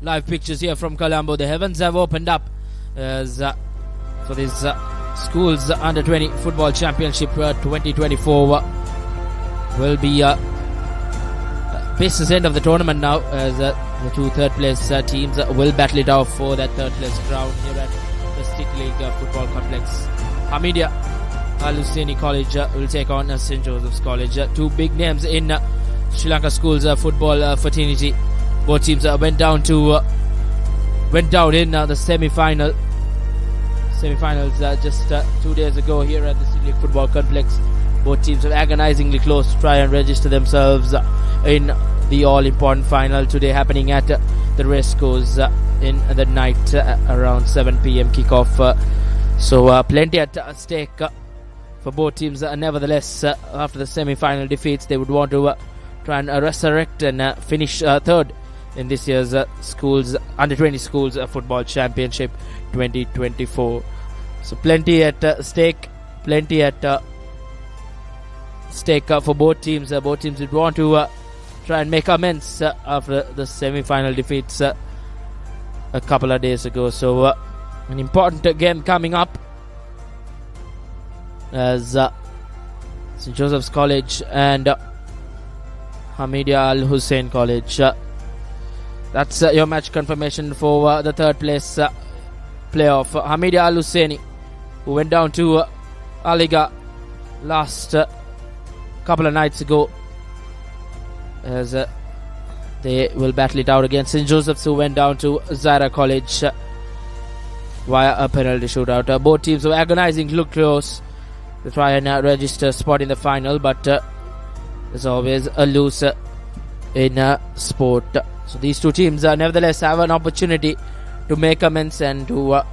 Live pictures here from Colombo. The heavens have opened up as for this schools under 20 football championship 2024 will be business end of the tournament now, as the two third place teams will battle it out for that third place crown here at the Stick League football complex. Hameed Husseinie College will take on St. Joseph's College. Two big names in Sri Lanka schools football fraternity. Both teams went down in the semi-finals just 2 days ago here at the Stick League football complex. Both teams are agonizingly close to try and register themselves in the all-important final today, happening at the racecourse in the night around 7 p.m. kickoff. So plenty at stake for both teams. Nevertheless, after the semi-final defeats, they would want to try and resurrect and finish third in this year's schools under 20 schools football championship 2024. So plenty at stake for both teams. Both teams would want to try and make amends after the semi-final defeats a couple of days ago. So an important game coming up as St. Joseph's College and Hameed Husseinie College. That's your match confirmation for the third place playoff. Hameed Husseinie, who went down to Aliga last couple of nights ago, as they will battle it out against St. Joseph's, who went down to Zaira College via a penalty shootout. Both teams were agonizing, look close to try and register a spot in the final, but there's always a loser in sport. So these two teams nevertheless have an opportunity to make amends and to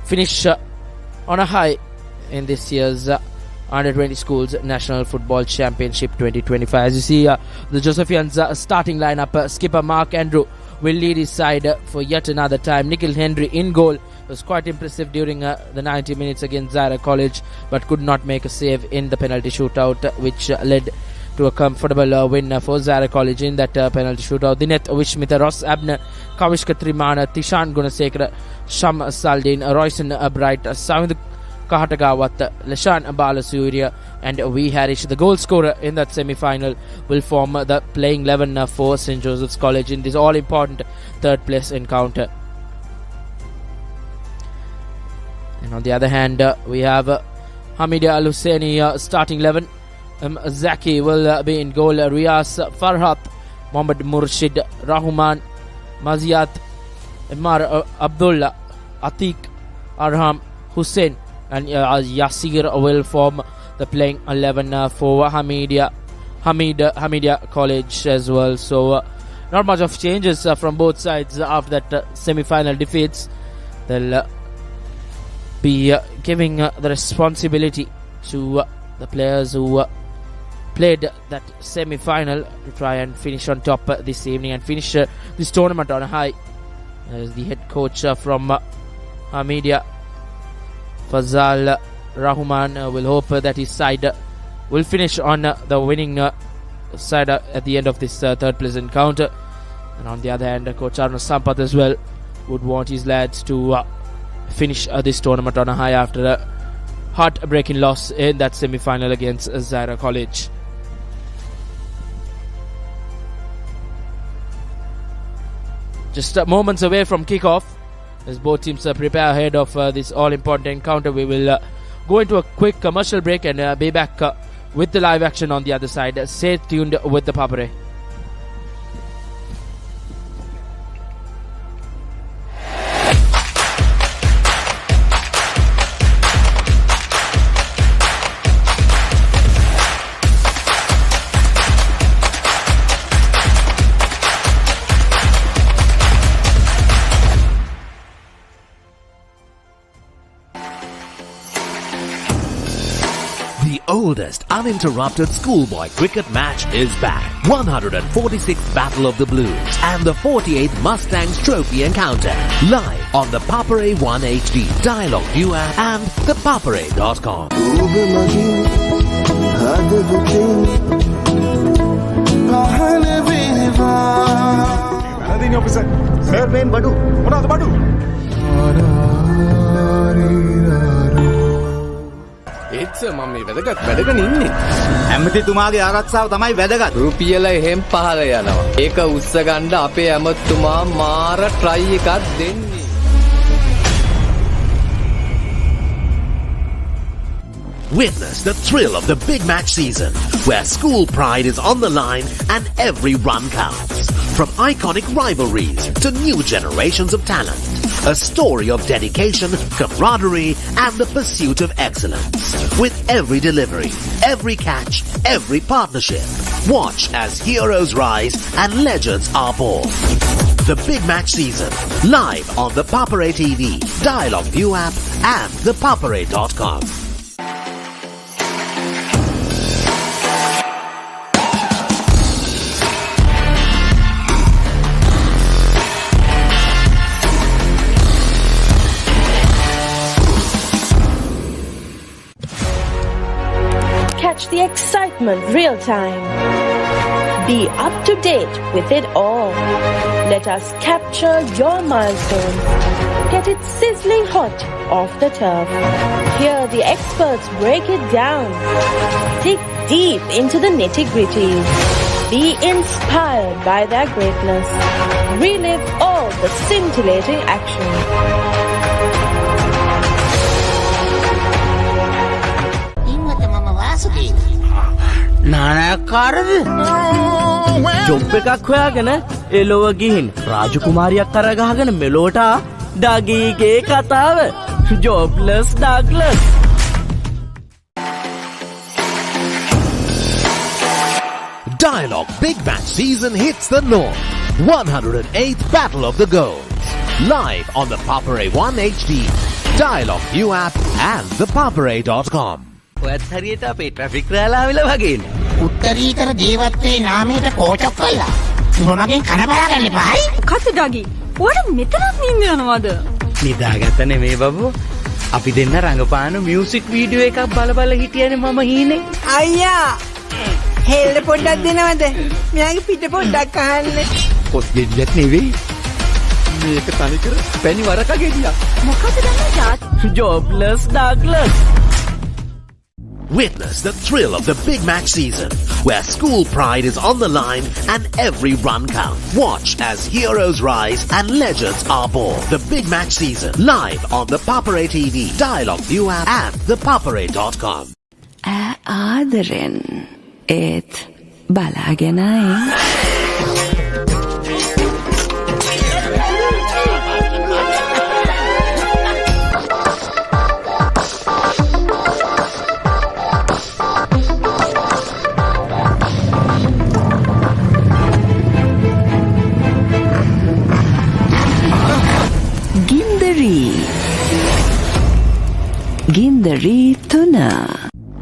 finish on a high in this year's under 20 schools national football championship 2025. As you see, the Josephians starting lineup, skipper Mark Andrew will lead his side for yet another time. Nikhil Henry in goal was quite impressive during the 90 minutes against Zaira College, but could not make a save in the penalty shootout, which led to a comfortable win for Zaira College in that penalty shootout. Dinet Vishmita, Ross Abner, Kavishka Trimana, Tishan Gunasekara, Sham Saldin, Royson Bright, Savindu Kahatagawat, Lashan Balasurya and V. Harish, the goal scorer in that semi-final, will form the playing 11 for St. Joseph's College in this all-important third place encounter. And on the other hand, we have Hameed Husseinie starting 11. Zaki will be in goal. Riaz Farhat, Mohammad Murshid, Rahman, Maziat, Imar Abdullah, Atiq, Arham, Hussein and Yasir will form the playing 11 for Hameed College as well. So not much of changes from both sides after that semi-final defeats. They'll be giving the responsibility to the players who played that semi-final to try and finish on top this evening and finish this tournament on a high. As the head coach from Hameed, Fazal Rahman, will hope that his side will finish on the winning side at the end of this third place encounter. And on the other hand, coach Arna Sampath as well would want his lads to finish this tournament on a high after a heartbreaking loss in that semi-final against Zaira College. Just moments away from kickoff, as both teams prepare ahead of this all-important encounter. We will go into a quick commercial break and be back with the live action on the other side. Stay tuned with the Papare. Oldest uninterrupted schoolboy cricket match is back. 146th Battle of the Blues and the 48th Mustangs Trophy encounter. Live on the Papare 1 HD, Dialogue Viewer and thepapare.com. Anadini officer. Sir, main badu. What are the badu? ඒත් මම මේ වැදගත් වැඩගෙන ඉන්නේ. ඇමතිතුමාගේ ආරක්ෂාව තමයි වැදගත්. රුපියල එහෙම් පහල යනවා. ඒක උස්ස ගන්න අපේ ඇමතිතුමා මාර ට්‍රයි එකක් දෙන්නේ. Witness the thrill of the big match season, where school pride is on the line and every run counts. From iconic rivalries to new generations of talent, a story of dedication, camaraderie, and the pursuit of excellence. With every delivery, every catch, every partnership, watch as heroes rise and legends are born. The big match season, live on the Papare TV, Dialogue View app, and thepapare.com. Catch the excitement real time. Be up to date with it all. Let us capture your milestones. Get it sizzling hot off the turf. Hear the experts break it down. Dig deep into the nitty-gritties. Be inspired by their greatness. Relive all the scintillating action. නානයක්කාරද job එකක් හොයාගෙන එලොව ගිහින් රාජකුමාරියක් කරගහගෙන මෙලෝට ඩගීගේ කතාව jobless Douglas Dialogue Big Match season hits the north. 108th Battle of the Goals. Live on the Papare 1 HD, Dialogue View app, and thepapare.com. ඔයත් හරියට අපේ ට්‍රැෆික් රෑලාවිල වගේන උත්තරීතර ජීවත්වයේ නාමයට කෝචක් කළා. මගෙන් කන බලාගන්න එපායි. කතඩගි. ඔයාලා මෙතනත් නිින්ද යනවද? නිදාගත්ත නෙමේ බබෝ. අපි දෙන්න රංගපාන මියුසික් වීඩියෝ එකක් බල හිටියනේ මම හීනේ. අයියා. හෙල්ල පොඩ්ඩක් දෙනවද? මෙයාගේ පිට පොඩ්ඩක් අහන්න. පොත් දෙන්නත් නෙවෙයි. මේක තනිකර පැණි වරක ගෙඩියක්. මොකද දන්නේ තාත්? ජොබ්ලස් Douglas Witness the thrill of the big match season, where school pride is on the line and every run counts. Watch as heroes rise and legends are born. The big match season, live on the Papare TV, Dialogue View app, and thepapare.com. ආදරෙන් ඒත් බලාගෙනයි. Gindari Tuna.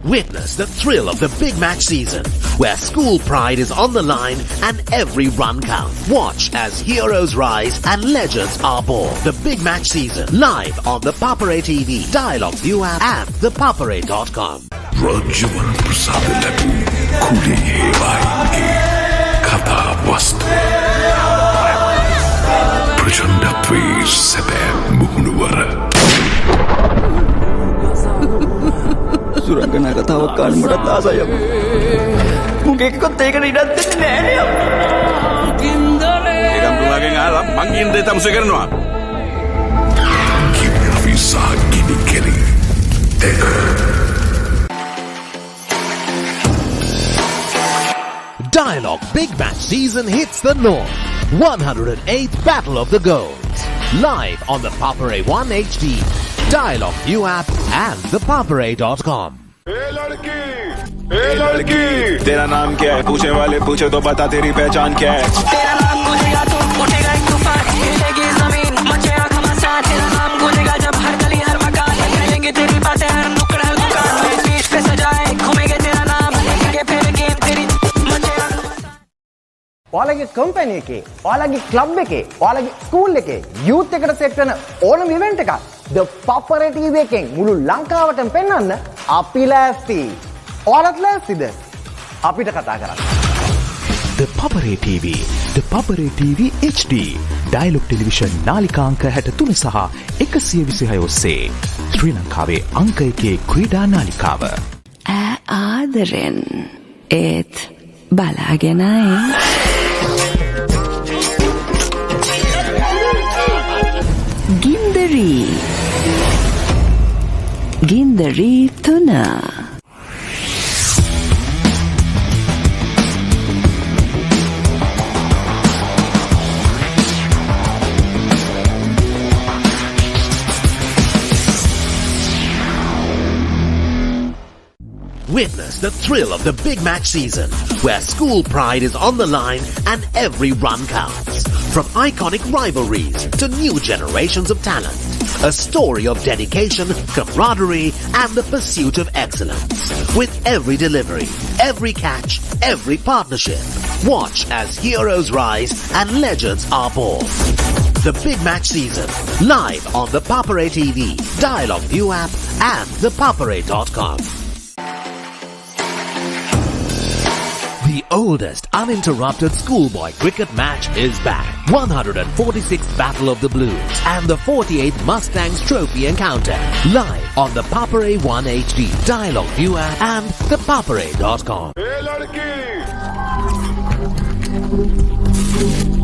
Witness the thrill of the big match season, where school pride is on the line and every run counts. Watch as heroes rise and legends are born. The big match season, live on the Papare TV, Dialogue View app, and thepapare.com. Rajuvan Prasad Labu Kuli Hewaige Kata Vastu Prachanda Twe Sebe Muhunwara සුරංගනා කතාවක් කාලෙ මටත් ආසයි අප්පා. මුගේ එක්කත් ඒකට ඉඩක් දෙන්නේ නෑනේ අප්පා. ගින්දරේ. ඒකම් තුමාගෙන් ආලා මං ගින්දරේ තමසෙ කරනවා. Kimi Visa Gini Keri Tek Dialogue Big Match season hits the north. 108th Battle of the Goals. Live on the Papare 1 HD, Dialogue View app, and thepapare.com. ए लड़की तेरा नाम क्या है पूछने वाले पूछे तो बता तेरी पहचान क्या है तेरा नाम गूंजेगा तो उठेगा एक तूफान हिलेगी जमीन मचेगा घमासान तेरा नाम गूंजेगा जब हर गली हर मकान करेंगे तेरी बातें हर नुक्कड़ हर दुकान में बीच पे सजाए घूमेंगे तेरा नाम लेंगे फिर गेम तेरी मचेगा ඔයාලගේ කම්පැනි එකේ ඔයාලගේ ක්ලබ් එකේ ඔයාලගේ ස්කූල් එකේ යූත් එකට සෙට් වෙන ඕනම ඉවෙන්ට් එකක් The Papare TV එකෙන් මුළු ලංකාවටම පෙන්වන්න අපි ලෑස්ති. ඔයාලත් ලෑස්තිද? අපිට කතා කරන්න. The Papare TV, the Papare TV HD Dialog television නාලිකාංක 63 සහ 126 ඔස්සේ ශ්‍රී ලංකාවේ අංක 1 ක්‍රීඩා නාලිකාව. ආදරෙන් ඒත් බලාගෙනයි. ගින්දරී 3. Witness the thrill of the big match season, where school pride is on the line and every run counts. From iconic rivalries to new generations of talent, a story of dedication, camaraderie, and the pursuit of excellence. With every delivery, every catch, every partnership, watch as heroes rise and legends are born. The big match season, live on the Papare TV, Dialogue View app, and thepapare.com. The oldest uninterrupted schoolboy cricket match is back. 146th Battle of the Blues and the 48th Mustangs Trophy encounter. Live on the Papare 1 HD, Dialogue View app and thepapare.com.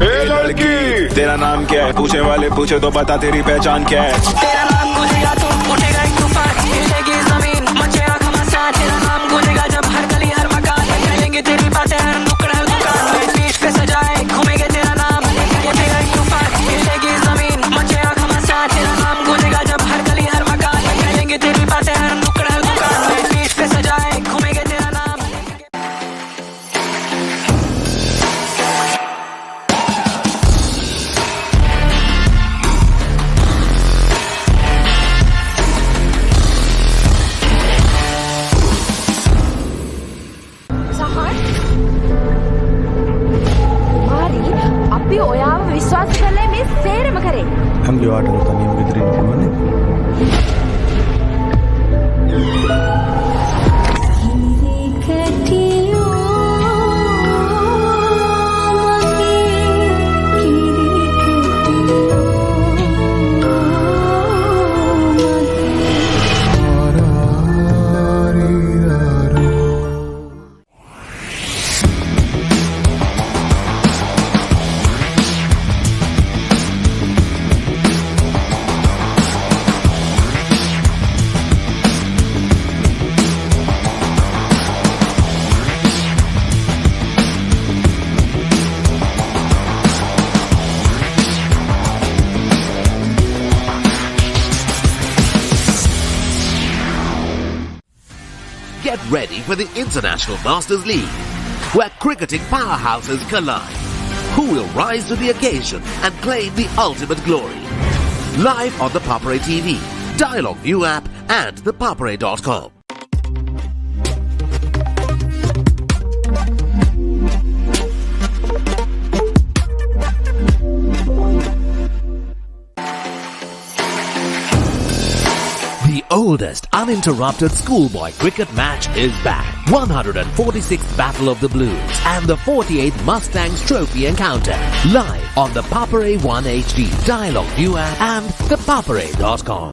Hey लड़की, तेरा नाम क्या है? पूछे वाले पूछे तो बता तेरी पहचान क्या है? तेरा नाम गूंजेगा तो उठेगा एक तूफान, हिलेगी जमीन, मचेगा घमासान. तेरा नाम गूंजेगा जब हर गली हर मकान कहेंगे तेरी बातें हर नुक्कड़ हर दुकान में. बीच पे सजाए घूमेंगे तेरा नाम, उठेगा एक तूफान, हिलेगी जमीन, मचेगा घमासान. तेरा नाम गूंजेगा जब हर गली हर मकान कहेंगे तेरी बातें हर नुक्कड़ हर दुकान में. बीच पे सजाए घूमेंगे तेरा नाम. ඔයාව විශ්වාස කරලා මේ සේරම කරේ. හැමලි වාටම තනියම ගෙදරින් පුළුවන් නේද? Get ready for the International Masters League, where cricketing powerhouses collide. Who will rise to the occasion and claim the ultimate glory? Live on the Papare TV, Dialogue View app, and thepapare.com. The oldest uninterrupted schoolboy cricket match is back. 146th Battle of the Blues and the 48th Mustangs Trophy encounter. Live on the Papare 1 HD, Dialogue View app and thepapare.com.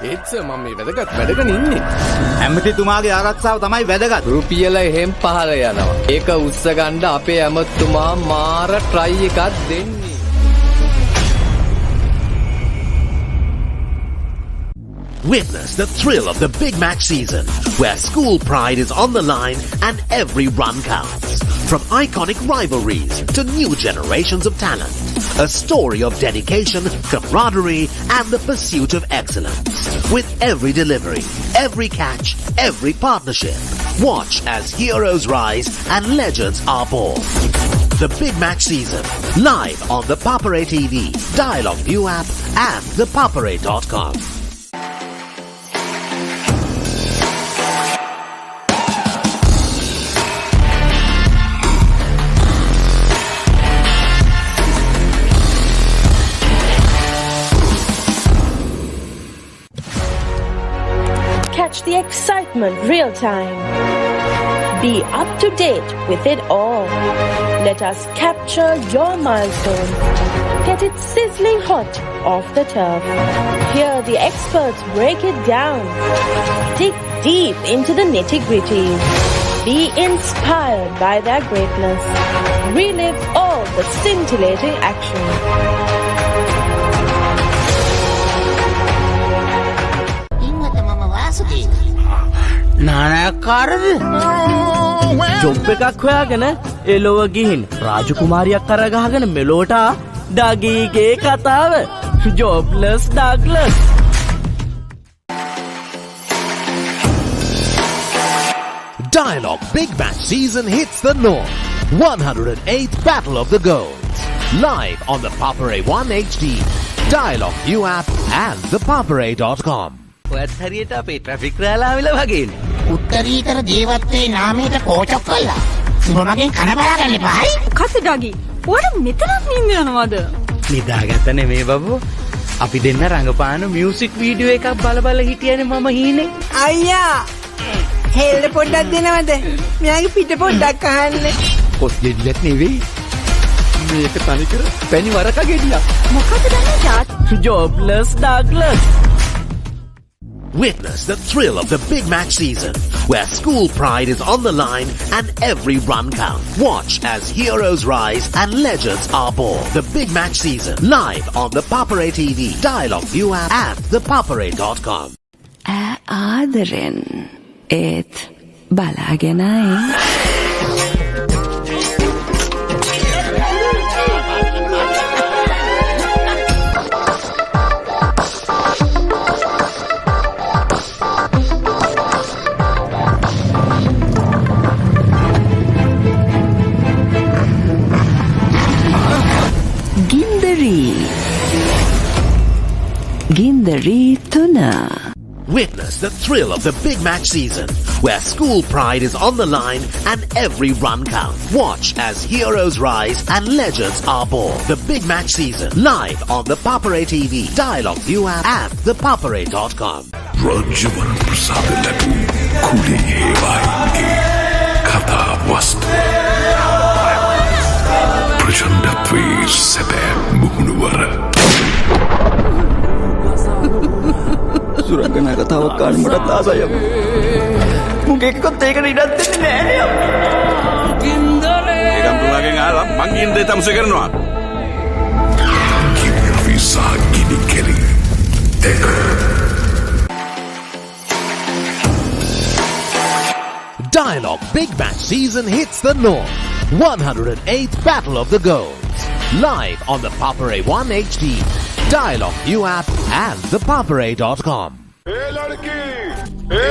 ඒත්ස මම මේ වැදගත් වැඩකන ඉන්නේ. ඇමතිතුමාගේ ආරක්ෂාව තමයි වැදගත්. රුපියල එහෙම් පහල යනවා. ඒක උස්ස ගන්න අපේ ඇමතුමා මාර ට්‍රයි එකක් දෙන්නේ. Witness the thrill of the big match season, where school pride is on the line and every run counts. From iconic rivalries to new generations of talent, a story of dedication, camaraderie, and the pursuit of excellence. With every delivery, every catch, every partnership, watch as heroes rise and legends are born. The big match season, live on the Papare TV, Dialogue View app, and thepapare.com. Catch the excitement real time. Be up to date with it all. Let us capture your milestones. Get it sizzling hot off the turf. Hear the experts break it down. Dig deep into the nitty-gritties. Be inspired by their greatness. Relive all the scintillating action. නානයක්කාරද job එකක් හොයාගෙන එලොව ගිහින් රාජකුමාරියක් කරගහගෙන මෙලෝට ඩගීගේ කතාව jobless Douglas Dialogue Big Match season hits the north. 108th Battle of the Goals. Live on the Papare 1 HD, Dialogue View app and thepapare.com. ඔයත් හරියට අපේ ට්‍රැෆික් රෑලාවිල වගේනේ. උත්තරීතර ජීවත්වයේ නාමයට කෝචක් කළා. උඹ මගෙන් කන බලාගන්න එපායි. කසඩාගි. ඔයාලා මෙතනක් නින්ද යනවද? නිදාගත්ත නෙමේ බබු. අපි දෙන්න රංගපාන මියුසික් වීඩියෝ එකක් බල හිටියනේ මම හීනේ. අයියා. හෙල්ල පොඩ්ඩක් දෙනවද? මෙයාගේ පිට පොඩ්ඩක් අහන්න. කොස් ගෙඩියක් නෙවෙයි. මේක තනිකර පැණි වරක ගෙඩියක්. මොකද දන්නේ තාත්? ජොබ්ලස් Douglas. Witness the thrill of the Big Match season, where school pride is on the line and every run counts. Watch as heroes rise and legends are born. The Big Match season, live on the Papare TV, Dialogue View app and thepapare.com. ආදරෙන් ඒත් බලාගෙනයි. ගින්දරී තුන. Witness the thrill of the Big Match season, where school pride is on the line and every run counts. Watch as heroes rise and legends are born. The Big Match season, live on the Papare TV, Dialogue View app and thepapare.com. රජ්‍යවන් ප්‍රසාද ලැබූ කුලේ හේවායිගේ කතා වස්තු ප්‍රචණ්ඩත්වයේ සැබෑ මුහුණුවර සුරංගනා කතාවක් කාන්න මටත් ආසයි අප්පා. මුකේකත් ඒකට ඉඩක් දෙන්නේ නෑනේ අප්පා. ඒකම් තුමාගෙන් අහලා මං ඉන්නේ තමසෙ කරනවා. කිවිසා ගිනි කෙලි දෙක. Dialogue Big Match season hits the north. 108th Battle of the Goals. Live on the Papare 1 HD, Dialogue View app and thepapare.com. ए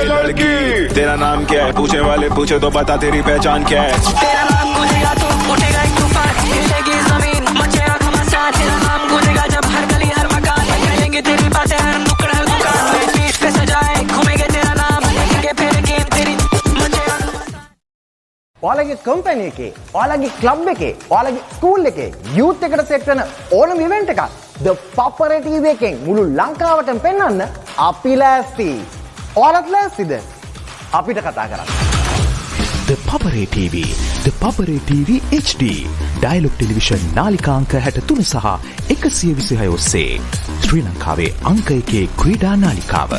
लड़की तेरा नाम क्या है पूछे वाले पूछे तो बता तेरी पहचान क्या है तेरा नाम गूंजेगा तो उठेगा एक तूफान हिलेगी जमीन मचेगा घमासान तेरा नाम गूंजेगा जब हर गली हर मकान कहेंगे तेरी बातें हर नुक्कड़ हर दुकान पीठ पे सजाए घूमेंगे तेरा नाम लेंगे फिर गेम तेरी मचेगा ඔයාලගේ කම්පැනි එකේ ඔයාලගේ ක්ලබ් එකේ ඔයාලගේ ස්කූල් එකේ යූත් එකට සෙට් වෙන ඕනම ඉවෙන්ට් එකක් The Papare TV එකෙන් මුළු ලංකාවටම පෙන්වන්න අපි ලෑස්ති. ඔයාලත් ලෑස්තිද? අපිට කතා කරන්න. The Papare TV, The Papare TV HD, Dialog television නාලිකාංක 63 සහ 126 ඔස්සේ ශ්‍රී ලංකාවේ අංක 1 ක්‍රීඩා නාලිකාව.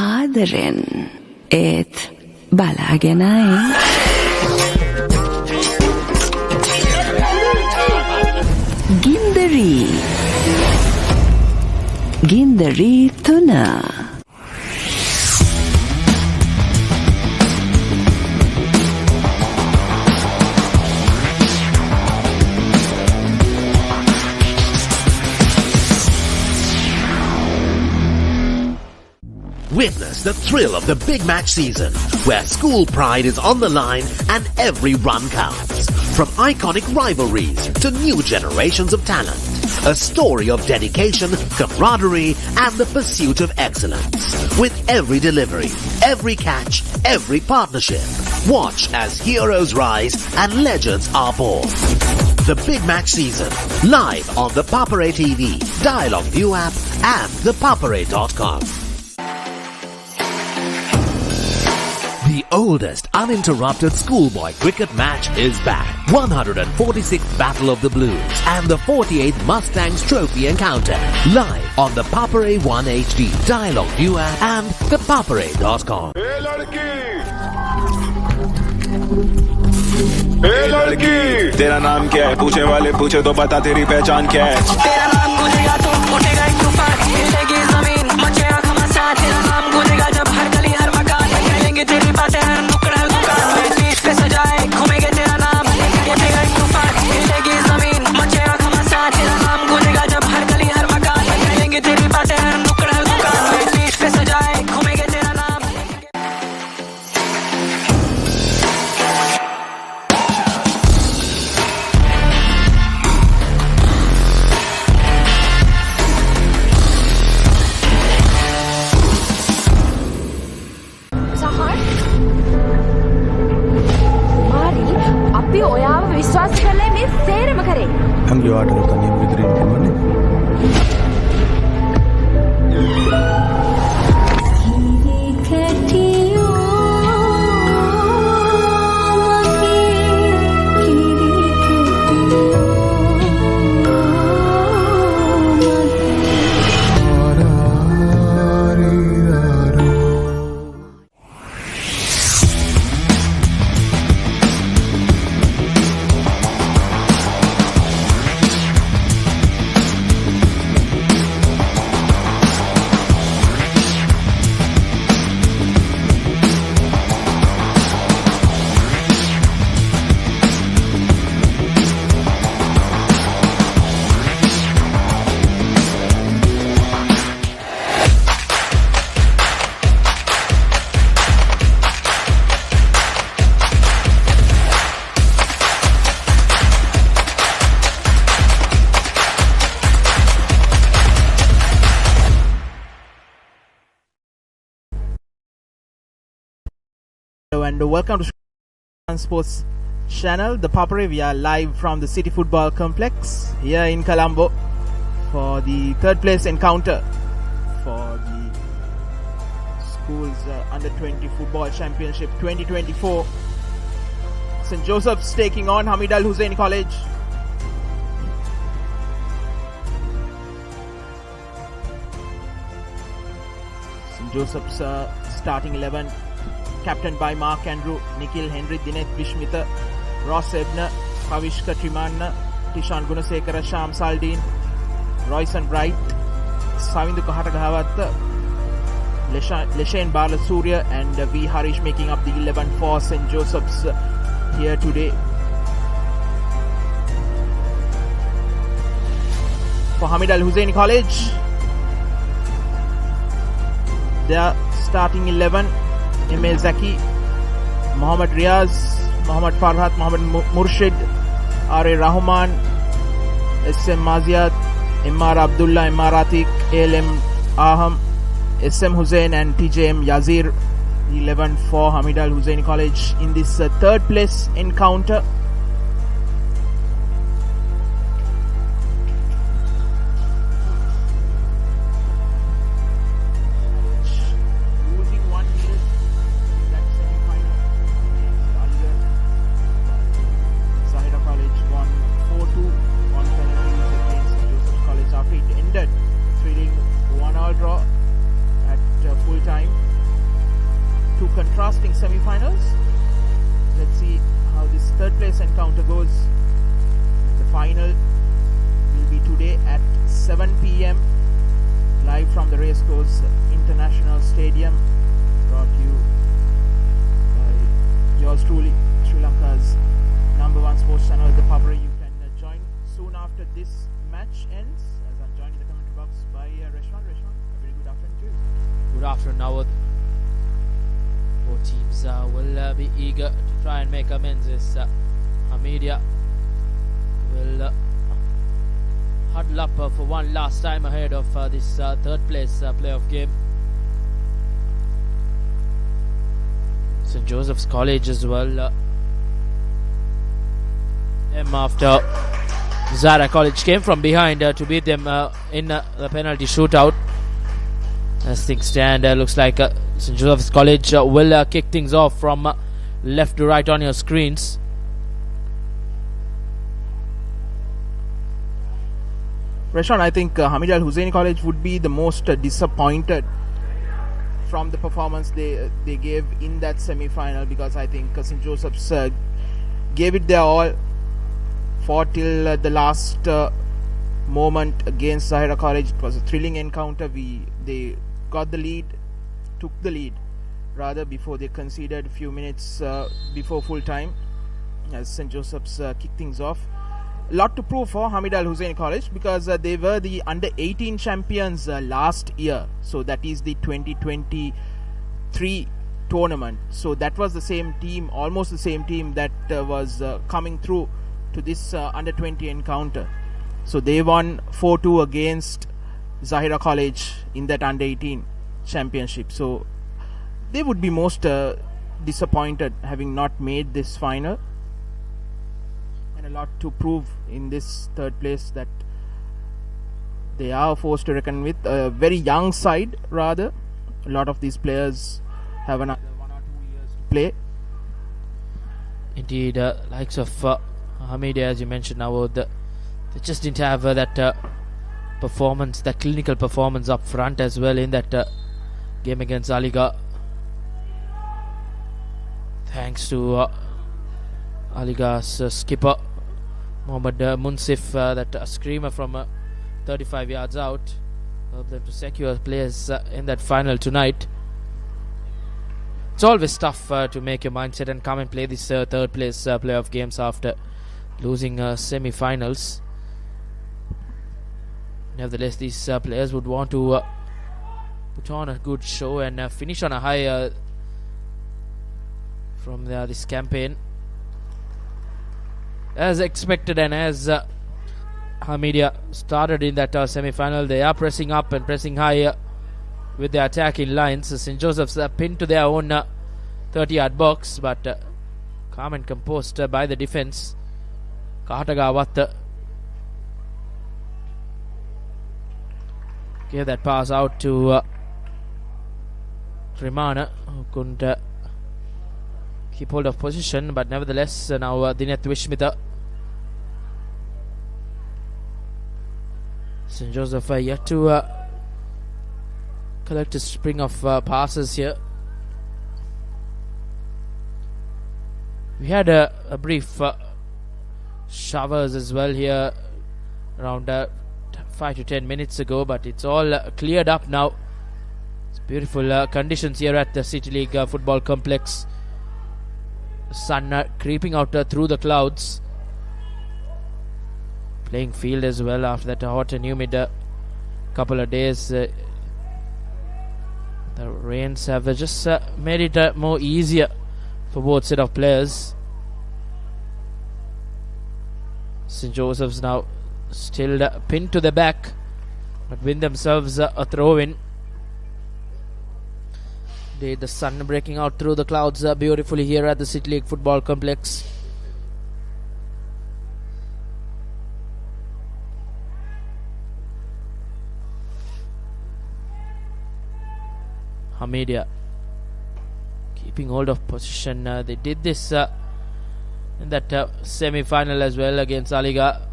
ආදරෙන් ඒත් බලාගෙනයි. ගින්දරී තුන. Witness the thrill of the Big Match season, where school pride is on the line and every run counts. From iconic rivalries to new generations of talent, a story of dedication, camaraderie, and the pursuit of excellence. With every delivery, every catch, every partnership, watch as heroes rise and legends are born. The Big Match season, live on the Papare TV, Dialogue View app, and thepapare.com. The oldest uninterrupted schoolboy cricket match is back. 146th Battle of the Blues and the 48th Mustangs Trophy Encounter. Live on the Papare 1 HD, Dialogue Viewer and thepapare.com. ए लड़की तेरा नाम क्या है पूछने वाले पूछे तो बता तेरी पहचान क्या है तेरा नाम गूंजेगा तो उठेगा एक तूफान हिलेगी जमीन मचे आंखों में साथ तेरा नाम गूंजेगा जब हर गली हर मकान कहेंगे तेरी बातें हर नुक्कड़ हर दुकान में पीठ पे सजाए घूमेंगे तेरा नाम उठेगा एक तूफान हिलेगी जमीन मचे आंखों में साथ तेरा नाम गूंजेगा जब हर गली हर मकान कहेंगे तेरी बातें हर नुक्कड़ हर दुकान में पीठ पे सजाए घूमेंगे तेरा नाम විශ්වාස කරලා මේ සේරම කරේ. හැමලි වාටර තනියම විදිරින් පුළුවන්නේ. And welcome to Sri Lanka Sports Channel, the Papare. We are live from the City Football Complex here in Colombo for the third place encounter for the schools under 20 football championship 2024. St. Joseph's taking on Hameed Husseinie College. St. Joseph's starting 11. Captained by Mark Andrew, Nikhil Henry, Dineth Vishmitha, Ross Ebner, Kavishka Trimanna, Tishan Gunasekara, Sham Saldin, Royson Bright, Savindu Kahatagahawatta, Leshain Balasurya and V. Harish making up the 11 for St. Joseph's here today. For Hameed Husseinie College, their starting 11. M.A. Zaki, Mohammad Riaz, Mohammad Farhat, Mohammad Murshid, R.A. Rahman, S.M. Maziad, M.R. Abdullah, M.R. Atiq, A.L.M. Aham, S.M. Hussain and T.J.M. Yazir. 11 for Hameed Husseinie College in this third place encounter. Contrasting semi-finals. Let's see how this third place encounter goes. The final will be today at 7 p.m. live from the Racecourse International Stadium, brought to you by yours truly, Sri Lanka's #1 sports channel, the Papare. You can join soon after this match ends, as I'm joined in the commentary box by Reshwan. Reshwan, a very good afternoon to you. Good afternoon, Nawad. Both teams will be eager to try and make amends as Hameed will huddle up for one last time ahead of this third place playoff game. St. Joseph's College as well. Them after Zara College came from behind to beat them in the penalty shootout. As things stand, looks like St. Joseph's College will kick things off from left to right on your screens. Rashon, I think Hameed Al Husseinie College would be the most disappointed from the performance they gave in that semi-final, because I think St. Joseph's gave it their all, fought till the last moment against Zahira College. It was a thrilling encounter. They got the lead, took the lead rather, before they conceded a few minutes before full time, as St. Joseph's kicked things off. A lot to prove for Hameed Al Husseinie College, because they were the under 18 champions last year, so that is the 2023 tournament. So that was the same team, almost the same team that was coming through to this under 20 encounter. So they won 4-2 against Zahira College in that under 18 championship. So they would be most disappointed having not made this final. And a lot to prove in this third place, that they are forced to reckon with. A very young side rather. A lot of these players have another 1 or 2 years to play. Indeed, likes of Hameed, as you mentioned now, they just didn't have that performance, that clinical performance up front as well in that game against Aligarh. Thanks to Aligarh's skipper Mohammad Munsif, that screamer from 35 yards out helped them to secure players in that final tonight. It's always tough to make your mindset and come and play this third place playoff games after losing semi-finals. Nevertheless, these players would want to put on a good show and finish on a high from this campaign. As expected, and as Hameed started in that semi-final, they are pressing up and pressing high with their attacking lines. St. Joseph's pinned to their own 30-yard box, but calm and composed by the defense. Kahatagawat gave that pass out to Trimana, who couldn't keep hold of position, but nevertheless now Dineth Wishmitha. St. Joseph yet to collect a string of passes here. We had a brief showers as well here around 5 to 10 minutes ago, but it's all cleared up now. It's beautiful conditions here at the City League Football Complex. Sun creeping out through the clouds. Playing field as well after that hot and humid couple of days. The rains have just made it more easier for both set of players. St. Joseph's now still pinned to the back, but win themselves a throw-in. The sun breaking out through the clouds beautifully here at the City League Football Complex. Hameed keeping hold of position. They did this in that semi-final as well against Aligarh,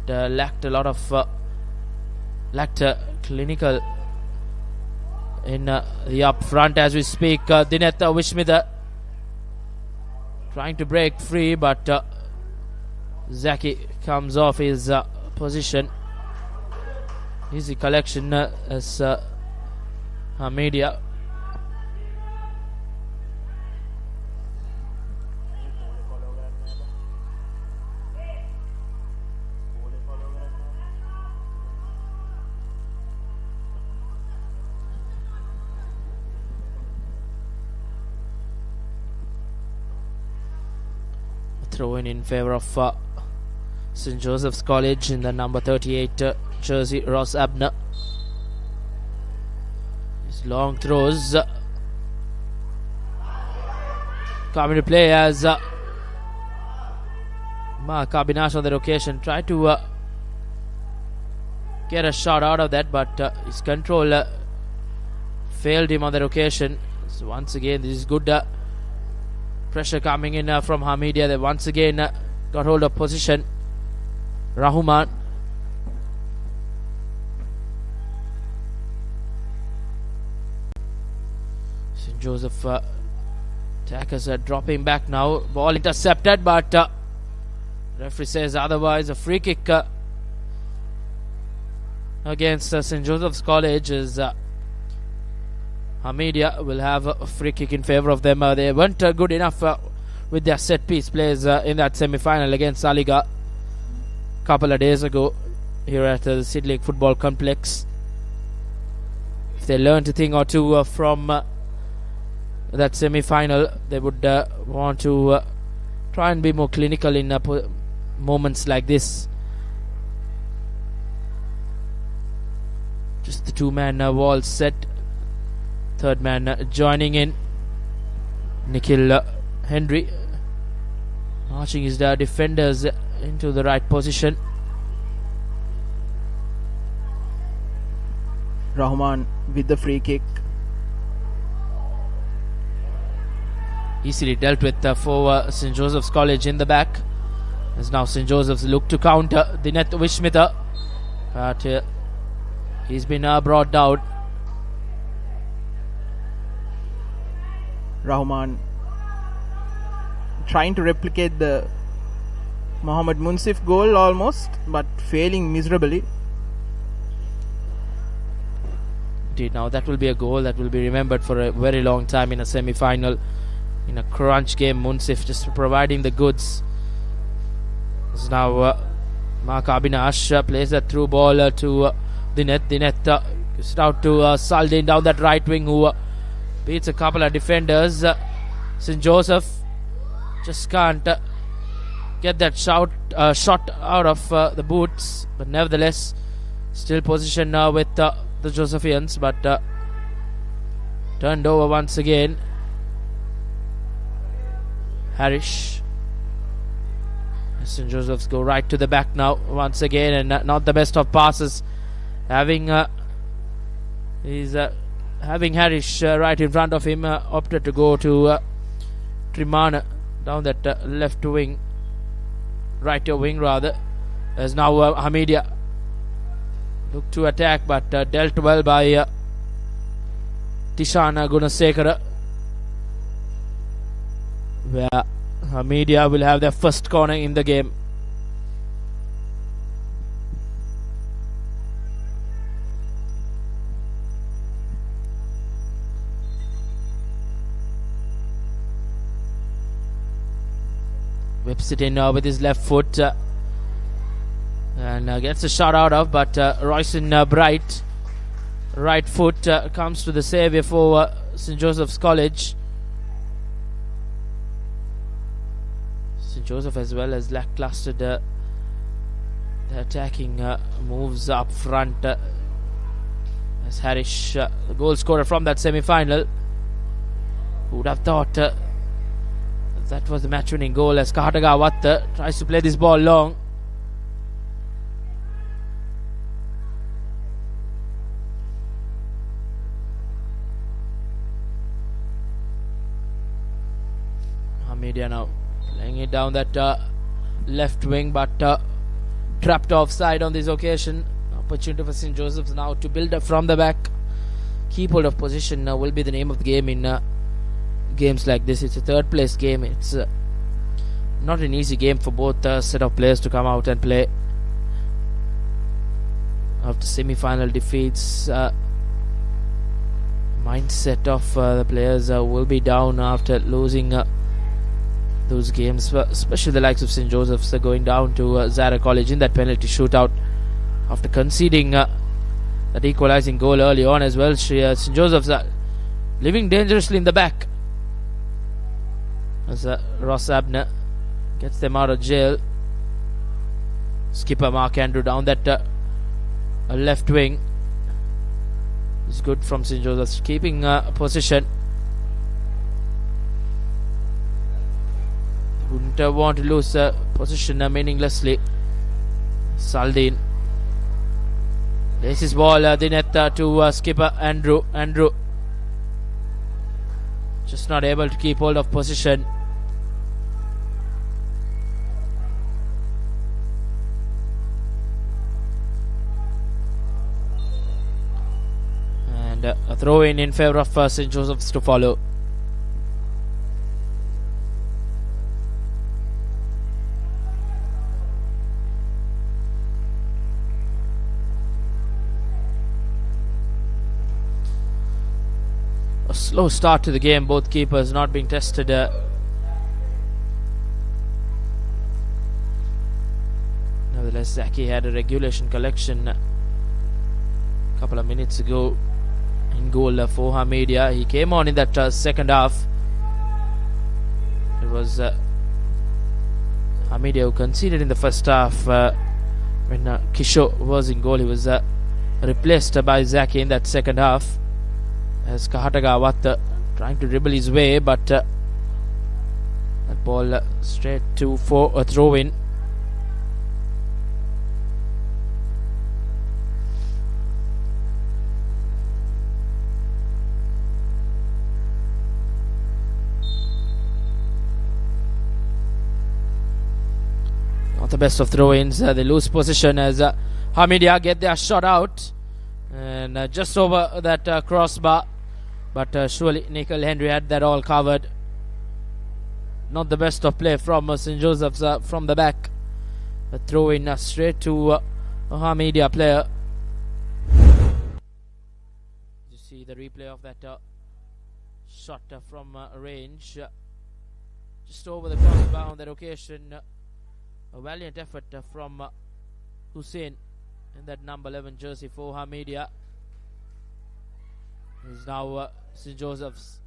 but lacked a lot of clinical in the up front as we speak. Dineth Wishmitha trying to break free, but Zaki comes off his position. Easy collection as Hameed. Throw in favor of St. Joseph's College in the number 38 jersey, Ross Abner. His long throws coming to play as Mark Abinash on that occasion tried to get a shot out of that, but his control failed him on that occasion. So once again, this is good pressure coming in from Hameedia. They once again got hold of position. Rahman. St. Joseph attackers are dropping back now. Ball intercepted, but referee says otherwise. A free kick against St. Joseph's College is Hameedia will have a free kick in favour of them. They weren't good enough with their set piece plays in that semi-final against Saliga a couple of days ago here at the City League Football Complex. If they learned a thing or two from that semi-final, they would want to try and be more clinical in moments like this. Just the two-man wall set. Third man joining in. Nikhil Henry marching his defenders into the right position. Rahman with the free kick. Easily dealt with for St. Joseph's College in the back. As now St. Joseph's look to counter Dinet Vishmita. But he's been brought down. Rahman trying to replicate the Mohammad Munsif goal almost, but failing miserably. Indeed, now that will be a goal that will be remembered for a very long time in a semi-final. In a crunch game, Munsif just providing the goods. So now Mark Abinash plays that through ball to Dinet. Dinet gives it out to Saldin down that right wing, who beats a couple of defenders. St. Joseph just can't get that shot out of the boots, but nevertheless still position now with the Josephians, but turned over once again. Harish. St. Joseph's go right to the back now once again, and not the best of passes. Having Harish right in front of him, opted to go to Trimana down that left wing, right wing rather. As now Hameedia look to attack, but dealt well by Tishana Gunasekara, where Hameedia will have their first corner in the game. Whips it in with his left foot and gets a shot out of, but Royson Bright, right foot, comes to the saviour for St. Joseph's College. St. Joseph as well as lackluster the attacking moves up front as Harish, the goal scorer from that semi-final. Who would have thought that was the match-winning goal, as Kahataga Watta tries to play this ball long. Hameedia now laying it down that left wing, but trapped offside on this occasion. Opportunity for St. Joseph's now to build up from the back. Keep hold of position will be the name of the game in games like this. It's a third place game. It's not an easy game for both set of players to come out and play after semi-final defeats. Mindset of the players will be down after losing those games, especially the likes of St. Joseph's going down to Zara College in that penalty shootout after conceding that equalizing goal early on as well. St. Joseph's living dangerously in the back as Ross Abner gets them out of jail. Skipper Mark Andrew down that left wing. It's good from St. Joseph's, keeping position. Wouldn't want to lose position meaninglessly. Saldin plays his ball Dinet to skipper Andrew. just not able to keep hold of position. And a throw in favor of St. Joseph's to follow. A slow start to the game, both keepers not being tested. Nevertheless, Zaki had a regulation collection a couple of minutes ago in goal for Hameed. He came on in that second half. It was Hameed who conceded in the first half when Kishore was in goal. He was replaced by Zaki in that second half, as Kahatagawat trying to dribble his way, but that ball straight to for a throw in. Not the best of throw-ins. They lose position as Hameed get their shot out and just over that crossbar. But surely Nikhil Henry had that all covered. Not the best of play from St. Joseph's from the back. A throw in straight to a Hameed player. You see the replay of that shot from range. Just over the crossbar on that occasion. A valiant effort from Husseinie in that number 11 jersey for Hameed. Is now St. Joseph's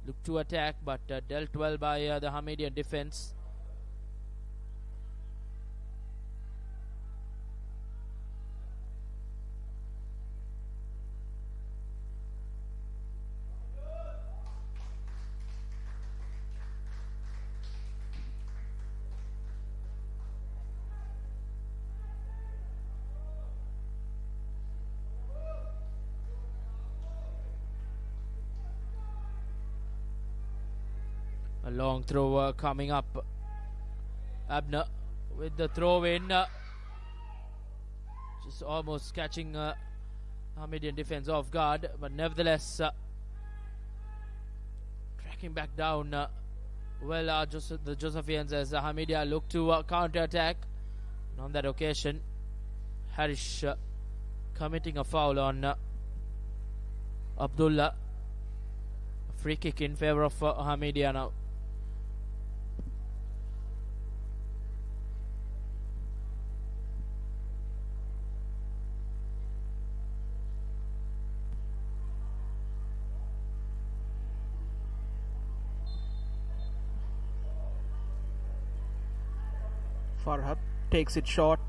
look to attack, but dealt well by the Hamedian defense. A long throw coming up. Abner with the throw in. Just almost catching Hamedian defense off guard, but nevertheless tracking back down. The Josephians as Hameed look to counter attack. And on that occasion, Harish committing a foul on Abdullah. A free kick in favor of Hameed now. Farhad takes it short.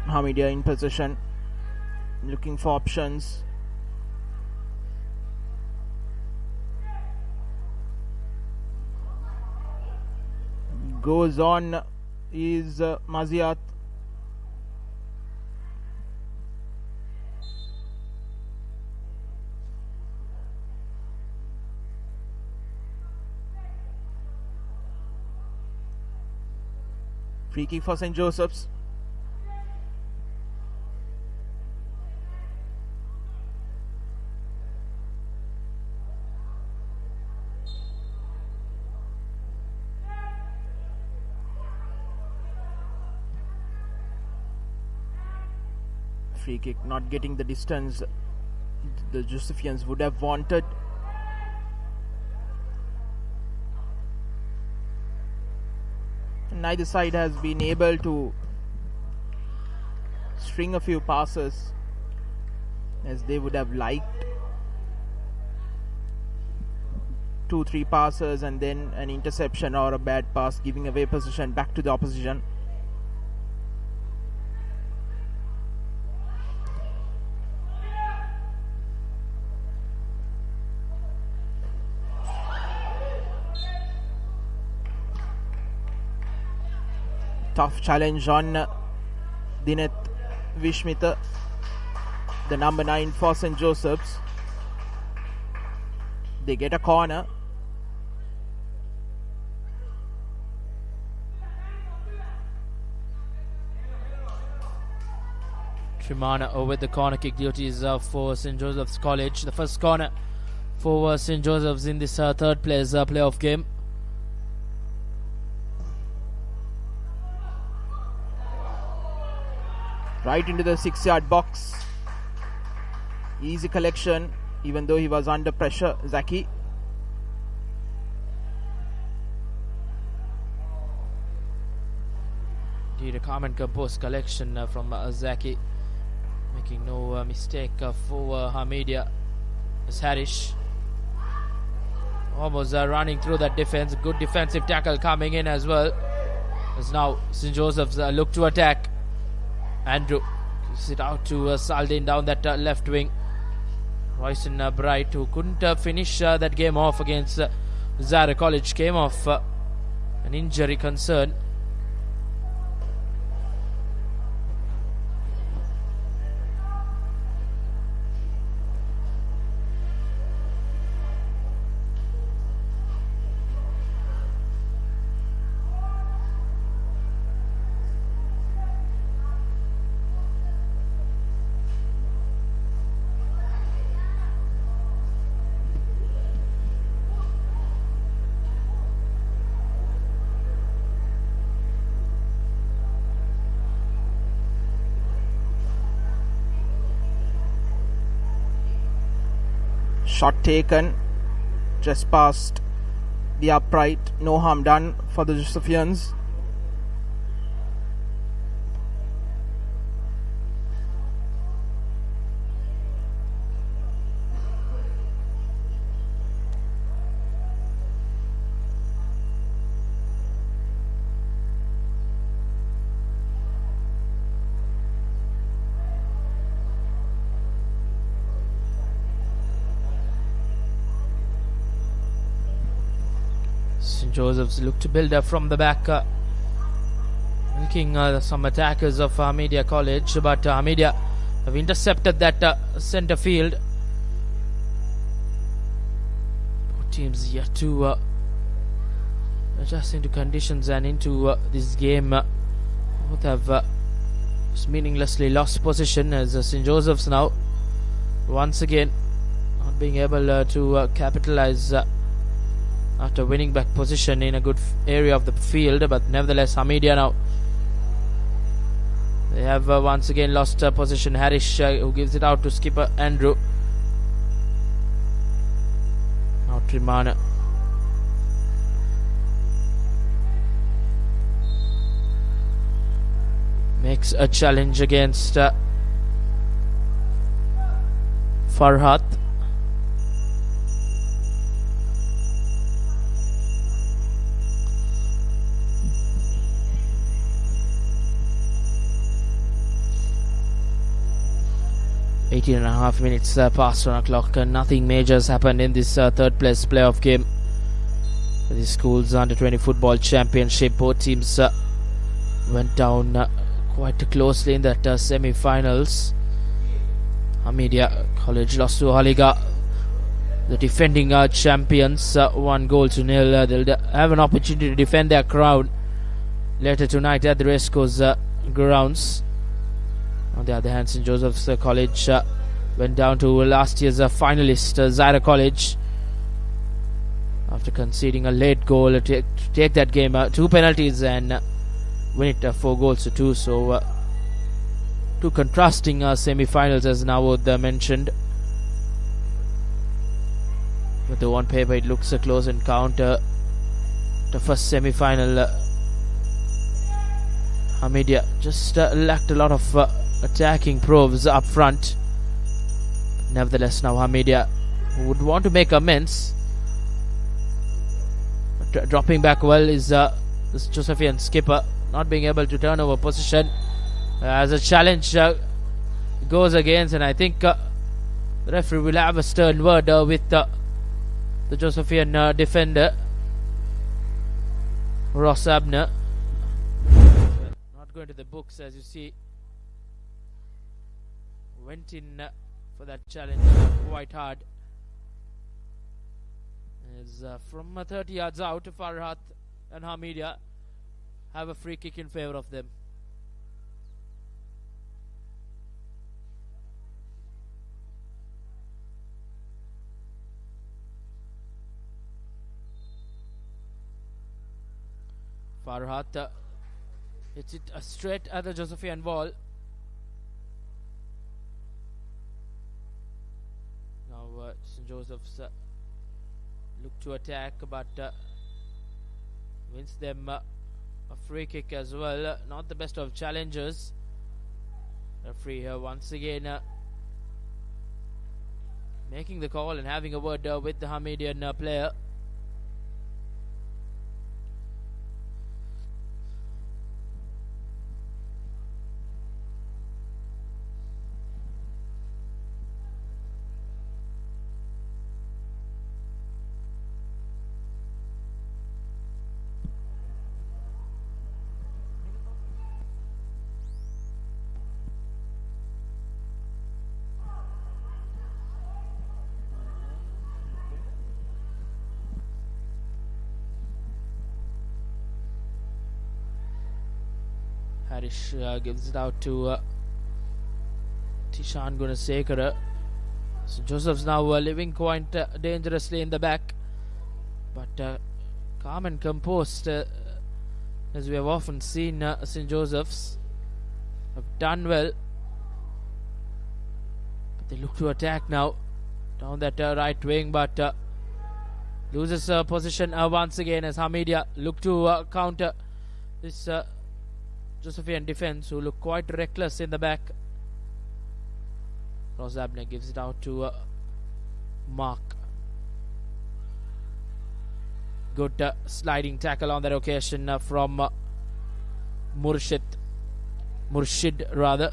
Hameed in possession, looking for options. Goes on is Maziat. Free kick for St. Joseph's. Free kick not getting the distance the Josephians would have wanted. Neither side has been able to string a few passes as they would have liked. 2-3 passes and then an interception or a bad pass, giving away possession back to the opposition. Tough challenge on Dineth Vishmitha, the number 9 for St. Joseph's. They get a corner. Trimana with the corner kick duties for St. Joseph's College. The first corner for St. Joseph's in this third place playoff game. Right into the 6-yard box. Easy collection, even though he was under pressure, Zaki. Indeed, a calm and composed collection from Zaki. Making no mistake for Hameed. It's Harish. Almost running through that defense. Good defensive tackle coming in as well. As now St. Joseph's look to attack. Andrew gives it out to Saldin down that left wing. Royston Bright, who couldn't finish that game off against Zara College, came off an injury concern. Shot taken, just past the upright. No harm done for the Josephians. St. Joseph's look to build up from the back, looking some attackers of Hameed College, but Hameed have intercepted that center field. Both teams yet to adjust into conditions and into this game. Both have meaninglessly lost position as St. Joseph's now once again not being able to capitalize after winning back position in a good area of the field, but nevertheless Hameed now they have once again lost position. Harish who gives it out to skipper Andrew. Now Trimana. Makes a challenge against Farhat. Eighteen and a half minutes past 1 o'clock. Nothing major has happened in this third place playoff game for the school's under 20 football championship. Both teams went down quite closely in that semi-finals. Hameed College lost to Haliga, the defending champions, 1-0. They'll have an opportunity to defend their crown later tonight at the Racecourse grounds. On the other hand, St. Joseph's College went down to last year's finalist Zaira College after conceding a late goal to take that game 2 penalties and win it 4-2. So two contrasting semi-finals as Nawod mentioned. But though on paper it looks a close encounter, the first semi-final, Hameed just lacked a lot of attacking proves up front. Nevertheless, now Hameed would want to make amends. But dropping back well is this Josephian skipper, not being able to turn over position as a challenge goes against, and I think the referee will have a stern word with the Josephian defender Ross Abner. Not going to the books, as you see. Went in for that challenge quite hard. As from 30 yards out, Farhat and Hameed have a free kick in favour of them. Farhat hits it straight at the Josephian wall. Now St. Joseph's look to attack, but wins them a free kick as well. Not the best of challengers. Referee here once again making the call and having a word with the Hamedian player. Harish gives it out to Tishan Gunasekara. St. Joseph's now living quite dangerously in the back, but calm and composed, as we have often seen. St. Joseph's have done well, but they look to attack now down that right wing, but loses position once again as Hameed look to counter this Josephian defense, who look quite reckless in the back. Ross Abner gives it out to Mark. Good sliding tackle on that occasion from Murshid rather.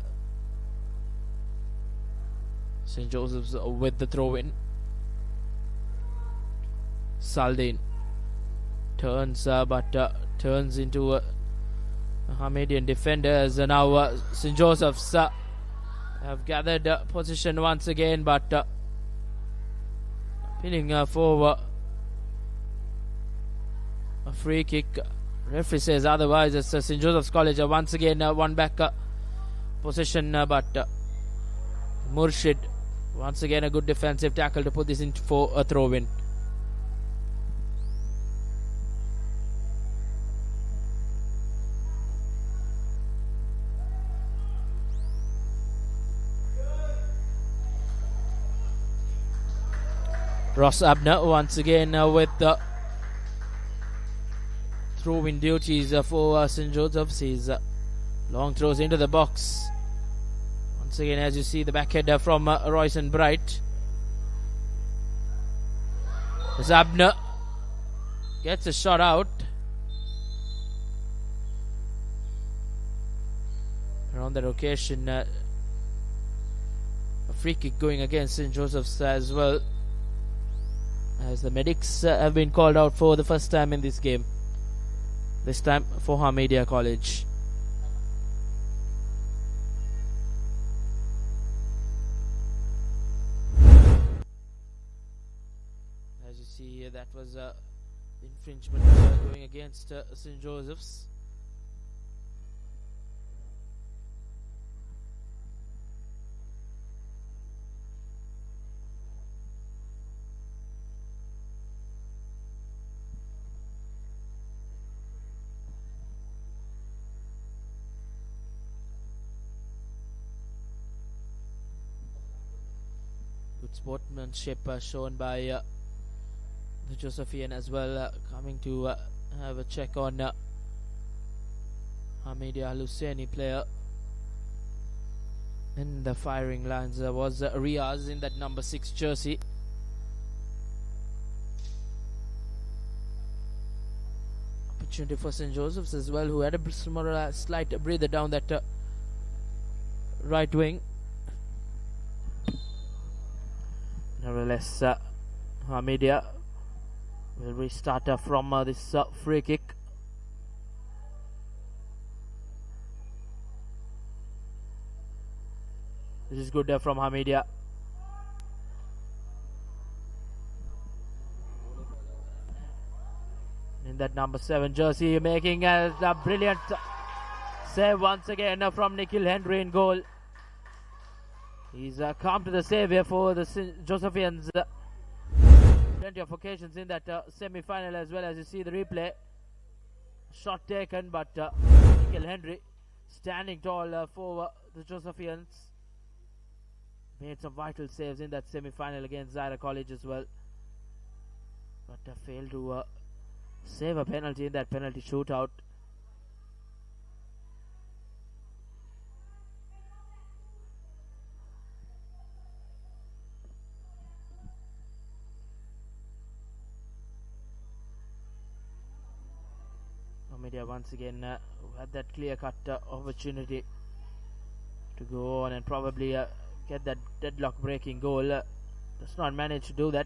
St. Joseph's with the throw-in. Saldin turns, but turns into a Hamedian defender, as now St. Joseph's have gathered position once again, but pinning for a free kick. Referee says otherwise, as St. Joseph's College once again won back position, but Murshid once again a good defensive tackle to put this in for a throw-in. Ross Abner once again with the throw-in duties for St. Joseph's. His long throws into the box. Once again, as you see, the back header from Royce and Bright. As Abner gets a shot out. And on that occasion, a free kick going against St. Joseph's as well, as the medics have been called out for the first time in this game. This time for Hameed College. As you see, that was infringement going against St. Joseph's. Sportsmanship shown by the Josephian as well, coming to have a check on Hameed Husseinie player. In the firing lines was Riaz in that number 6 jersey. Opportunity for St. Joseph's as well, who had a slight breather down that right wing. Nevertheless, Hameed will restart from this free kick. This is good from Hameed. In that number 7 jersey, making a brilliant save once again from Nikhil Henry in goal. He's come to the save here for the Josephians. Plenty of occasions in that semi-final as well, as you see the replay. Shot taken, but Nikhil Henry standing tall for the Josephians. Made some vital saves in that semi-final against Zaira College as well, but failed to save a penalty in that penalty shootout. Hameed once again had that clear-cut opportunity to go on and probably get that deadlock breaking goal. Does not manage to do that.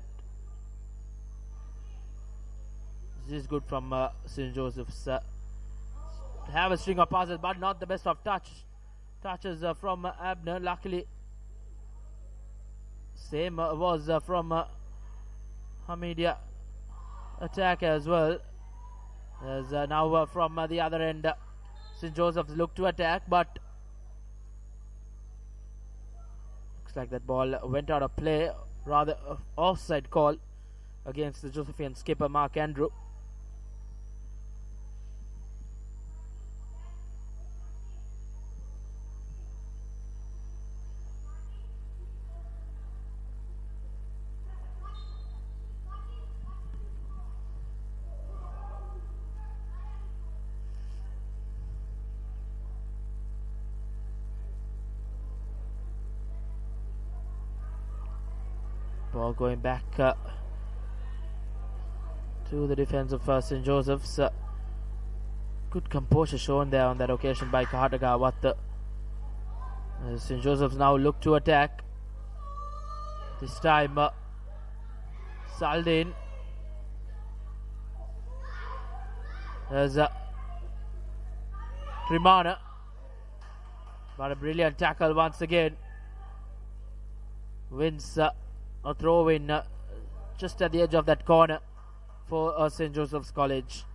This is good from St. Joseph's. Have a string of passes, but not the best of touches from Abner. Luckily, same was from Hameed attack as well. As now from the other end, St. Joseph's look to attack, but looks like that ball went out of play. Rather offside call against the Josephian skipper Mark Andrew. Ball going back to the defense of St. Joseph's. Good composure shown there on that occasion by Kahatagawat. St. Joseph's now look to attack. This time Saldin. There's Trimana. But a brilliant tackle once again. Wins a throw in just at the edge of that corner for St. Joseph's College.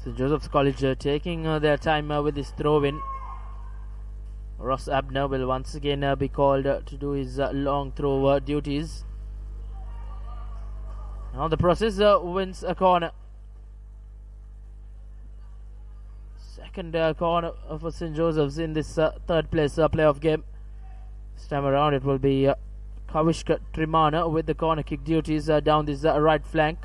St. Joseph's College taking their time with this throw in. Ross Abner will once again be called to do his long throw duties. Now the process wins a corner. Second corner for St. Joseph's in this third place playoff game. This time around it will be Kavishka Trimana with the corner kick duties down this right flank.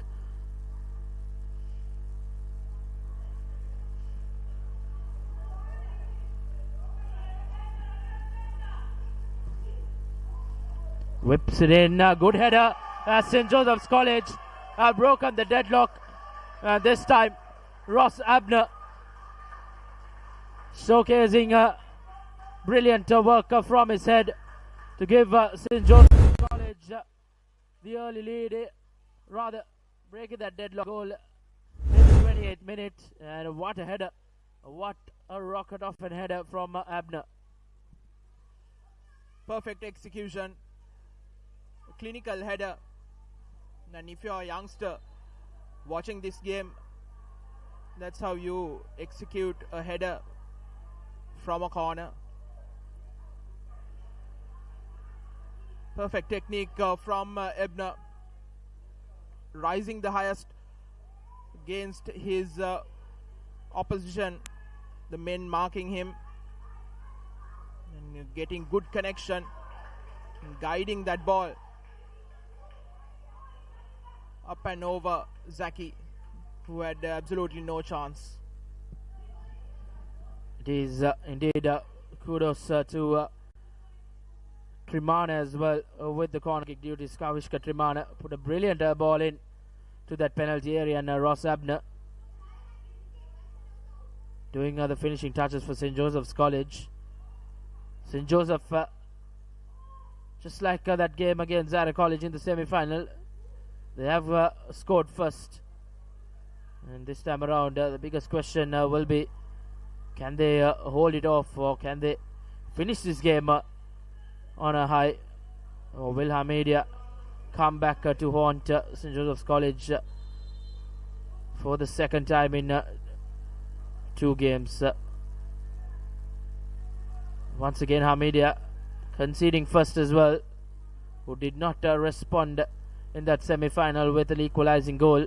Whips it in, good header. St. Joseph's College broken the deadlock. This time, Ross Abner showcasing brilliant work from his head to give St. Joseph's College the early lead. Rather breaking that deadlock goal in the 28th minute. And what a header! What a rocket of a header from Abner. Perfect execution. Clinical header. And if you're a youngster watching this game, that's how you execute a header from a corner. Perfect technique from Ebner, rising the highest against his opposition, the men marking him, and getting good connection and guiding that ball up and over Zaki, who had absolutely no chance. It is indeed kudos to Trimana as well with the corner kick duties. Kavishka Trimana put a brilliant ball in to that penalty area, and Ross Abner doing the finishing touches for St. Joseph's College. St. Joseph, just like that game against Zara College in the semi-final, they have scored first. And this time around, the biggest question will be, can they hold it off, or can they finish this game on a high? Or will Hameed come back to haunt St. Joseph's College for the second time in 2 games? Once again, Hameed conceding first as well, who did not respond in that semi-final with an equalizing goal.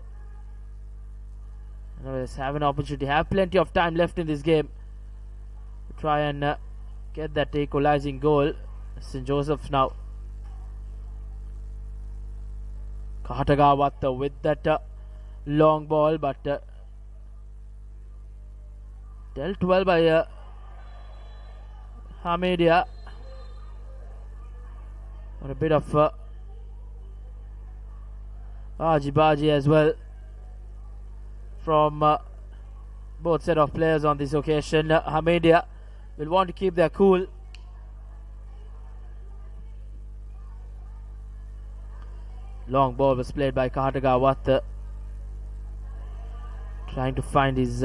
Anyways, have an opportunity, have plenty of time left in this game to try and get that equalizing goal. St. Joseph now. Kahatagawat with that long ball, but dealt well by Hameed. Or a bit of Baji as well from both set of players on this occasion. Hameed will want to keep their cool. Long ball was played by Kahatagawat, trying to find his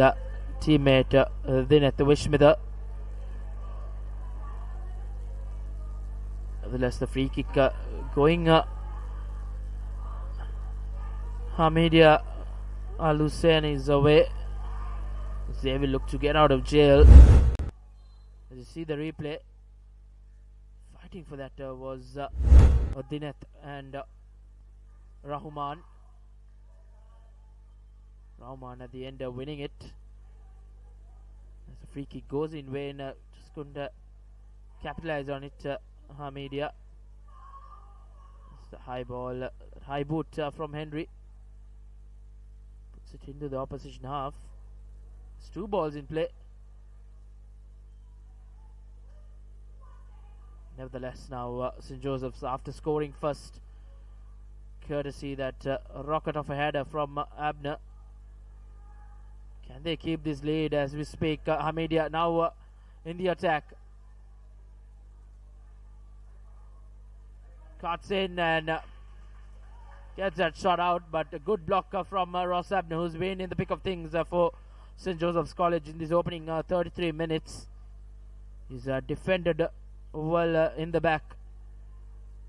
teammate Dineth Wishmitha. Nevertheless, the free kick going Hameed Al-Husseinie is away. They will look to get out of jail. As you see the replay, fighting for that was Dineth and Rahman at the end winning it. As the free kick goes in vain, just couldn't capitalize on it. Hameed. It's the high ball, high boot from Henry. Puts it into the opposition half. It's 2 balls in play. Nevertheless, now St. Joseph's, after scoring first, courtesy that rocket of a header from Abner. Can they keep this lead as we speak? Hameed now in the attack. Cuts in and gets that shot out, but a good block from Ross Abner, who's been in the pick of things for St. Joseph's College in this opening 33 minutes. He's defended well in the back,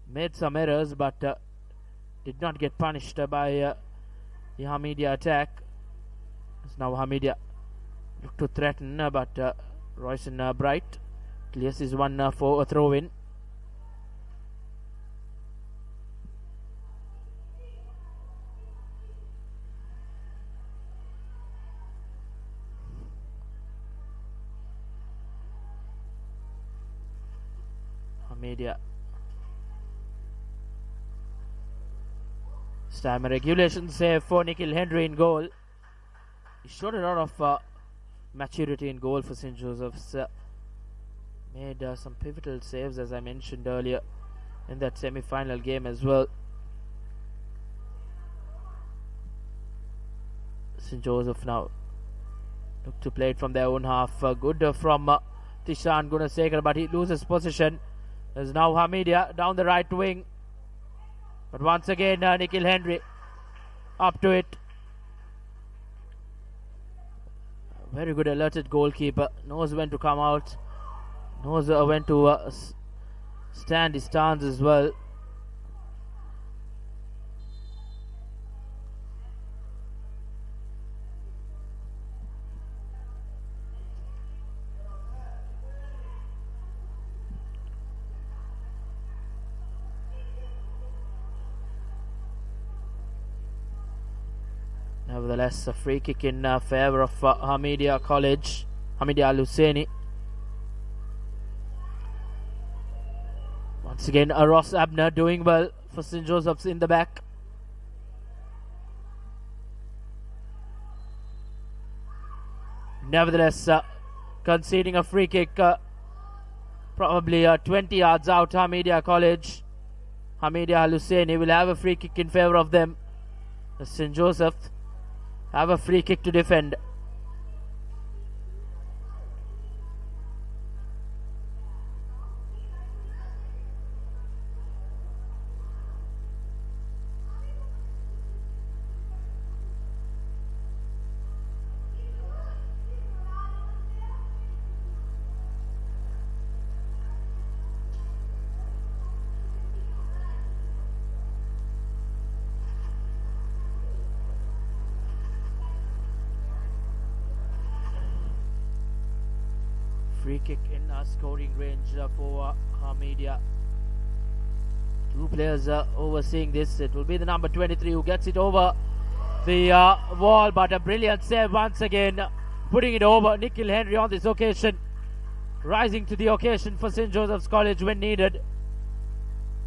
made some errors, but did not get punished by the Hameed attack. It's now Hameed look to threaten, but Royson Bright clears his one for a throw-in. Hameed. This time a regulation save for Nikhil Henry in goal. He showed a lot of maturity in goal for St. Joseph's. Made some pivotal saves, as I mentioned earlier, in that semi-final game as well. St. Joseph now look to play it from their own half. Good from Tishan Gunasekar, but he loses position. There's now Hameed down the right wing. But once again, Nikhil Henry up to it. Very good alerted goalkeeper. Knows when to come out. Knows when to stand his stance as well. Nevertheless, a free kick in favour of Hameed College, Hameed Al Husseinie. Once again, Ross Abner doing well for St. Joseph's in the back. Nevertheless, conceding a free kick, probably 20 yards out. Hameed College, Hameed Al Husseinie will have a free kick in favour of them. St. Joseph have a free kick to defend. Free kick in scoring range for Hameed. Two players overseeing this. It will be the number 23 who gets it over the wall, but a brilliant save once again, putting it over. Nikhil Henry on this occasion, rising to the occasion for St. Joseph's College when needed.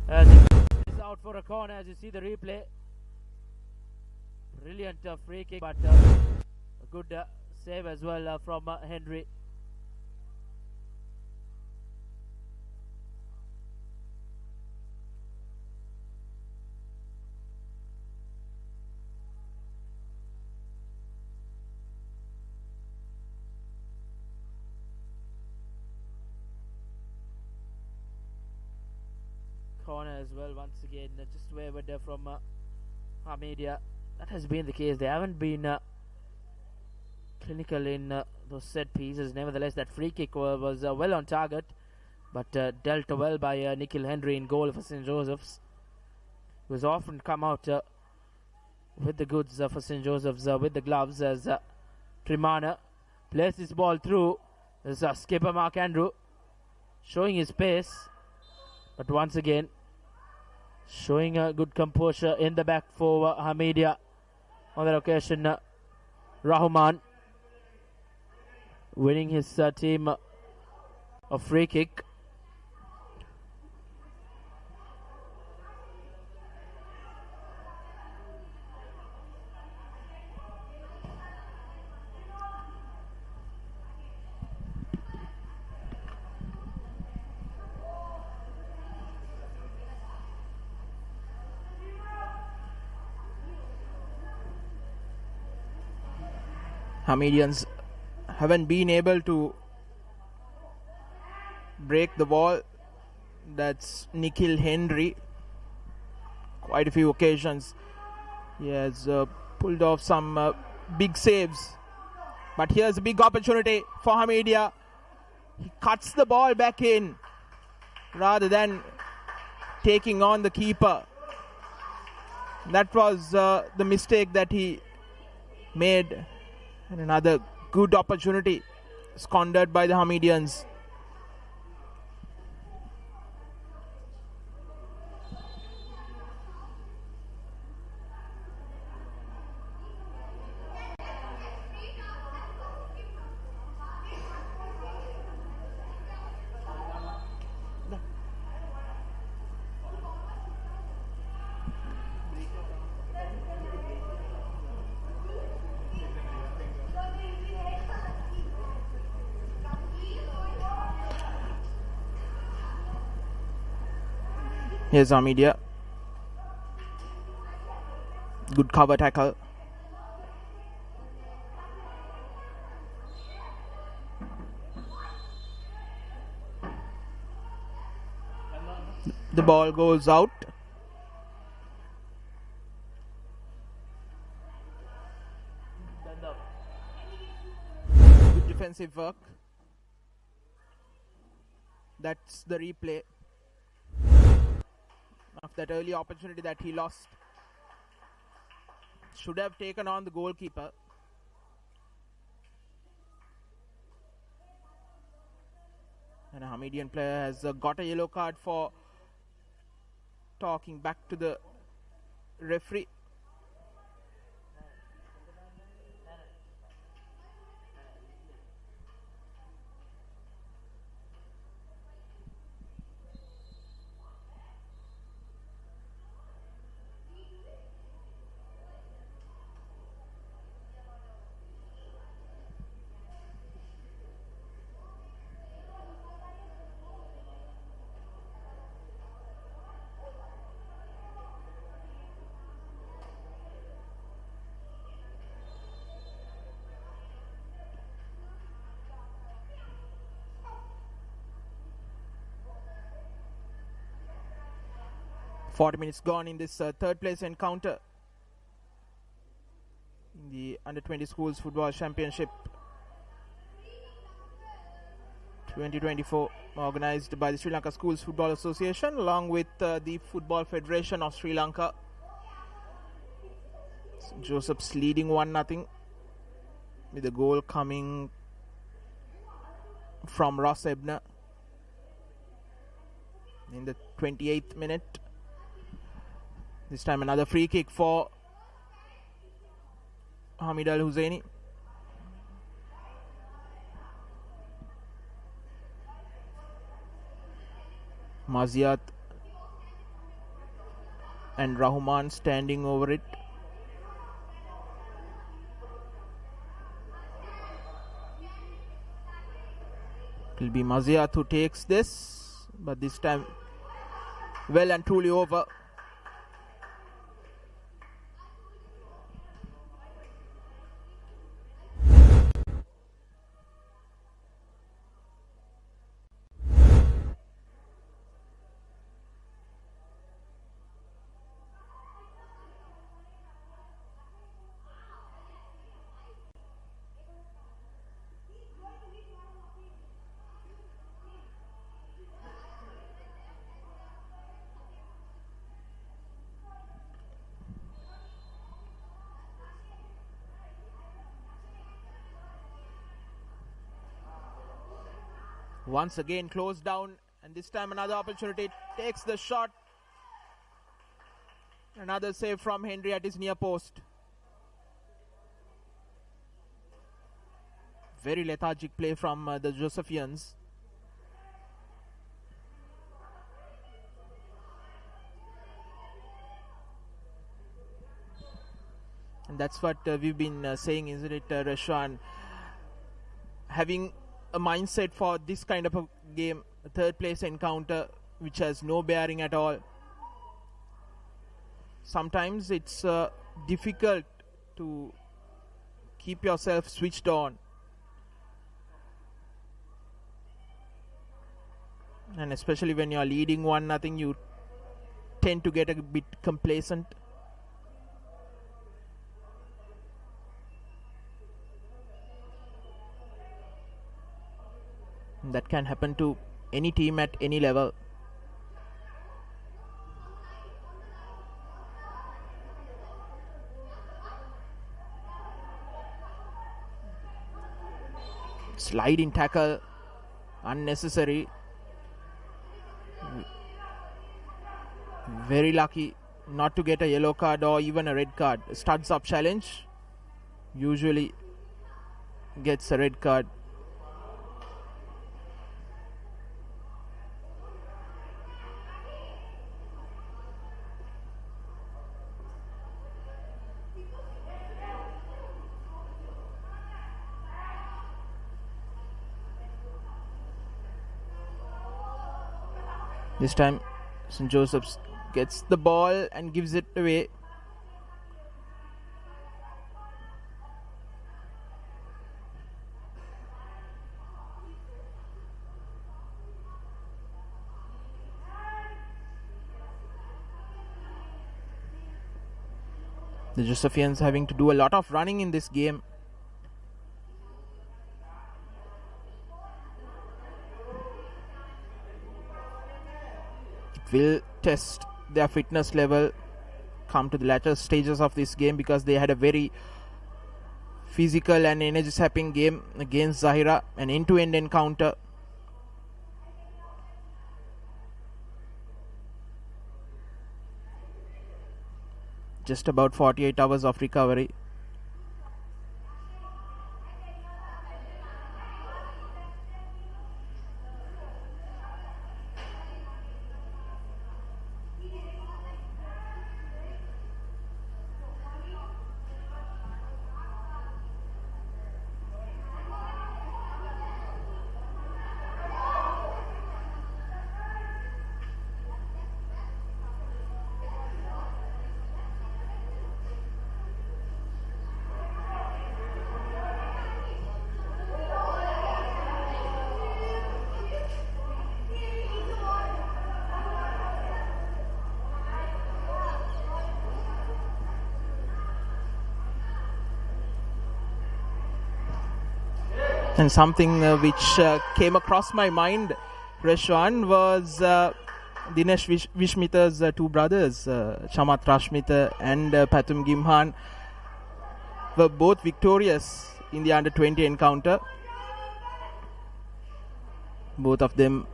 As he is out for a corner, as you see the replay. Brilliant free kick, but a good save as well from Henry. Corner as well once again, just wavered from Hameed. That has been the case. They haven't been clinical in those set pieces. Nevertheless, that free kick was well on target, but dealt well by Nikhil Henry in goal for St. Joseph's. He was often come out with the goods for St. Joseph's with the gloves as Trimana plays this ball through. There's skipper Mark Andrew showing his pace, but once again showing a good composure in the back for Hameed. On that occasion, Rahman winning his team a free kick. Hamedians haven't been able to break the wall. That's Nikhil Henry. Quite a few occasions he has pulled off some big saves. But here's a big opportunity for Hameed. He cuts the ball back in rather than taking on the keeper. That was the mistake that he made. And another good opportunity squandered by the Hamedians. Here's Hameed. Good cover tackle. The ball goes out. Good defensive work. That's the replay of that early opportunity that he lost. Should have taken on the goalkeeper. And a Hamedian player has got a yellow card for talking back to the referee. 40 minutes gone in this third place encounter in the Under-20 Schools Football Championship 2024, organized by the Sri Lanka Schools Football Association along with the Football Federation of Sri Lanka. St. Joseph's leading 1-0 with the goal coming from Ross Ebner in the 28th minute. This time another free kick for Hameed Al Husseinie. Maziat and Rahman standing over it. It will be Maziat who takes this, but this time well and truly over. Once again closed down, and this time another opportunity, takes the shot. Another save from Henry at his near post. Very lethargic play from the Josephians. And that's what we've been saying, isn't it, Rashwan? Having a mindset for this kind of a game, a third place encounter which has no bearing at all. Sometimes it's difficult to keep yourself switched on, and especially when you're leading 1-0, you tend to get a bit complacent. That can happen to any team at any level. Sliding tackle, unnecessary. Very lucky not to get a yellow card or even a red card. Studs up challenge usually gets a red card. This time St. Joseph's gets the ball and gives it away. The Josephians having to do a lot of running in this game. Will test their fitness level come to the latter stages of this game, because they had a very physical and energy sapping game against Zahira, an end-to-end encounter. Just about 48 hours of recovery. And something which came across my mind, Reshwan, was Dinesh Vishmita's two brothers, Chamat Rashmita and Pathum Gimhan, were both victorious in the under-20 encounter. Both of them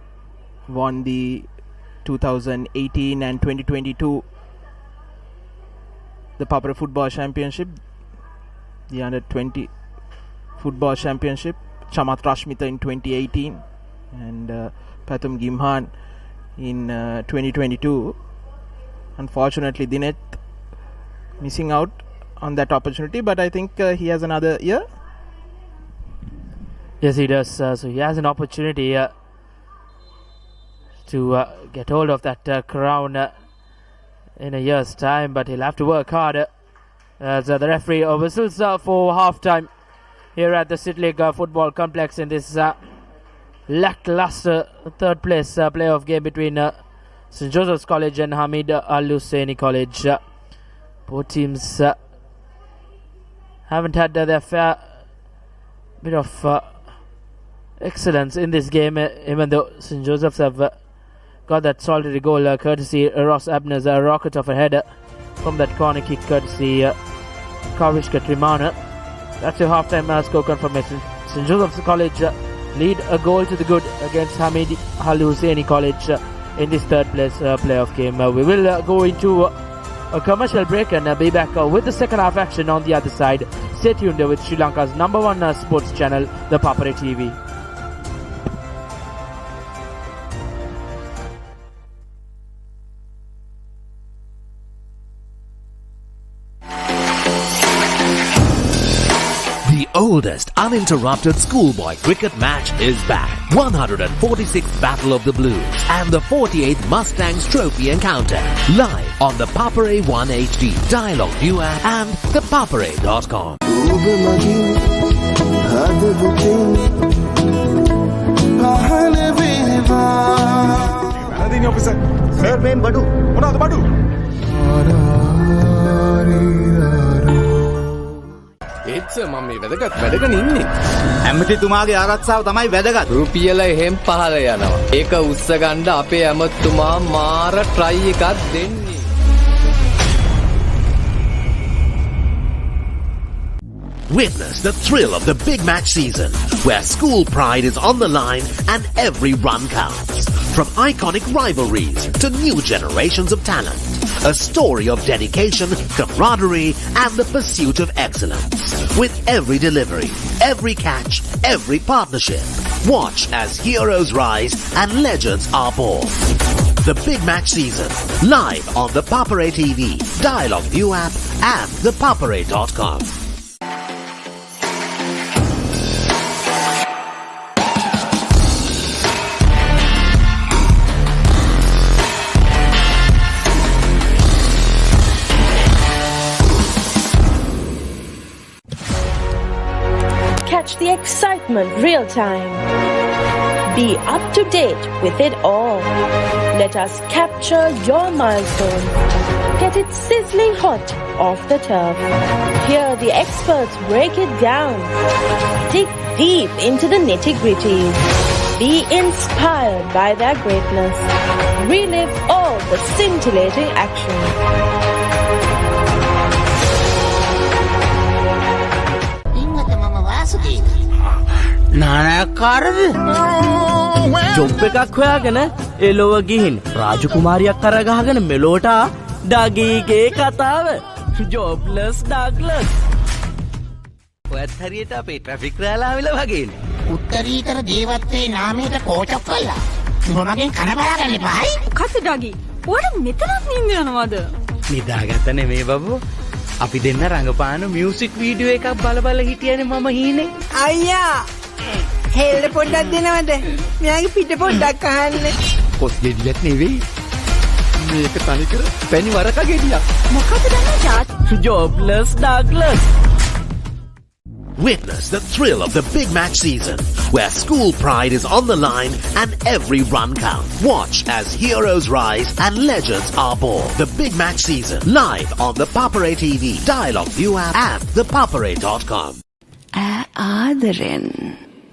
won the 2018 and 2022 the Papara Football Championship, the under-20 Football Championship. Chamat Rashmita in 2018 and Pathum Gimhan in 2022. Unfortunately, Dinesh missing out on that opportunity, but I think he has another year. Yes, he does. So he has an opportunity to get hold of that crown in a year's time, but he'll have to work harder. As the referee whistles for half-time here at the City League Football Complex in this lackluster third place playoff game between St. Joseph's College and Hameed Al-Husseinie College. Both teams haven't had their fair bit of excellence in this game, even though St. Joseph's have got that solitary goal courtesy Ross Abner's rocket of a header from that corner kick courtesy Kavishka Trimana. That's your halftime score confirmation. St. Joseph's College lead a goal to the good against Hameed Al-Husseinie College in this third place playoff game. We will go into a commercial break and be back with the second half action on the other side. Stay tuned with Sri Lanka's #1 sports channel, the Papare TV. The oldest uninterrupted schoolboy cricket match is back. 146th Battle of the Blues and the 48th Mustangs Trophy Encounter. Live on the Papare 1 HD, Dialogue Viewer and thepapare.com. ඒත් මම මේ වැදගත් වැඩකන ඉන්නේ. ඇමතිතුමාගේ ආරක්ෂාව තමයි වැදගත්. රුපියල එහෙම් පහල යනවා. ඒක උස්ස ගන්න අපේ ඇමතිතුමා මාර ට්‍රයි එකක් දෙන්නේ. Witness the thrill of the big match season, where school pride is on the line and every run counts. From iconic rivalries to new generations of talent, a story of dedication, camaraderie, and the pursuit of excellence. With every delivery, every catch, every partnership, watch as heroes rise and legends are born. The big match season, live on the Papare TV, Dialogue View app, and thepapare.com. Catch the excitement real time. Be up to date with it all. Let us capture your milestone. Get it sizzling hot off the turf. Hear the experts break it down. Dig deep into the nitty-gritties. Be inspired by their greatness. Relive all the scintillating action. නානයක්කාරද job එකක් හොයාගෙන එලොව ගිහින් රාජකුමාරියක් කරගහගෙන මෙලෝට ඩගීගේ කතාව ජොබ්ලස් ඩග්ලස් ඔයත් හරියට අපේ ට්‍රැෆික් රෑලාවිල වගේනේ උත්තරීතර දේවත්වයේ නාමයට කෝචක් කළා මමගෙන් කන බලාගන්න එපායි කත ඩගී ඔයාලා මෙතනත් නින්දනවද නිදාගත්ත නෙමේ බබු අපි දෙන්න රඟපාන මියුසික් වීඩියෝ එකක් බල හිටියනේ මම හීනේ අයියා හෙල්ල පොඩ්ඩක් දෙනවද මෙයාගේ පිට පොඩ්ඩක් අහන්න කොස් ගෙඩියක් නෙවෙයි මේක තනිකර පැණි වරක ගෙඩියක් මොකද දන්නේ තාත් ජොබ්ලස් Douglas Witness the thrill of the big match season, where school pride is on the line and every run counts. Watch as heroes rise and legends are born. The big match season, live on the Papare TV, Dialogue View app, and thepapare.com. ආදරෙන්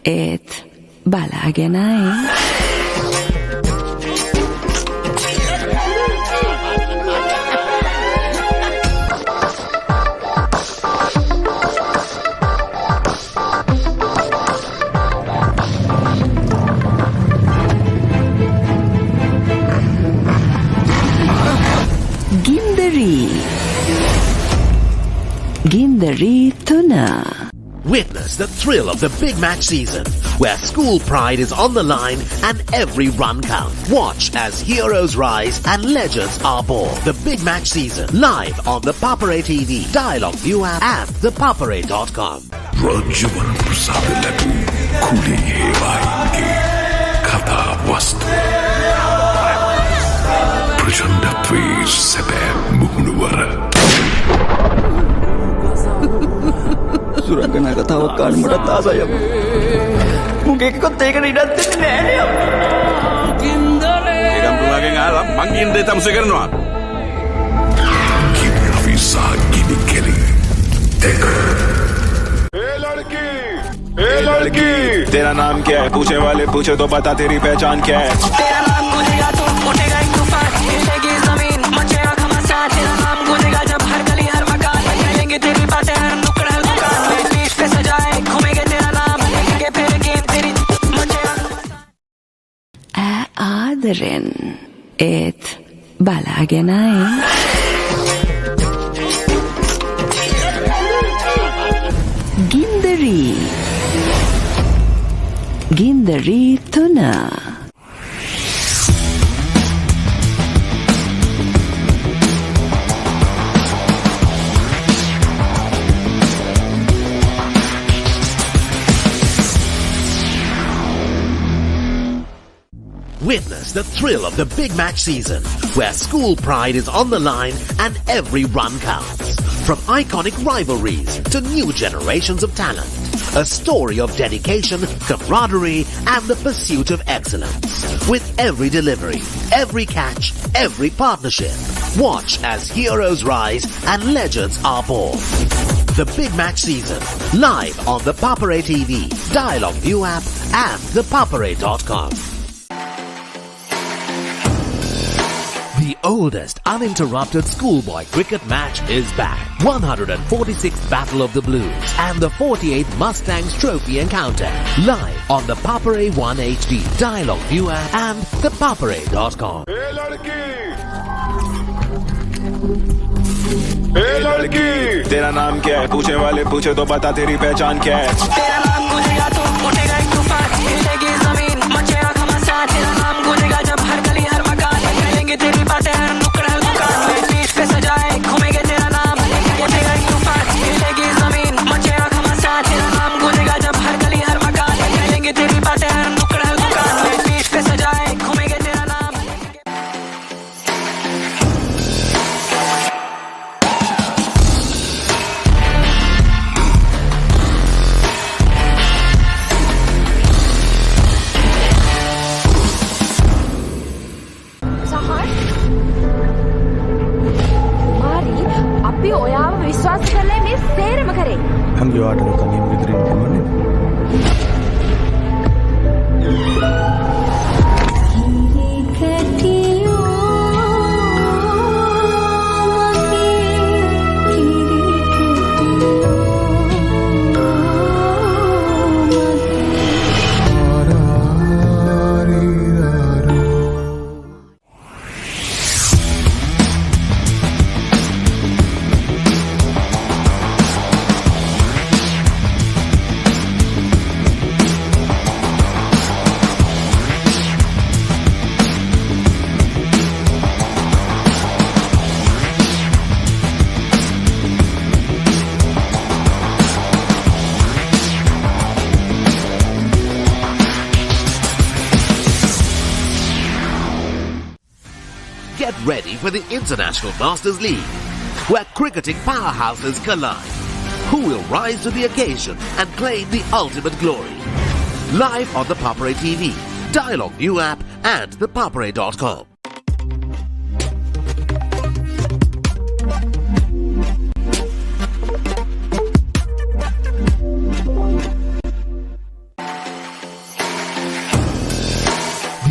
ඒත් බලාගෙනයි. Gindari Tuna. Witness the thrill of the big match season, where school pride is on the line and every run counts. Watch as heroes rise and legends are born. The big match season, live on the Papare TV, Dialogue View app and thepapare.com. Rajavan Prasad Labu Kuli Hewainge Katha Vastu Prachandatve Sebe Muhunuwara සුරංගනා කතාවක් කාන්න මට ආසයි අප්පා. මුගේ එකකොත් ඒකට ඉඩක් දෙන්නේ නෑනේ අප්පා. ඒකම් පුලාගෙන් ආලා මං ඉන්නේ තමුසේ කරනවා. Visa Gini Kelly Tek ए लड़की तेरा नाम क्या है पूछे वाले पूछे तो बता तेरी पहचान क्या है तेरा नाम गूंजेगा तो उठेगा एक तूफान हिलेगी जमीन मचेगा घमासान तेरा नाम गूंजेगा जब हर गली हर मकान कहेंगे तेरी बातें हर नुक्कड़ हर दुकान बीच पे सजाए घूमेंगे तेरा नाम लेंगे फिर गेम तेरी मचेगा ආදරෙන් ඒත් බලාගෙනයි. Gindari Tuna. Witness the thrill of the big match season, where school pride is on the line and every run counts. From iconic rivalries to new generations of talent, a story of dedication, camaraderie, and the pursuit of excellence. With every delivery, every catch, every partnership, watch as heroes rise and legends are born. The big match season, live on the Papare TV, Dialogue View app, and thepapare.com. The oldest uninterrupted schoolboy cricket match is back. 146th Battle of the Blues and the 48th Mustangs Trophy Encounter. Live on the Papare 1 HD, Dialogue Viewer and thepapare.com. ए लड़की तेरा नाम क्या है पूछे वाले पूछे तो बता तेरी पहचान क्या है तेरा नाम गूंजेगा तो उठेगा एक तूफान हिलेगी जमीन मचेगा घमासान तेरा नाम गूंजेगा जब हर गली हर मकान कहेंगे तेरी बातें हर नुक्कड़ हर दुकान बीच पे सजाए घूमेंगे तेरा नाम लेंगे फिर एक तूफान हिलेगी जमीन मचेगा घमासान तेरा नाम गूंजेगा जब हर गली हर मकान कहेंगे तेरी बातें हर नुक्कड़ हर दुकान बीच पे सजाए घूमेंगे तेरा नाम හැමගේ වාටම තනියම ගෙදරින් යනවනේ. Get ready for the International Masters League, where cricketing powerhouses collide. Who will rise to the occasion and claim the ultimate glory? Live on the Papare TV, Dialogue View app, and thepapare.com.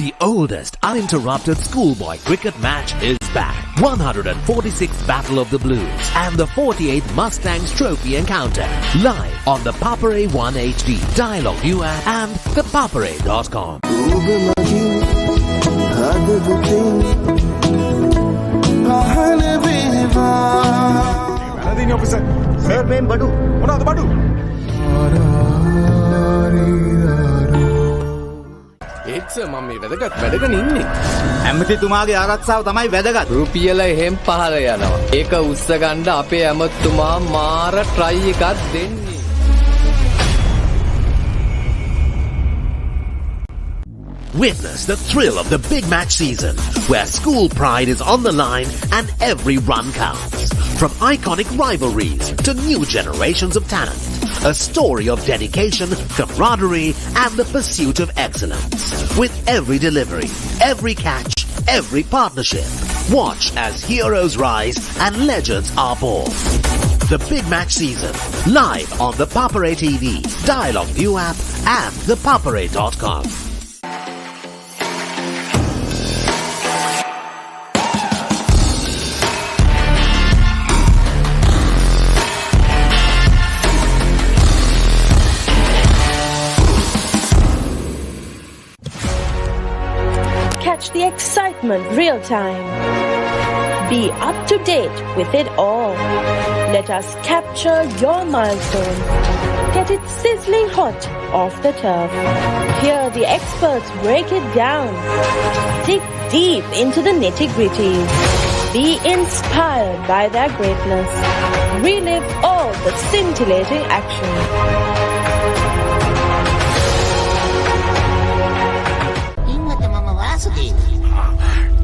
The oldest uninterrupted schoolboy cricket match is back. 146th Battle of the Blues and the 48th Mustangs Trophy encounter. Live on the Papare 1 HD, Dialogue Viewer and thepapare.com. ඒත් මම මේ වැදගත් වැඩකන ඉන්නේ. ඇමතිතුමාගේ ආරක්ෂාව තමයි වැදගත්. රුපියල එහෙම් පහල යනවා. ඒක උස්ස ගන්න අපේ ඇමතිතුමා මාර ට්‍රයි එකක් දෙන්නේ. Witness the thrill of the big match season, where school pride is on the line and every run counts. From iconic rivalries to new generations of talent, a story of dedication, camaraderie, and the pursuit of excellence. With every delivery, every catch, every partnership, watch as heroes rise and legends are born. The big match season, live on the Papare TV, Dialogue View app, and thepapare.com. Catch the excitement real time. Be up to date with it all. Let us capture your milestones. Get it sizzling hot off the turf. Hear the experts break it down. Dig deep into the nitty-gritties. Be inspired by their greatness. Relive all the scintillating action.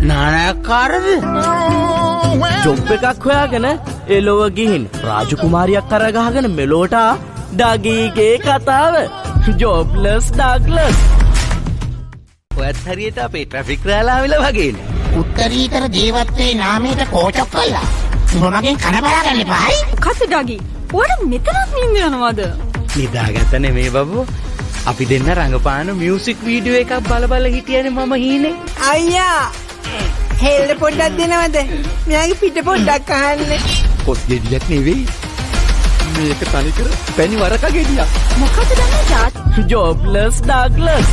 නානයක්කාරද? Job එකක් හොයාගෙන එලොව ගිහින් රාජකුමාරියක් කරගහගෙන මෙලෝට ඩගීගේ කතාව. Jobless Douglas. ඔයත් හරියට අපේ ට්‍රැෆික් රෑලාවිල වගේනේ. උත්තරීතර ජීවත්වයේ නාමයට කෝචක් කළා. උඹ මගෙන් කන බලාගන්න එපායි. කත ඩගී. ඔයාලා මෙතනත් නින්ද යනවද? නිදාගත්ත නෙමේ බබු. අපි දෙන්න රංගපාන මියුසික් වීඩියෝ එකක් බල හිටියනේ මම හීනේ. අයියා හෙල්ල පොඩ්ඩක් දෙනවද? මෙයාගේ පිට පොඩ්ඩක් අහන්න. කොස් ගෙඩියක් නෙවෙයි. මේක තනිකර පැණි වරක ගෙඩියක්. මොකද දන්නේ තාත්? ජොබ්ලස් Douglas.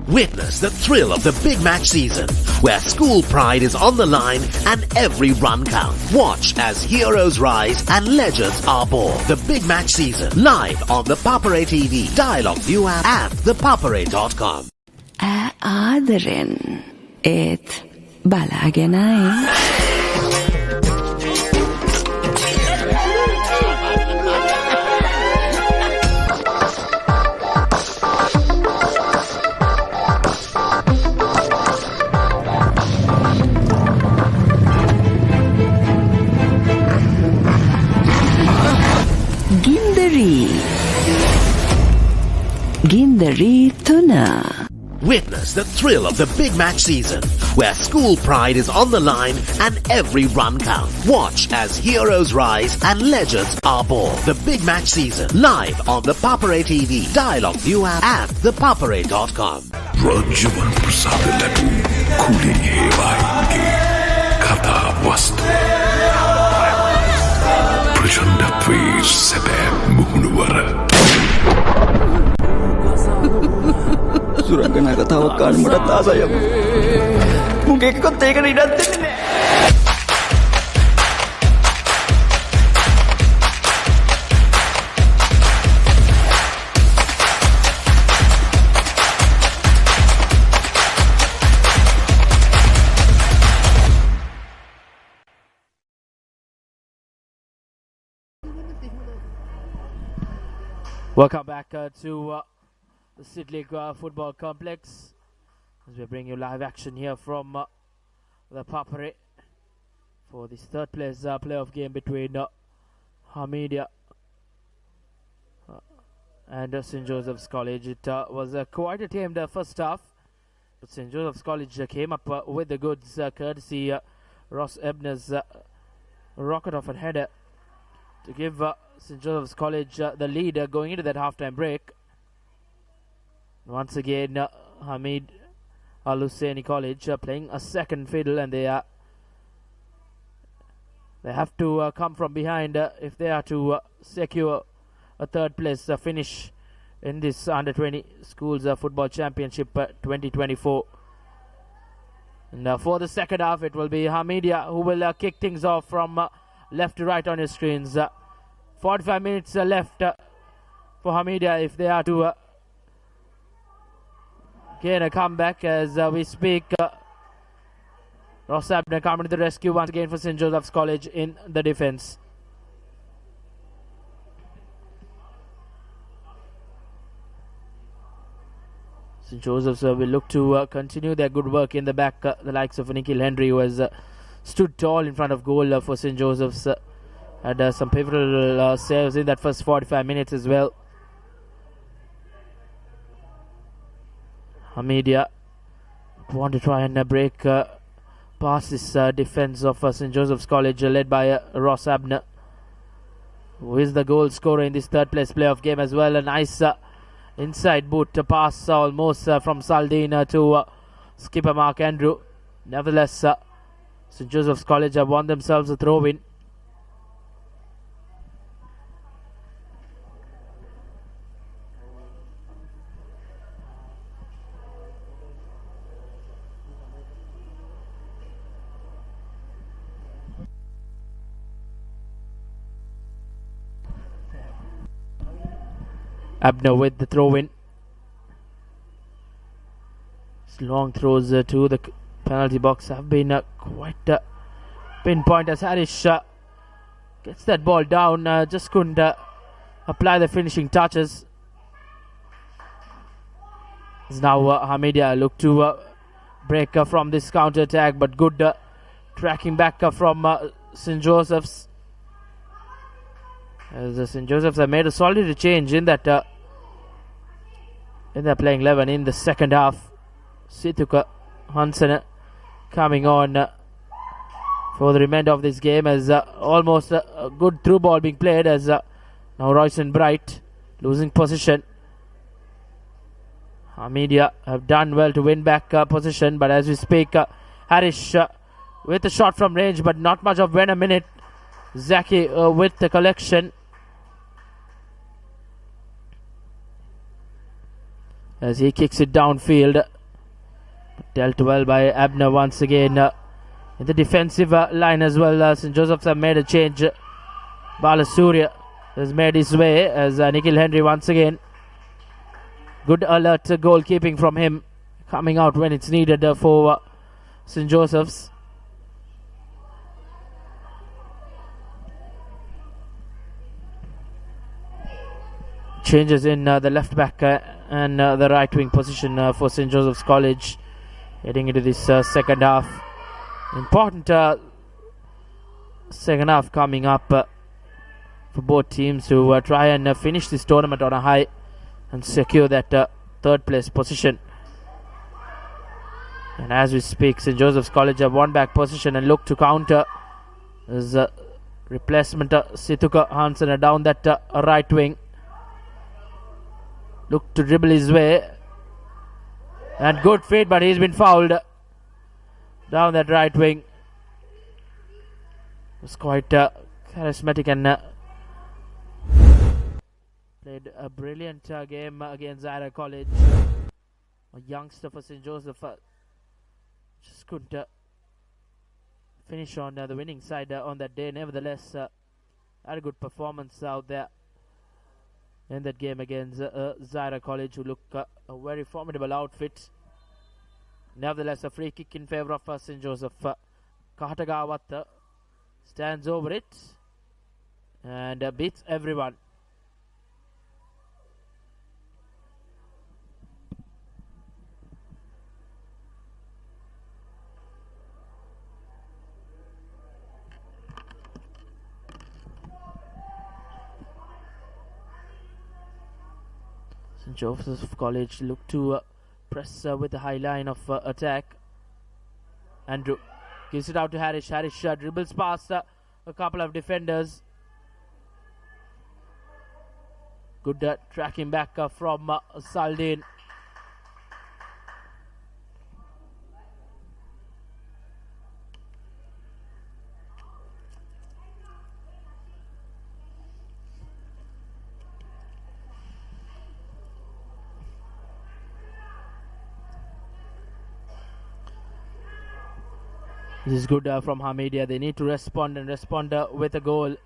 Witness the thrill of the big match season, where school pride is on the line and every run counts. Watch as heroes rise and legends are born. The big match season, live on the Papare TV, Dialogue View app, and thepapare.com. ආදරෙන් ඒත් බලාගෙනයි. ගින්දරී තුන. Witness the thrill of the big match season, where school pride is on the line and every run counts. Watch as heroes rise and legends are born. The big match season, live on the Papare TV, Dialogue View app, and thepapare.com. රජ්‍යවන් ප්‍රසාද ලැබූ කුලී හේවායින්ගේ කතා වස්තු ප්‍රචණ්ඩත්වයේ සැබෑ මුහුණුවර සුරංගනා කතාවක් කාලෙ මටත් ආසයි අප්පා. මුගේ එකකොත් ඒකට ඉඩක් දෙන්නේ නෑ. Welcome back to the Sidley Football Complex as we bring you live action here from the Papare for this third place playoff game between Hameed and St. Joseph's College. It was quite a tamed first half, but St. Joseph's College came up with the goods courtesy Ross Ebner's rocket off and header to give St. Joseph's College the lead going into that halftime break. Once again, Hameed Husseinie College playing a second fiddle, and they have to come from behind if they are to secure a third place finish in this under 20 schools football championship 2024. And for the second half, it will be Hameed who will kick things off from left to right on your screens. 45 minutes left for Hameed if they are to gain a comeback as we speak. Ross Abner coming to the rescue once again for St. Joseph's College in the defense. St. Joseph's will look to continue their good work in the back. The likes of Nikhil Henry, who has stood tall in front of goal for St. Joseph's, had some pivotal saves in that first 45 minutes as well. Hameed want to try and break past this defense of St. Joseph's College, led by Ross Abner, who is the goal scorer in this third place playoff game as well. A nice inside boot pass almost from Saldin to skipper Mark Andrew. Nevertheless, St. Joseph's College have won themselves a throw-in. Abner with the throw-in. Long throws to the penalty box have been quite pinpoint as Harish gets that ball down, just couldn't apply the finishing touches. As now Hameed look to break from this counter attack, but good tracking back from St. Joseph's. As St. Joseph's have made a solid change in that in their playing 11 in the second half. Situka Hansen coming on for the remainder of this game, as almost a good through ball being played, as now Royson Bright losing position. Hameed have done well to win back position, but as we speak, Harish with a shot from range, but not much of venom in it. Zaki with the collection, as he kicks it downfield. Dealt well by Abner once again in the defensive line as well. St. Joseph's have made a change. Balasuriya has made his way as Nikhil Henry once again. Good alert goalkeeping from him, coming out when it's needed for St. Joseph's. Changes in the left back and the right wing position for St. Joseph's College heading into this second half. Important second half coming up for both teams to try and finish this tournament on a high and secure that third place position. And as we speak, St. Joseph's College have won back position and look to counter. There's a replacement Situka Hansen down that right wing. Look to dribble his way. And good feed, but he's been fouled down that right wing. It was quite charismatic and played a brilliant game against Zaira College. A youngster for St. Joseph just couldn't finish on the winning side on that day. Nevertheless, had a good performance out there in that game against Zaira College, who look a very formidable outfit. Nevertheless, a free kick in favour of St. Joseph. Kahatagawat stands over it and beats everyone. St. Joseph College look to press with the high line of attack. Andrew gives it out to Harish. Harish dribbles past a couple of defenders. Good tracking back from Saldin. This is good from Hameed. They need to respond and respond with a goal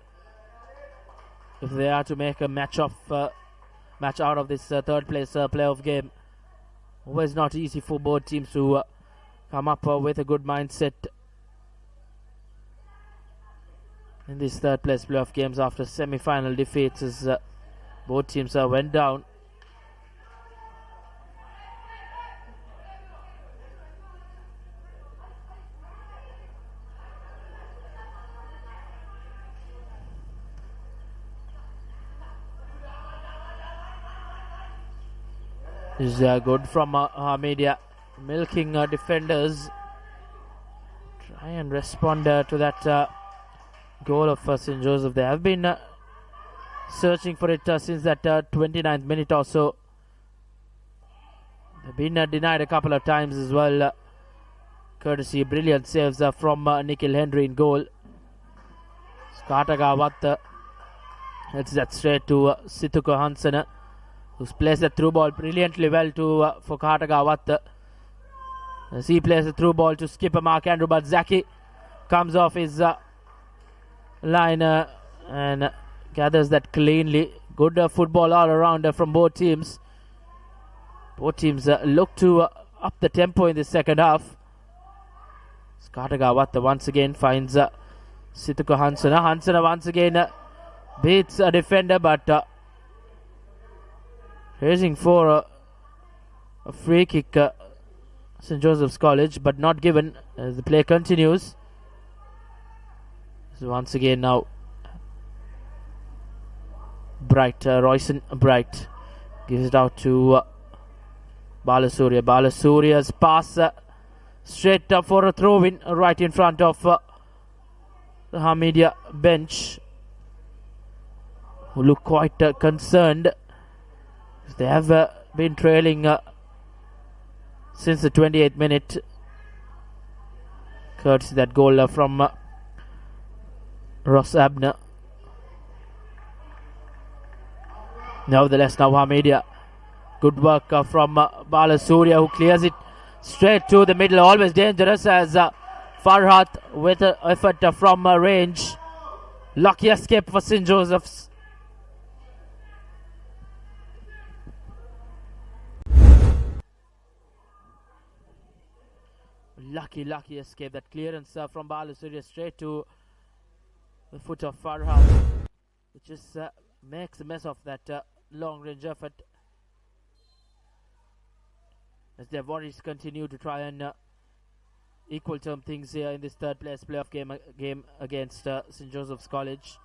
if they are to make a match out of this third place playoff game. Always not easy for both teams to come up with a good mindset in these third place playoff games after semi-final defeats as both teams went down. This is good from Hameed, milking defenders. Try and respond to that goal of St. Joseph. They have been searching for it since that 29th minute or so. They've been denied a couple of times as well. Courtesy brilliant saves from Nikhil Henry in goal. Skatagawath hits that straight to Situko Hansen, who's placed the through ball brilliantly well to for Katagawath. As he plays the through ball to skipper Mark Andrew, but Zaki comes off his line and gathers that cleanly. Good football all around from both teams. Both teams look to up the tempo in the second half. Katagawath once again finds Situko Hansen. Hansen once again beats a defender, but raising for a free kick, St. Joseph's College, but not given as the play continues. So once again now, Royson Bright gives it out to Balasuriya. Balasuriya's pass straight up for a throw-in right in front of the Hameed bench, who look quite concerned. They have been trailing since the 28th minute. Courtesy that goal from Ross Abner. Nevertheless, now Hameed. Good work from Balasuriya, who clears it straight to the middle. Always dangerous as Farhat with an effort from range. Lucky escape for St. Joseph's. Lucky escape. That clearance from Balasuriya straight to the foot of Farhat, which just makes a mess of that long range effort. As their worries continue to try and equal term things here in this third place playoff game against St. Joseph's College.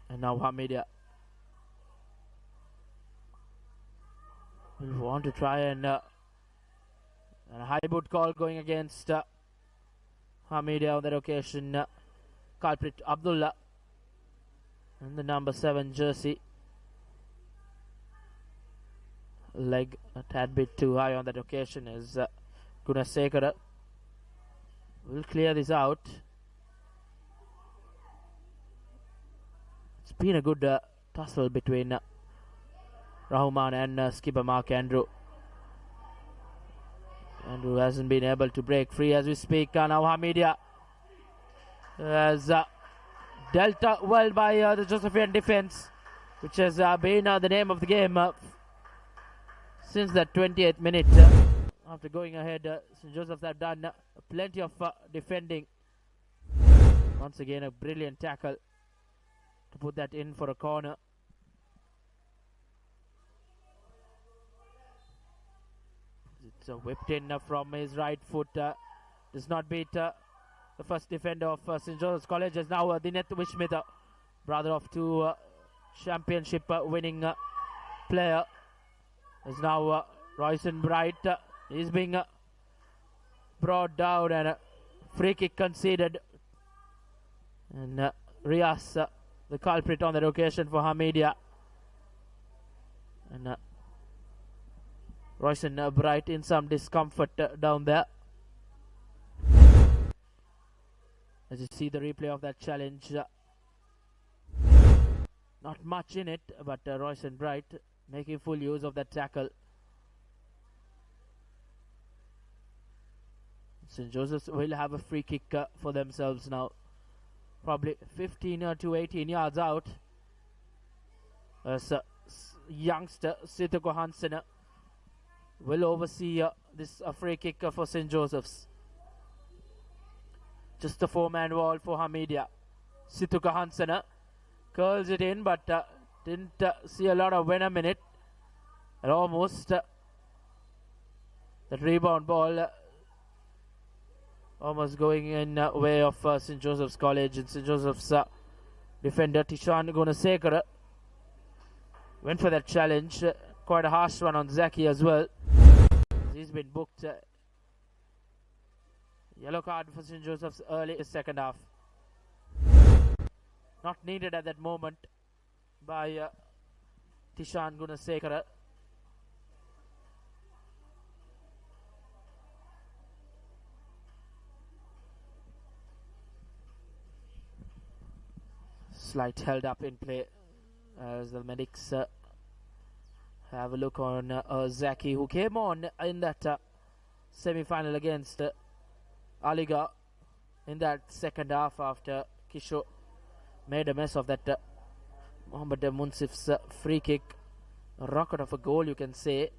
And now Hameed will want to try and a high boot call going against Hameed on that occasion. Culprit Abdullah and the number 7 jersey. Leg a tad bit too high on that occasion as Gunasekara will clear this out. It's been a good tussle between Rahman and skipper Mark Andrew. Andrew hasn't been able to break free as we speak. Now Hameed has dealt well by the Josephian defense, which has been the name of the game since the 28th minute. After going ahead, St. Joseph's have done plenty of defending. Once again, a brilliant tackle to put that in for a corner. It's whipped in from his right foot. Does not beat the first defender of St. Joseph's College. As now Dinet Vishmita, brother of two championship winning player. As now Royson Bright is being brought down and a free kick conceded. And Rias, the culprit on that occasion for Hameed. And Royson Bright in some discomfort down there. As you see the replay of that challenge, not much in it, but Royson Bright making full use of that tackle. St. Joseph's will have a free kick for themselves now. Probably 15 to 18 yards out. As youngster Sitoko Hansen will oversee this free kick for St. Joseph's. Just a 4-man wall for Hameedia. Sitoko Hansen curls it in, but didn't see a lot of venom in it. And almost the rebound ball almost going in way of St. Joseph's College, and St. Joseph's defender Tishan Gunasekara went for that challenge. Quite a harsh one on Zaki as well. He's been booked. Yellow card for St. Joseph's early second half. Not needed at that moment by Tishan Gunasekara. Slight held up in play as the medics have a look on Zaki, who came on in that semi-final against Aligarh in that second half after Kishore made a mess of that Mohammad Munsif's free kick. A rocket of a goal, you can say.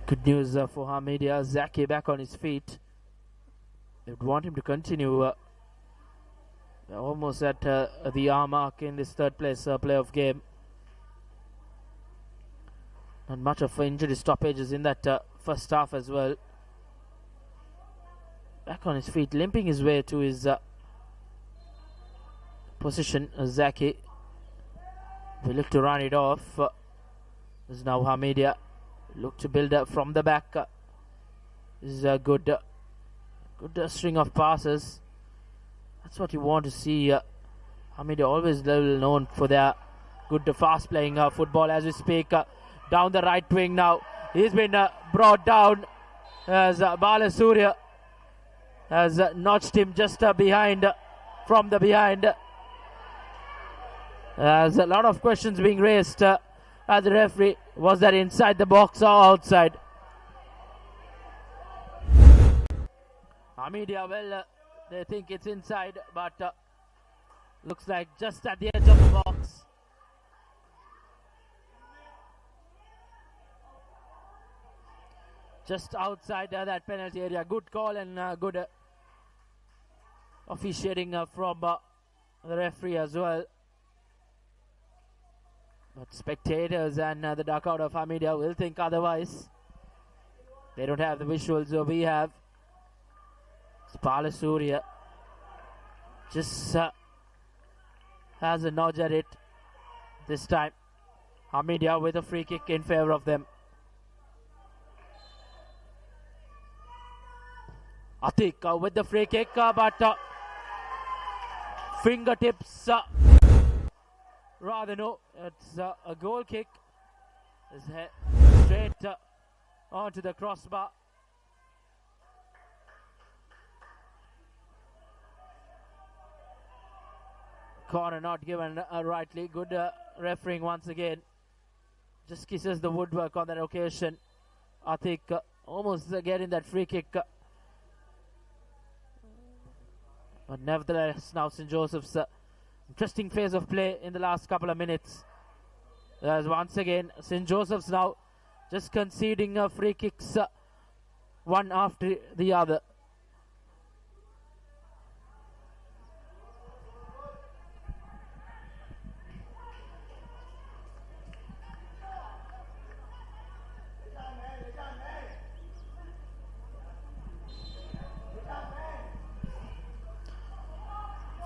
Good news for Hameedia. Zaki back on his feet. They would want him to continue. Almost at the hour mark in this third place playoff game. Not much of injury stoppages in that first half as well. Back on his feet, limping his way to his position. Zaki will look to run it off. Is now Hameedia. Look to build up from the back. This is a good string of passes. That's what you want to see. Hameedia always well known for their good fast playing football as we speak. Down the right wing now. He's been brought down as Balasurya has notched him just behind, from the behind. There's a lot of questions being raised at the referee. Was that inside the box or outside? Hameedia, well, they think it's inside, but looks like just at the edge of the box. Just outside that penalty area. Good call and good officiating from the referee as well. But spectators and the dugout of Hameedia will think otherwise. They don't have the visuals we have. Balasurya just has a nudge at it this time. Hameedia with a free kick in favor of them. Atik with the free kick, but fingertips. Rather no, it's a goal kick. His head straight onto the crossbar. Corner not given rightly. Good refereeing once again. Just kisses the woodwork on that occasion. Atik almost getting that free kick. But nevertheless, now St. Joseph's interesting phase of play in the last couple of minutes. As once again, St. Joseph's now just conceding free kicks one after the other.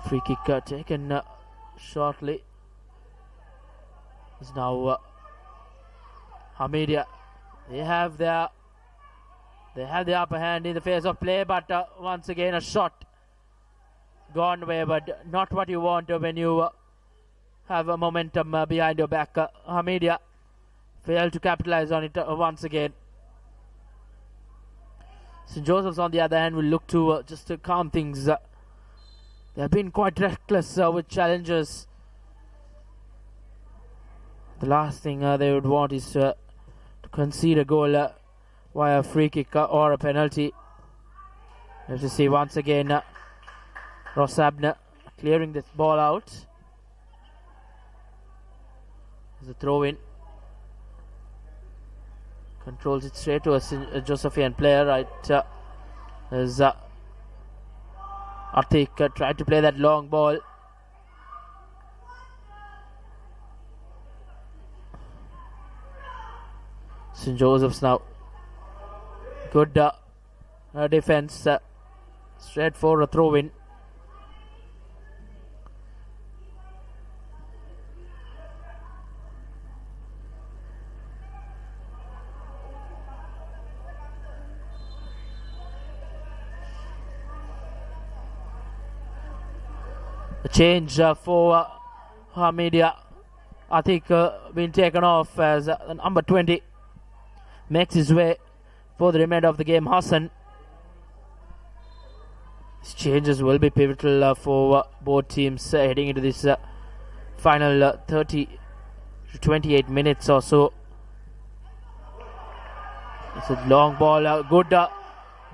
Free kick taken shortly. Is now Hameedia. They have the upper hand in the phase of play, but once again a shot gone away, but not what you want when you have a momentum behind your back. Hameed failed to capitalize on it once again. St. Joseph's, on the other hand, will look to just to calm things. They have been quite reckless with challenges. The last thing they would want is to concede a goal via a free kick or a penalty. We have to see once again Ross Abner clearing this ball out. There's a throw in. Controls it straight to a Josephian player, right? As Atik tried to play that long ball. St. Joseph's now. Good defense. Straight for a throw in. A change for Hameed. I think been taken off as number 20 makes his way for the remainder of the game. Hassan. These changes will be pivotal for both teams heading into this final 30 to 28 minutes or so. It's a long ball, good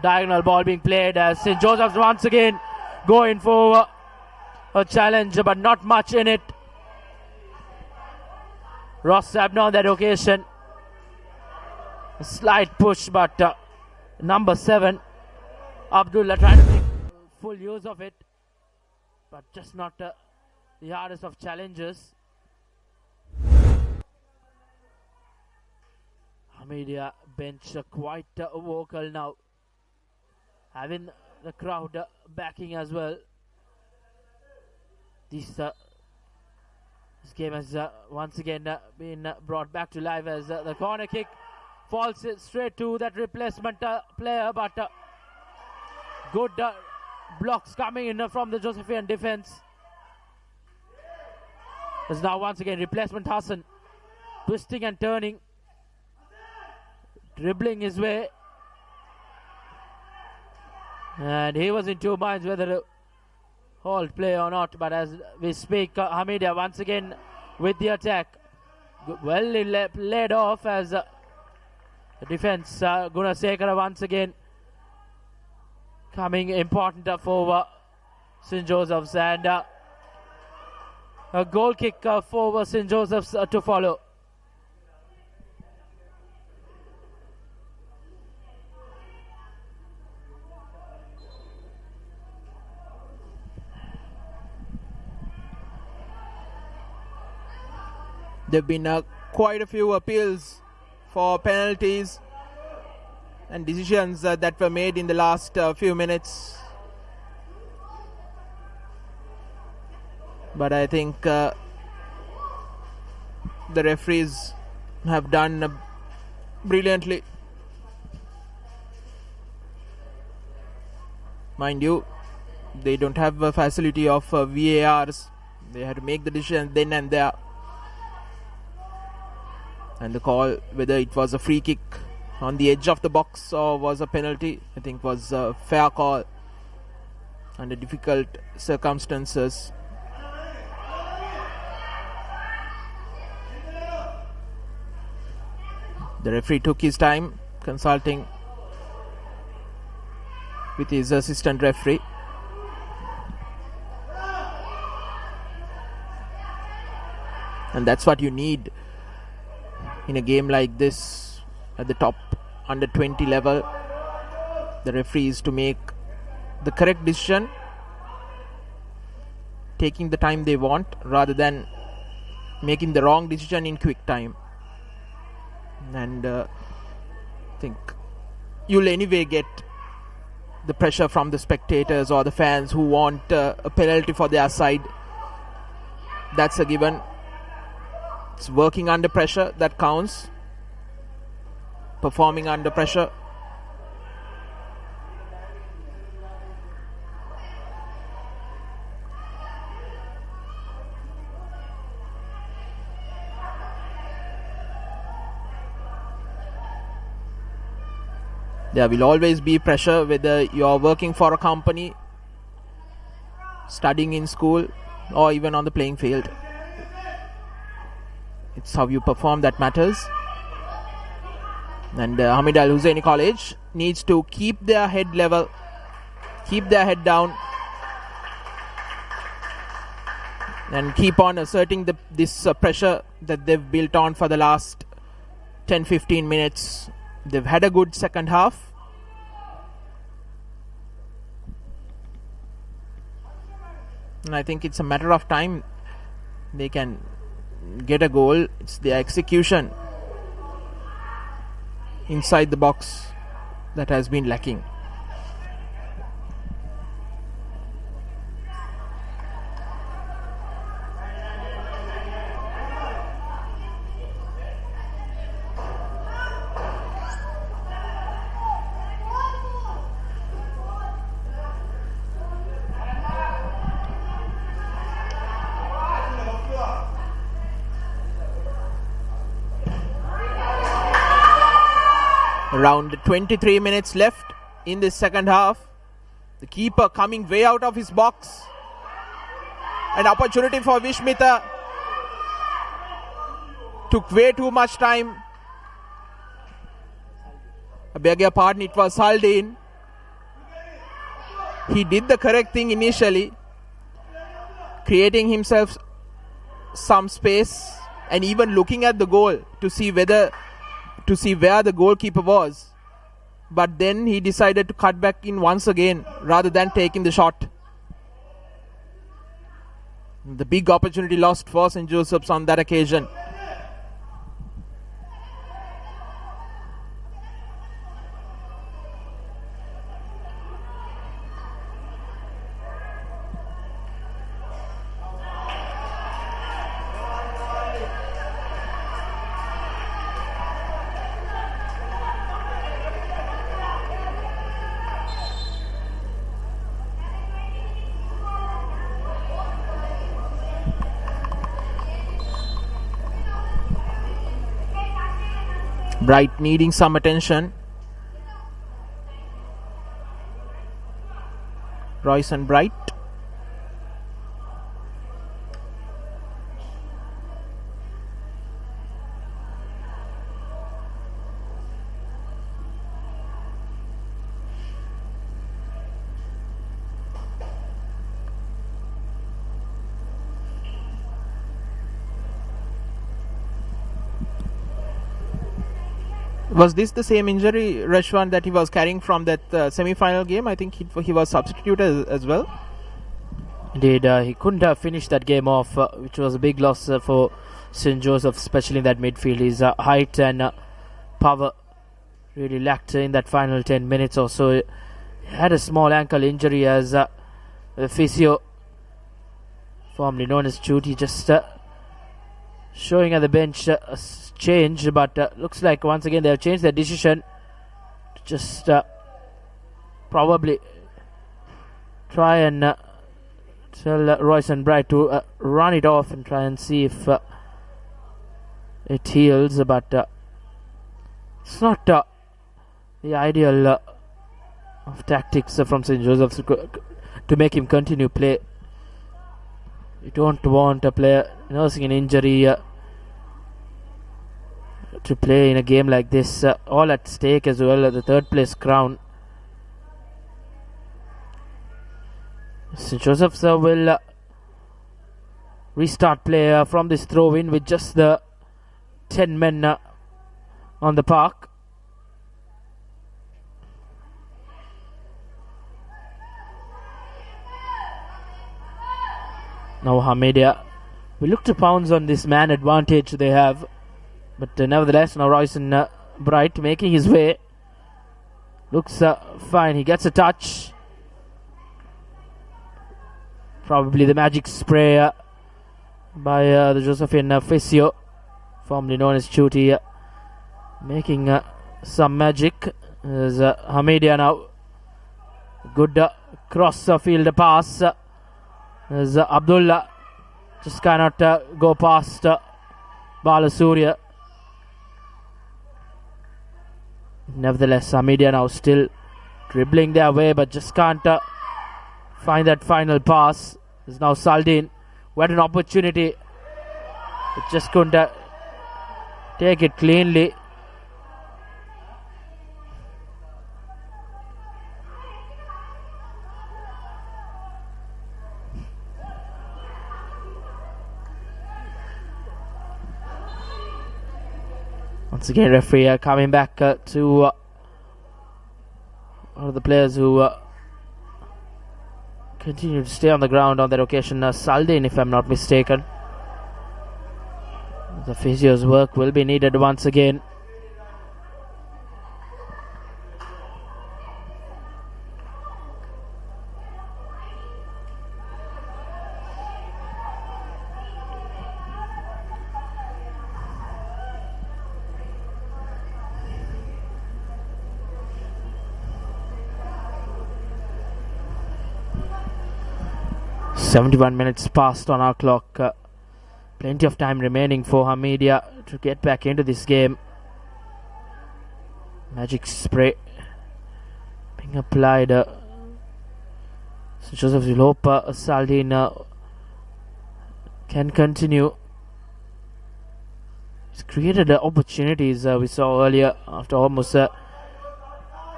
diagonal ball being played as St. Joseph's once again going for a challenge, but not much in it. Ross Abner on that occasion. A slight push, but number 7, Abdullah, trying to make full use of it, but just not the hardest of challenges. Hameed bench quite vocal now, having the crowd backing as well. This game has once again been brought back to life as the corner kick falls straight to that replacement player, but good blocks coming in from the Josephian defense. There's now once again replacement Hassan, twisting and turning, dribbling his way, and he was in two minds whether to hold play or not, but as we speak, Hameed once again with the attack. Well laid off as the defense. Gunasekara once again coming important for St. Joseph's, and a goal kick for St. Joseph's to follow. There have been quite a few appeals for penalties and decisions that were made in the last few minutes. But I think the referees have done brilliantly. Mind you, they don't have a facility of VARs. They had to make the decision then and there. And the call, whether it was a free kick on the edge of the box or was a penalty, I think was a fair call under difficult circumstances. The referee took his time consulting with his assistant referee. And that's what you need in a game like this at the top under 20 level. The referee is to make the correct decision, taking the time they want rather than making the wrong decision in quick time. And I think you'll anyway get the pressure from the spectators or the fans who want a penalty for their side. That's a given. It's working under pressure that counts. Performing under pressure. There will always be pressure, whether you are working for a company, studying in school, or even on the playing field. It's how you perform that matters. And Hameed Al Husseinie College needs to keep their head level, keep their head down, and keep on asserting this pressure that they've built on for the last 10-15 minutes. They've had a good second half. And I think it's a matter of time they can get a goal. It's the execution inside the box that has been lacking. Around 23 minutes left in this second half. The keeper coming way out of his box. An opportunity for Vishmita. Took way too much time. I beg your pardon, it was Haldane. He did the correct thing initially, creating himself some space and even looking at the goal to see where the goalkeeper was. But then he decided to cut back in once again rather than taking the shot. The big opportunity lost for St. Joseph's on that occasion. Bright needing some attention. Royce and Bright. Was this the same injury, Rashwan, that he was carrying from that semi-final game? I think he was substituted as well. Indeed, he couldn't have finished that game off, which was a big loss for St. Joseph, especially in that midfield. His height and power really lacked in that final 10 minutes or so. He had a small ankle injury as physio, formerly known as Chuti, just showing at the bench change, but looks like once again they have changed their decision to just probably try and tell Royce and Bright to run it off and try and see if it heals, but it's not the ideal of tactics from St. Joseph's to make him continue play. You don't want a player nursing an injury to play in a game like this, all at stake as well, the third place crown. St. Joseph's will restart play from this throw-in with just the 10 men on the park. Now Hameed will look to pounce on this man advantage they have. But nevertheless, now Royce and Bright making his way. Looks fine. He gets a touch. Probably the magic spray by the Josephian physio, formerly known as Chuti, making some magic. There's Hameed now. Good cross field pass. There's Abdullah. Just cannot go past Balasurya. Nevertheless, Hameed now still dribbling their way, but just can't find that final pass. There's now Saldin, who had an opportunity, but just couldn't take it cleanly. Once again, referee coming back to one of the players who continue to stay on the ground on that occasion, Saldin, if I'm not mistaken. The physio's work will be needed once again. "71 minutes passed on our clock. Plenty of time remaining for Hameed to get back into this game. Magic spray being applied. St. Joseph will hope Saldin can continue. He's created opportunities we saw earlier after almost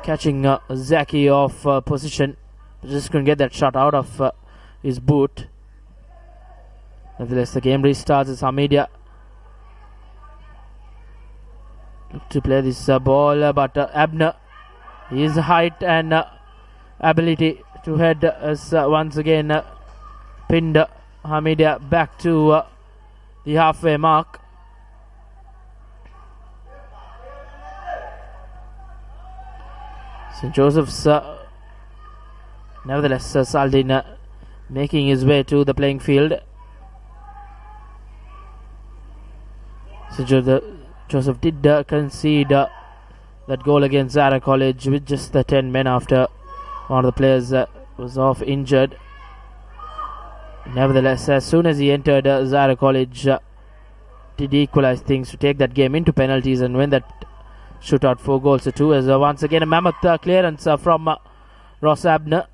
catching Zaki off position. Just couldn't get that shot out of his boot. Nevertheless, the game restarts as Hameed look to play this ball, but Abner, his height and ability to head has once again pinned Hameed back to the halfway mark. St. Joseph's nevertheless, Saldin making his way to the playing field. So Joseph did concede that goal against Zara College with just the 10 men after one of the players was off injured. Nevertheless, as soon as he entered, Zara College did equalize things to take that game into penalties and win that shootout 4-2. As once again a mammoth clearance from Ross Abner.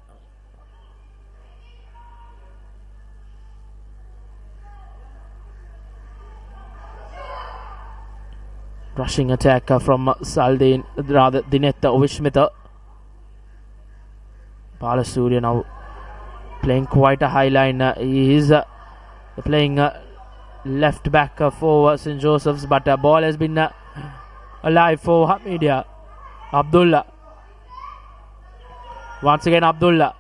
Rushing attack from Saldin, rather Dinetta Vishmitha. Balasuriya now playing quite a high line. He is playing left back for St. Joseph's, but the ball has been alive for Hameed. Abdullah. Once again Abdullah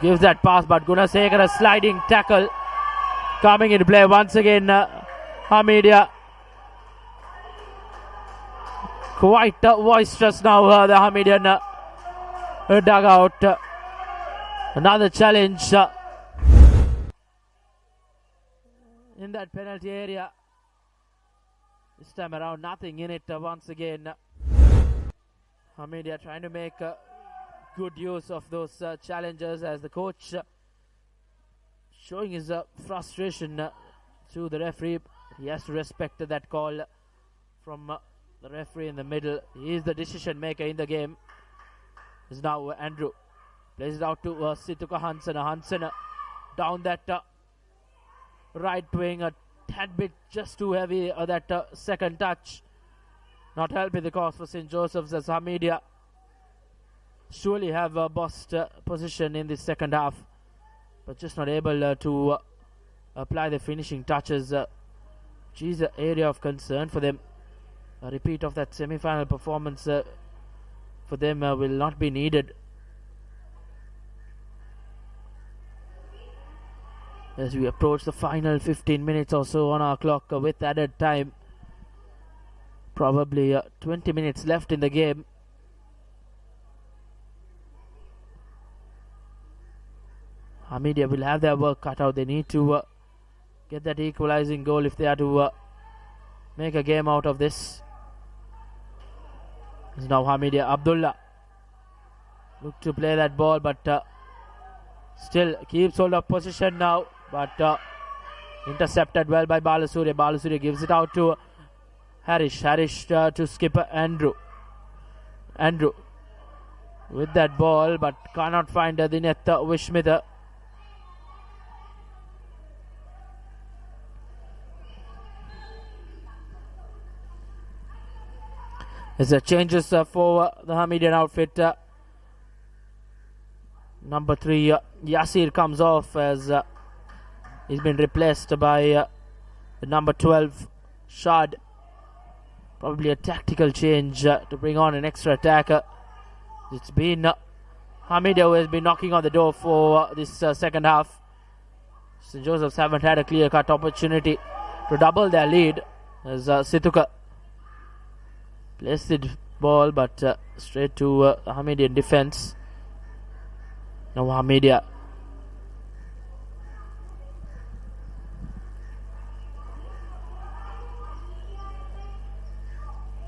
gives that pass, but Gunasekar, a sliding tackle coming into play once again. Hameed quite boisterous now, the Hamedian dugout. Another challenge in that penalty area. This time around, nothing in it once again. Hameed trying to make good use of those challenges, as the coach showing his frustration to the referee. He has to respect that call from the referee in the middle. He is the decision maker in the game. Is now Andrew. Plays it out to Situka Hansen. Hansen down that right wing. A tad bit just too heavy. That second touch not helping the cause for St. Joseph's, as Hameed surely have bossed position in the second half, but just not able to apply the finishing touches, which is an area of concern for them. A repeat of that semi-final performance for them will not be needed. As we approach the final 15 minutes or so on our clock with added time, probably 20 minutes left in the game. Hameed will have their work cut out. They need to get that equalizing goal if they are to make a game out of this. It's now Hameed. Abdullah look to play that ball, but still keeps hold of position now, but intercepted well by Balasuriya. Balasuriya gives it out to Harish to skipper Andrew. Andrew with that ball, but cannot find the net. Vishmitha. As there changes for the Hamedian outfit. Number 3, Yasir comes off as he's been replaced by the number 12, Shad. Probably a tactical change to bring on an extra attacker. It's been Hameed who has been knocking on the door for this second half. St. Joseph's haven't had a clear-cut opportunity to double their lead as Situka placed the ball, but straight to Hamedian defense. Now Hamedia.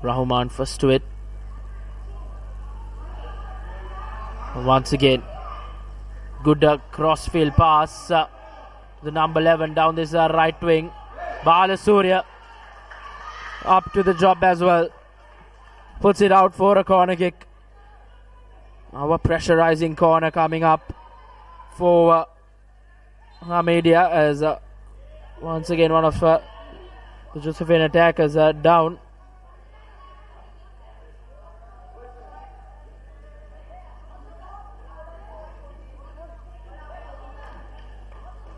Rahman first to it. Once again, good crossfield pass. The number 11 down this right wing. Balasurya up to the job as well. Puts it out for a corner kick. Now a pressurizing corner coming up for Hamedia as once again one of the Josephine attackers are down.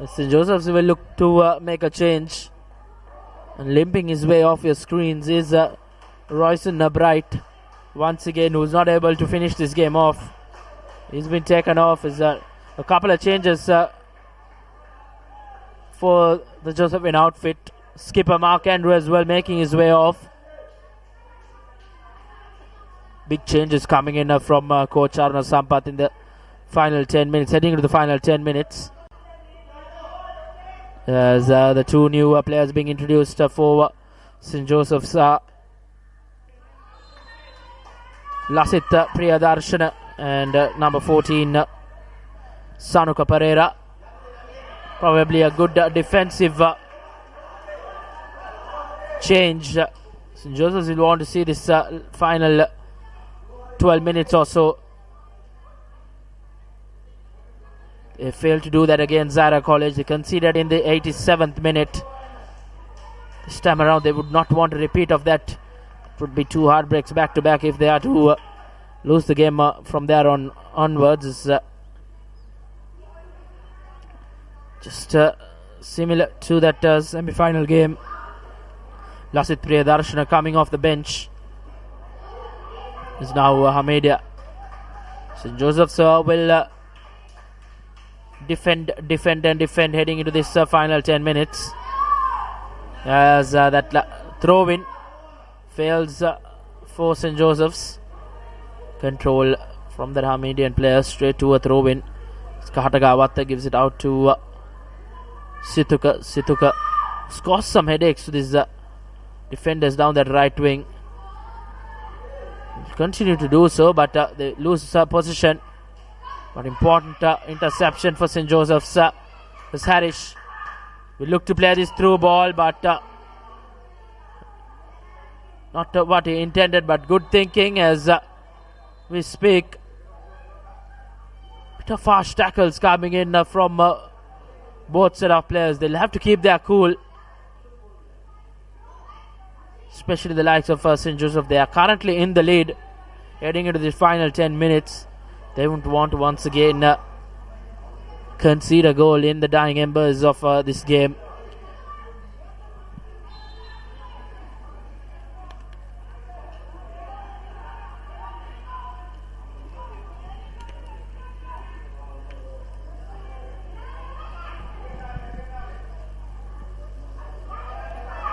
St. Joseph's will look to make a change, and limping his way off your screens is Royson Bright, once again, who's not able to finish this game off. He's been taken off. Is a couple of changes for the Josephine outfit. Skipper Mark Andrew as well making his way off. Big changes coming in from coach Aruna Sampath in the final 10 minutes, heading into the final 10 minutes. As the two new players being introduced for St. Joseph's, Lasit Priyadarshana and number 14 Sanuka Pereira. Probably a good defensive change. St. Joseph's will want to see this final 12 minutes or so. They failed to do that against Zara College. They conceded in the 87th minute. This time around they would not want a repeat of that. It would be two heartbreaks back to back if they are to lose the game from there onwards. It's just similar to that semi-final game. Lasit Priyadarshana coming off the bench is now Hamedia. St. Joseph's will defend heading into this final 10 minutes as that throw-in fails for St. Joseph's. Control from the Hamedian player straight to a throw-in. Kahatagawata gives it out to Situka scores some headaches to these defenders down that right wing. Continue to do so, but they lose position. But important interception for St. Joseph's. As Harish will look to play this through ball, but not what he intended, but good thinking as we speak. Bit of fast tackles coming in from both set of players. They'll have to keep their cool, especially the likes of St. Joseph. They are currently in the lead heading into the final 10 minutes. They won't want to once again concede a goal in the dying embers of this game.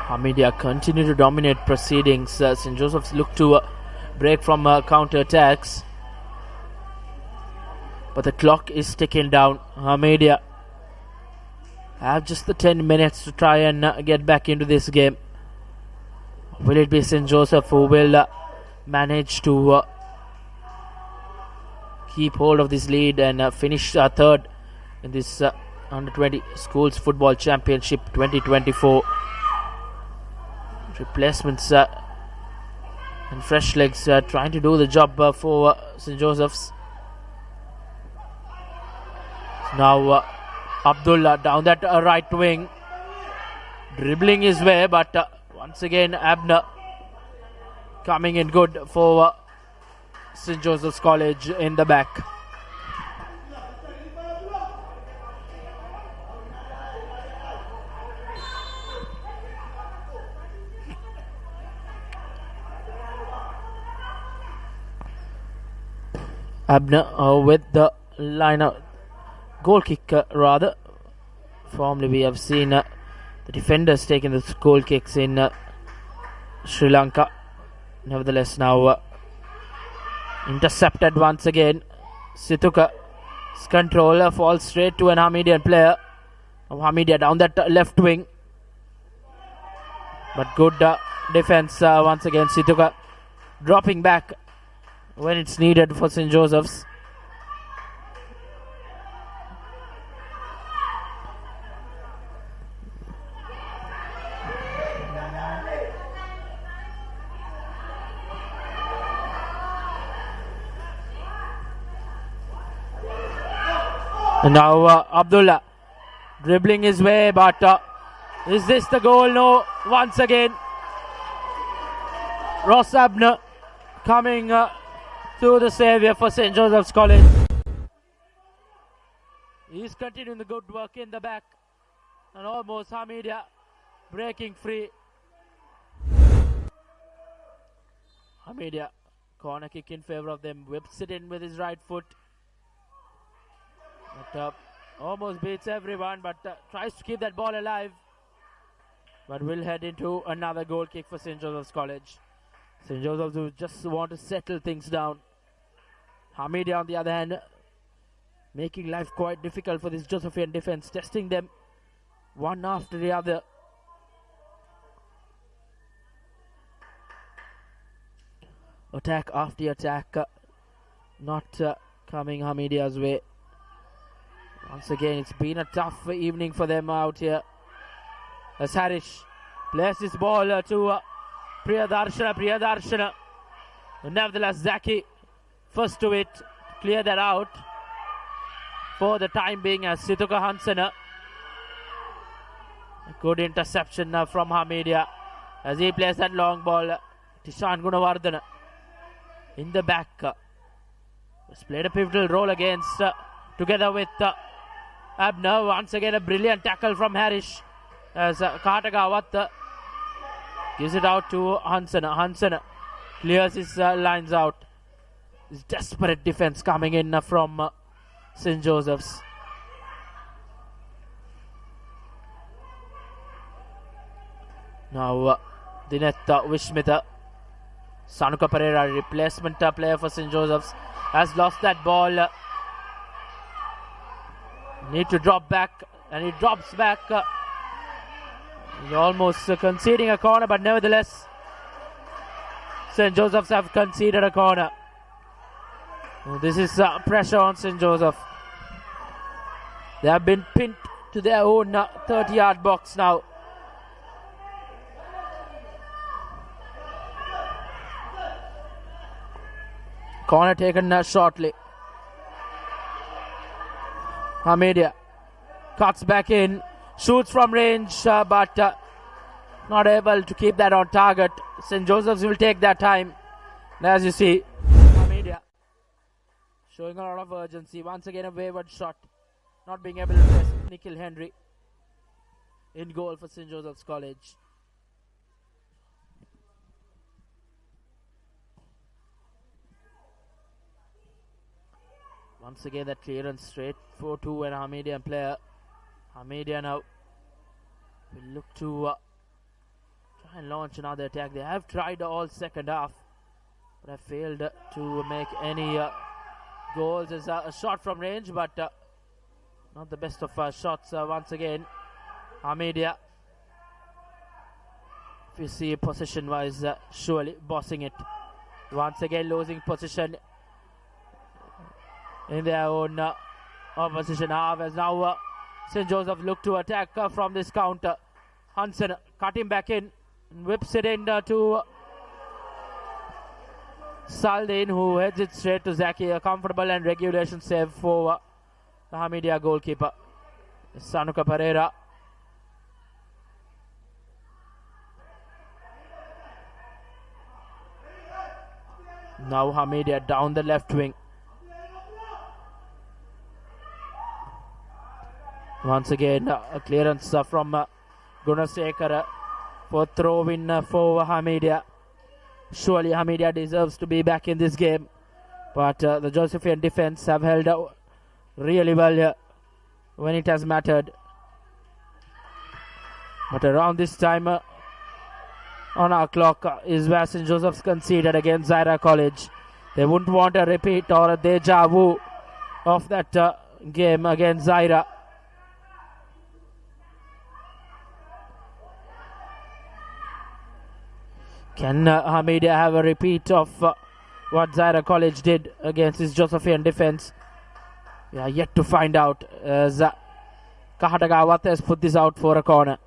Hamedia continue to dominate proceedings. St. Joseph's look to break from counter attacks, but the clock is ticking down. Hamedia have just the 10 minutes to try and get back into this game. Will it be St. Joseph who will manage to keep hold of this lead and finish third in this Under 20 Schools Football Championship 2024? Replacements And fresh legs trying to do the job for St. Joseph's. Now Abdullah down that right wing, dribbling his way, but once again Abner coming in good for St. Joseph's College in the back. Abner with the liner goal kick rather. Formerly we have seen the defenders taking the goal kicks in Sri Lanka. Nevertheless now intercepted once again. Situka's controller falls straight to an Hamedian player. Now Hameed down that left wing, but good defense once again. Situka dropping back when it's needed for St. Joseph's. And now Abdullah dribbling his way, but is this the goal? No. Once again Ross Abner coming to the saviour for St. Joseph's College. He's continuing the good work in the back, and almost Hameed breaking free. Hameed, corner kick in favour of them, whips it in with his right foot. But almost beats everyone, but tries to keep that ball alive. But will head into another goal kick for St. Joseph's College. St. Joseph's who just want to settle things down. Hameed on the other hand, making life quite difficult for this Josephian defense, testing them one after the other. Attack after attack, not coming Hamedia's way. Once again, it's been a tough evening for them out here. As Harish plays his ball to Priyadarshana. Nevertheless, Zaki first to it, clear that out for the time being as Situka Hansana. Good interception from Hameed as he plays that long ball. Tishan Gunawardana in the back. Has played a pivotal role against together with Abner. Once again a brilliant tackle from Harish as Katagawat gives it out to Hansana. Hansana clears his lines out. This desperate defense coming in from St. Joseph's. Now Dinetta Vishmita, Sanuka Pereira, replacement player for St. Joseph's, has lost that ball. Need to drop back, and he drops back. He's almost conceding a corner, but nevertheless St. Joseph's have conceded a corner. This is pressure on St. Joseph. They have been pinned to their own 30-yard box now. Corner taken shortly. Hameed cuts back in, shoots from range, but not able to keep that on target. St. Joseph's will take that time. And as you see, Hameed showing a lot of urgency. Once again a wayward shot, not being able to press Nikhil Henry in goal for St. Joseph's College. Once again that clearance straight for to an Hamedian player. Hameed now will look to try and launch another attack. They have tried all second half, but have failed to make any goals. There's a shot from range, but not the best of shots once again. Hameed, if you see position wise, surely bossing it. Once again losing position in their own opposition half, as now St. Joseph look to attack from this counter. Hansen cutting back in and whips it in to Saldin, who heads it straight to Zaki. A comfortable and regulation save for the Hameedia goalkeeper, Sanuka Pereira. Now Hameedia down the left wing. Once again, a clearance from Gunasekara for throw-in for Hameedia. Surely Hameedia deserves to be back in this game, but the Josephian defense have held out really well here when it has mattered. But around this time on our clock is where St. Joseph's conceded against Zaira College. They wouldn't want a repeat or a deja vu of that game against Zaira. Can Hameedia have a repeat of what Zaira College did against his Josephian defense? We are yet to find out, as Kahatagawat has put this out for a corner.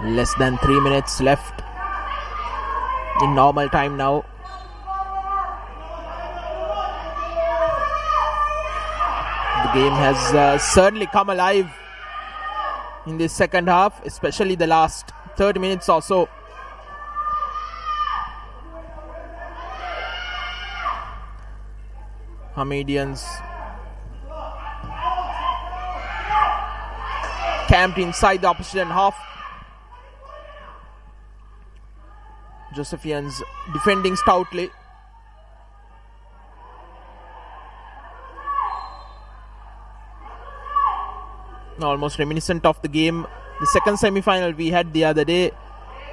Less than 3 minutes left in normal time now. The game has certainly come alive in this second half, especially the last 30 minutes or so. Hameedians camped inside the opposition half. Josephians defending stoutly. Almost reminiscent of the game, the second semi-final we had the other day.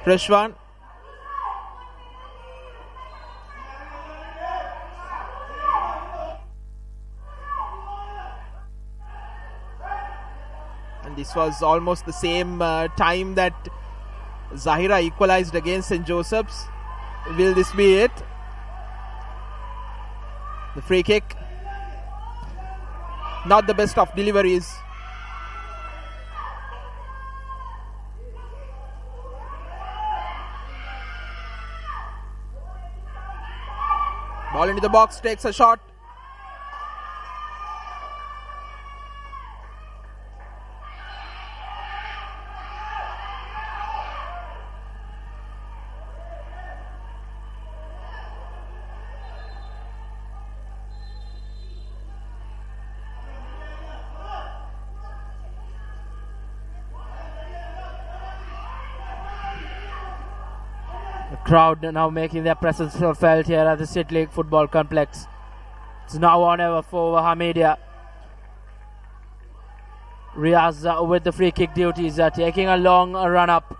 Preshwan. And this was almost the same time that Zahira equalized against St. Joseph's. Will this be it? The free kick. Not the best of deliveries. Ball into the box, takes a shot. Crowd now making their presence felt here at the City League Football Complex. It's now on ever for Hameedia. Riaz with the free kick duties, taking a long run up.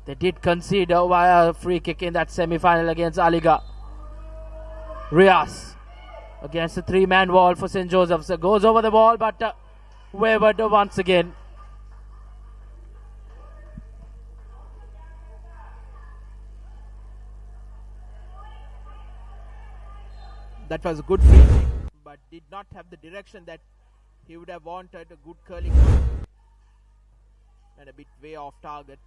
They did concede via a free kick in that semi-final against Aligarh. Riaz against the three-man wall for St. Joseph's. Goes over the ball but wavered once again. That was a good free kick, but did not have the direction that he would have wanted. A good curling and a bit way off target.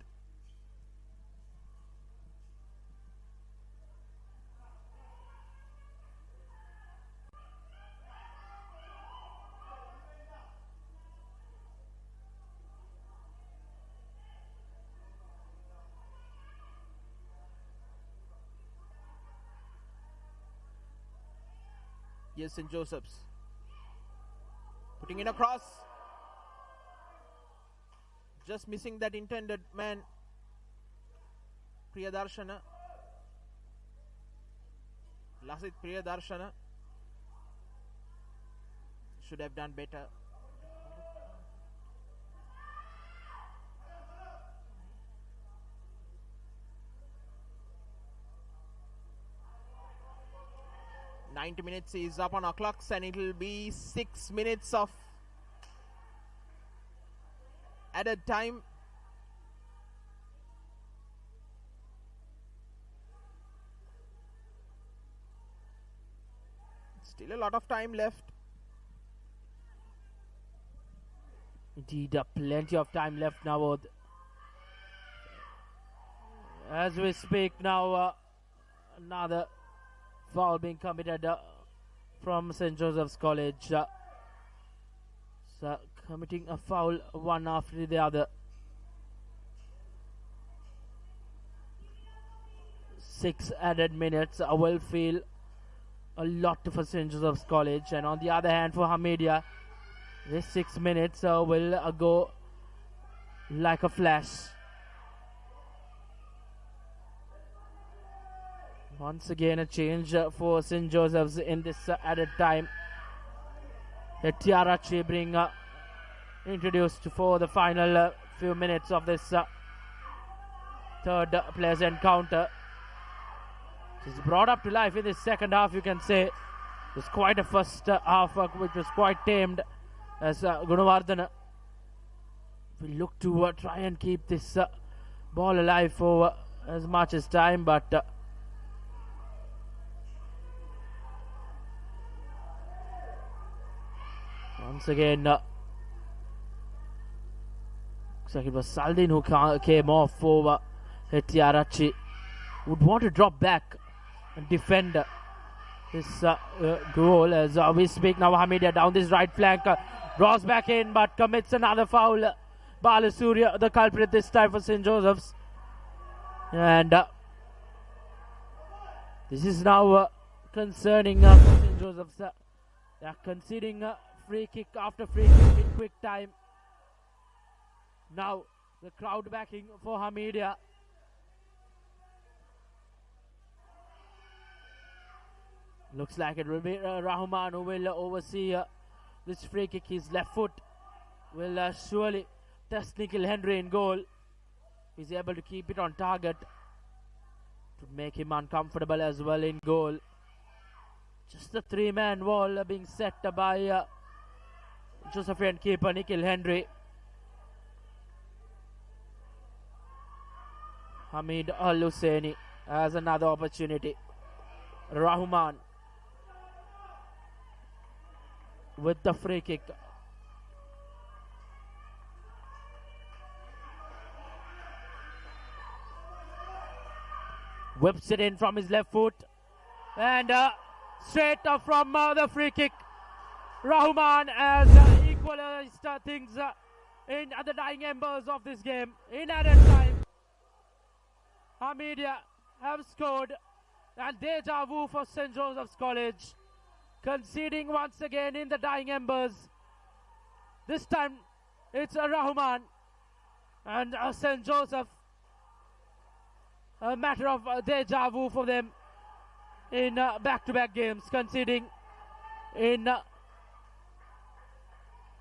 Yes, St. Joseph's putting in a cross, just missing that intended man. Priyadarshana, Lasit Priyadarshana should have done better. "90 minutes is up on our clocks, and it will be 6 minutes of added time. Still a lot of time left. Indeed, plenty of time left now. As we speak now, another foul being committed from St. Joseph's College. So committing a foul one after the other. 6 added minutes will feel a lot for St. Joseph's College, and on the other hand for Hameed, this 6 minutes will go like a flash. Once again a change for St. Joseph's in this added time. Tiarachi being introduced for the final few minutes of this third players encounter. She's brought up to life in this second half, you can say. It was quite a first half which was quite tamed as Gunawardhan will look to try and keep this ball alive for as much as time, but once again looks like it was Saldin who came off for Tiarachi. Would want to drop back and defend this goal as we speak now. Hameed down this right flank, draws back in but commits another foul. Balasuriya the culprit this time for St. Joseph's, and this is now concerning for St. Joseph's. They are conceding free kick after free kick in quick time. Now the crowd backing for Hameed. Looks like it will be Rahman who will oversee this free kick. His left foot will surely test Nikhil Henry in goal. He's able to keep it on target to make him uncomfortable as well in goal. Just the 3-man wall being set by Josephian keeper Nikhil Henry. Hameed Husseinie has another opportunity. Rahman with the free kick. Whips it in from his left foot, and straight from the free kick. Rahman has equalized things in the dying embers of this game. In added time, Hameed have scored, and deja vu for St. Joseph's College, conceding once again in the dying embers. This time it's Rahman, and St. Joseph, a matter of deja vu for them in back-to-back games, conceding in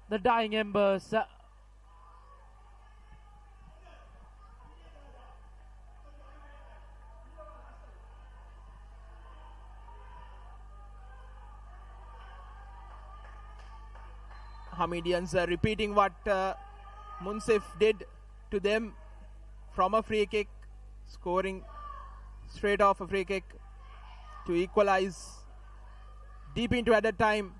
the dying embers. Hamedians are repeating what Munsif did to them from a free kick, scoring straight off a free kick to equalize deep into added time.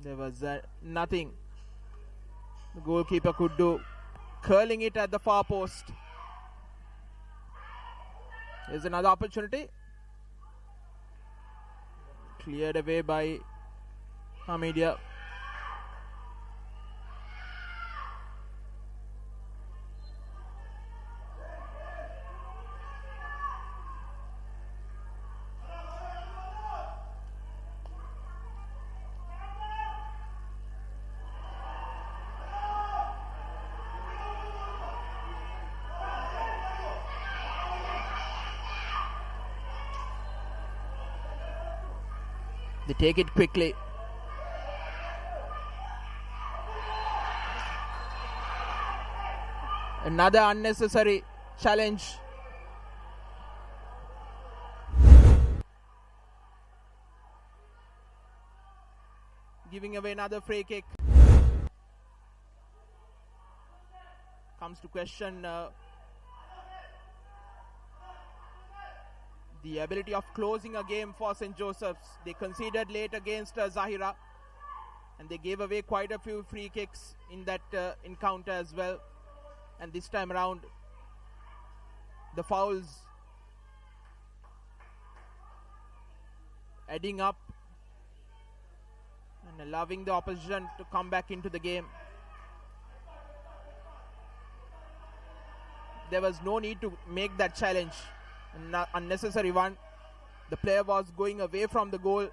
There was nothing the goalkeeper could do, curling it at the far post. Here's another opportunity, cleared away by Hameed. They take it quickly. Another unnecessary challenge. Giving away another free kick. comes to question the ability of closing a game for St. Joseph's. They conceded late against Zahira, and they gave away quite a few free kicks in that encounter as well. And this time around, the fouls adding up and allowing the opposition to come back into the game. There was no need to make that challenge, an unnecessary one. The player was going away from the goal.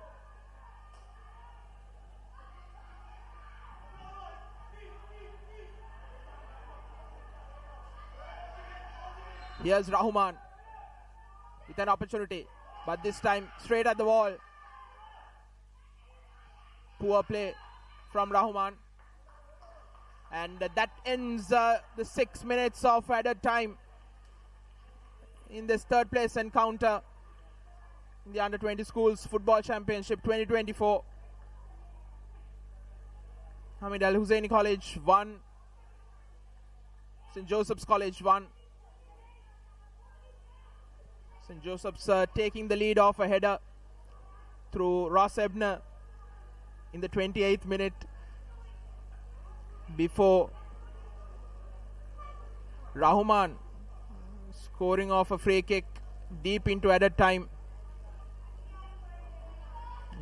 Here's Rahman with an opportunity, but this time straight at the wall. Poor play from Rahman, and that ends the 6 minutes of added time in this third place encounter in the Under-20 Schools Football Championship 2024. Hameed Al Husseinie College 1, St. Joseph's College 1. St. Joseph's taking the lead off a header through Ross Ebner in the 28th minute before Rahman scoring off a free kick deep into added time.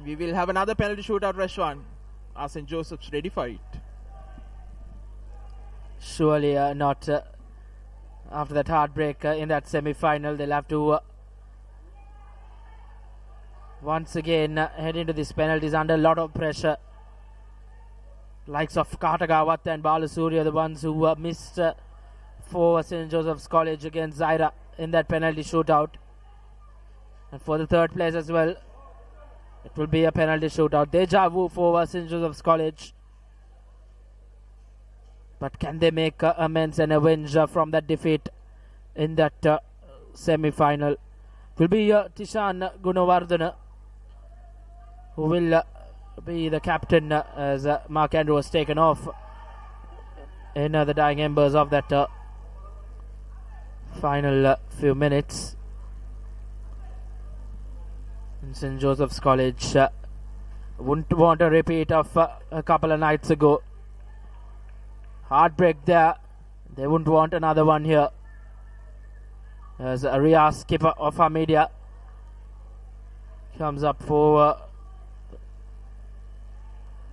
We will have another penalty shootout, Rashwan. Are St. Joseph's ready for it? Surely not. After that heartbreak in that semi-final, they'll have to once again head into these penalties under a lot of pressure. Likes of Katagawat and Balasuri are the ones who missed for St. Joseph's College against Zaira in that penalty shootout. And for the third place as well, it will be a penalty shootout. Deja vu for St. Joseph's College. But can they make amends and avenge from that defeat in that semi-final? It will be Tishan Gunawardana who will be the captain as Mark Andrew was taken off in the dying embers of that final few minutes. And St. Joseph's College wouldn't want a repeat of a couple of nights ago. Heartbreak there. They wouldn't want another one here. As Riyaz, skipper of Hameed, comes up for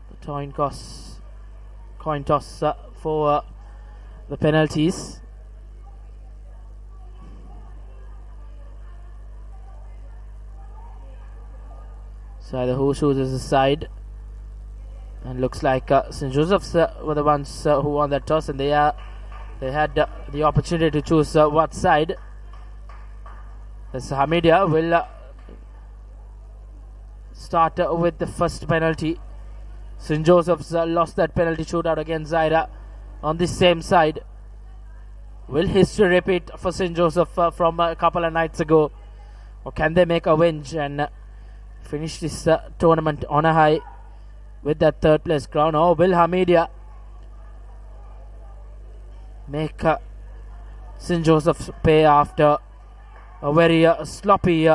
the coin toss for the penalties. So either who chooses the side, and looks like St. Joseph's were the ones who won that toss, and they had the opportunity to choose what side. As Hameed will start with the first penalty. St. Joseph's lost that penalty shootout against Zaira on the same side. Will history repeat for St. Joseph from a couple of nights ago, or can they make a whinge and finish this tournament on a high with that third place crown? Or will Hameed make St. Joseph pay after a very sloppy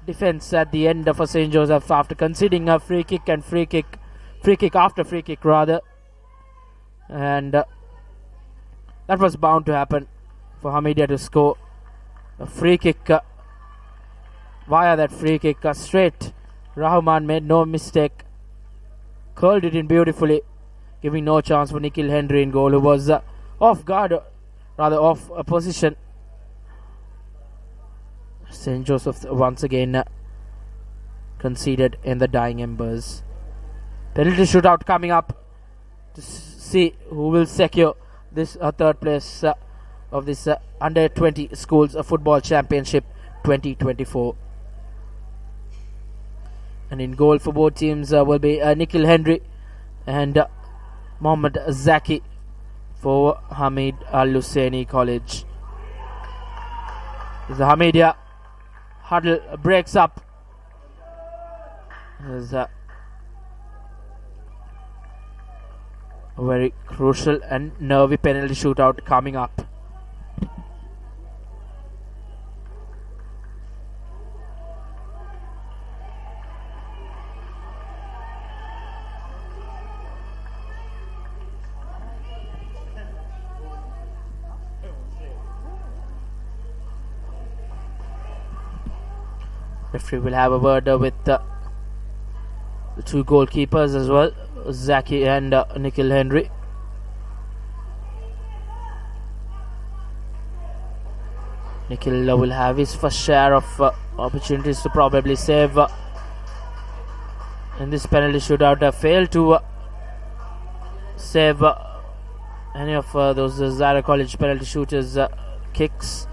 defense at the end for St. Joseph after conceding a free kick after free kick rather, and that was bound to happen for Hameed to score a free kick. Via that free kick straight, Rahman made no mistake, curled it in beautifully, giving no chance for Nikhil Henry in goal, who was off guard, rather off position. St. Joseph once again conceded in the dying embers. Penalty shootout coming up to see who will secure this third place of this Under-20 Schools Football Championship 2024. And in goal for both teams will be Nikhil Henry and Mohammad Zaki for Hameed Al Husseinie College. The Hameed huddle breaks up as A very crucial and nervy penalty shootout coming up. Referee will have a word with the two goalkeepers as well, Zaki and Nikhil Henry. Nikhil will have his first share of opportunities to probably save in this penalty shootout. Failed to save any of those Zaira College penalty shooters' kicks.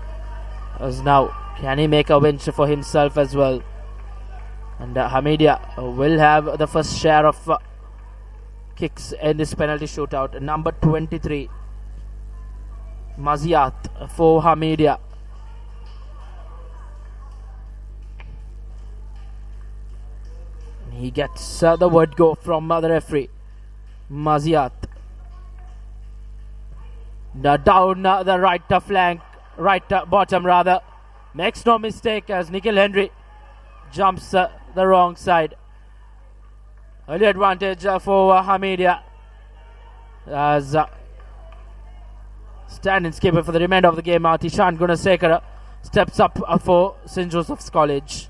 As now, can he make a venture for himself as well? And Hameed will have the first share of kicks in this penalty shootout. Number 23, Maziat for Hameed. He gets the word go from the referee, Maziat. Down the right flank, right bottom rather. Makes no mistake as Nikhil Henry jumps the wrong side. Early advantage for Hameed as stand-in skipper for the remainder of the game. Tishan Gunasekara steps up for St. Joseph's College.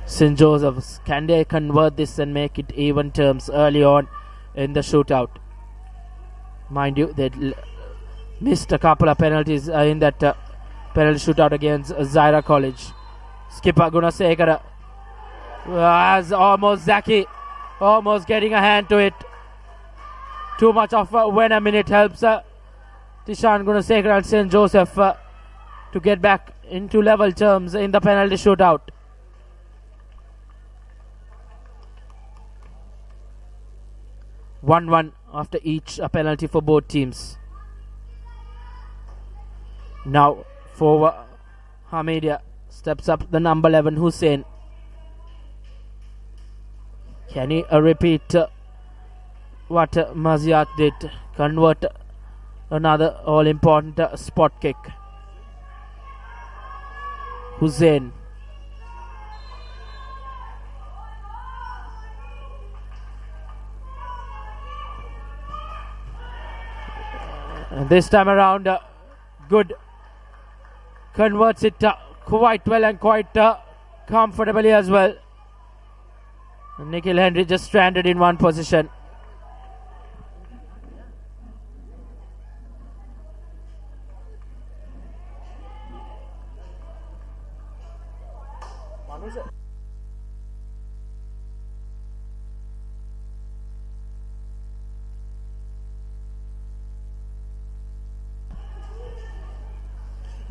St. Joseph's, can they convert this and make it even terms early on in the shootout? Mind you, they missed a couple of penalties in that penalty shootout against Zaira College. Skipper Gunasekara has almost Zaki almost getting a hand to it. Too much of when a minute helps Tishan Gunasekara and St. Joseph to get back into level terms in the penalty shootout. 1-1 after each penalty for both teams. Now for Hameed steps up the number 11 Hussein. Can he repeat what Maziat did? Convert another all-important spot kick. Hussein. And this time around, good. Converts it quite well and quite comfortably as well. And Nikhil Henry just stranded in one position.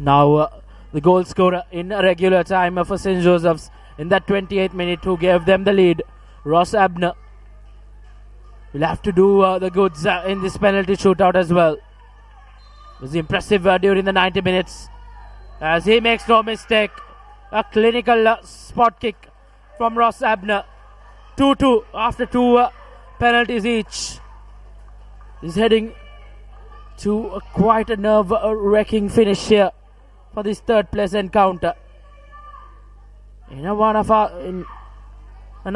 Now the goal scorer in regular time for St. Joseph's in that 28th minute who gave them the lead, Ross Abner, will have to do the goods in this penalty shootout as well. It was impressive during the 90 minutes as he makes no mistake. A clinical spot kick from Ross Abner. 2-2 after two penalties each. He's heading to quite a nerve-wracking finish here for this third place encounter. In an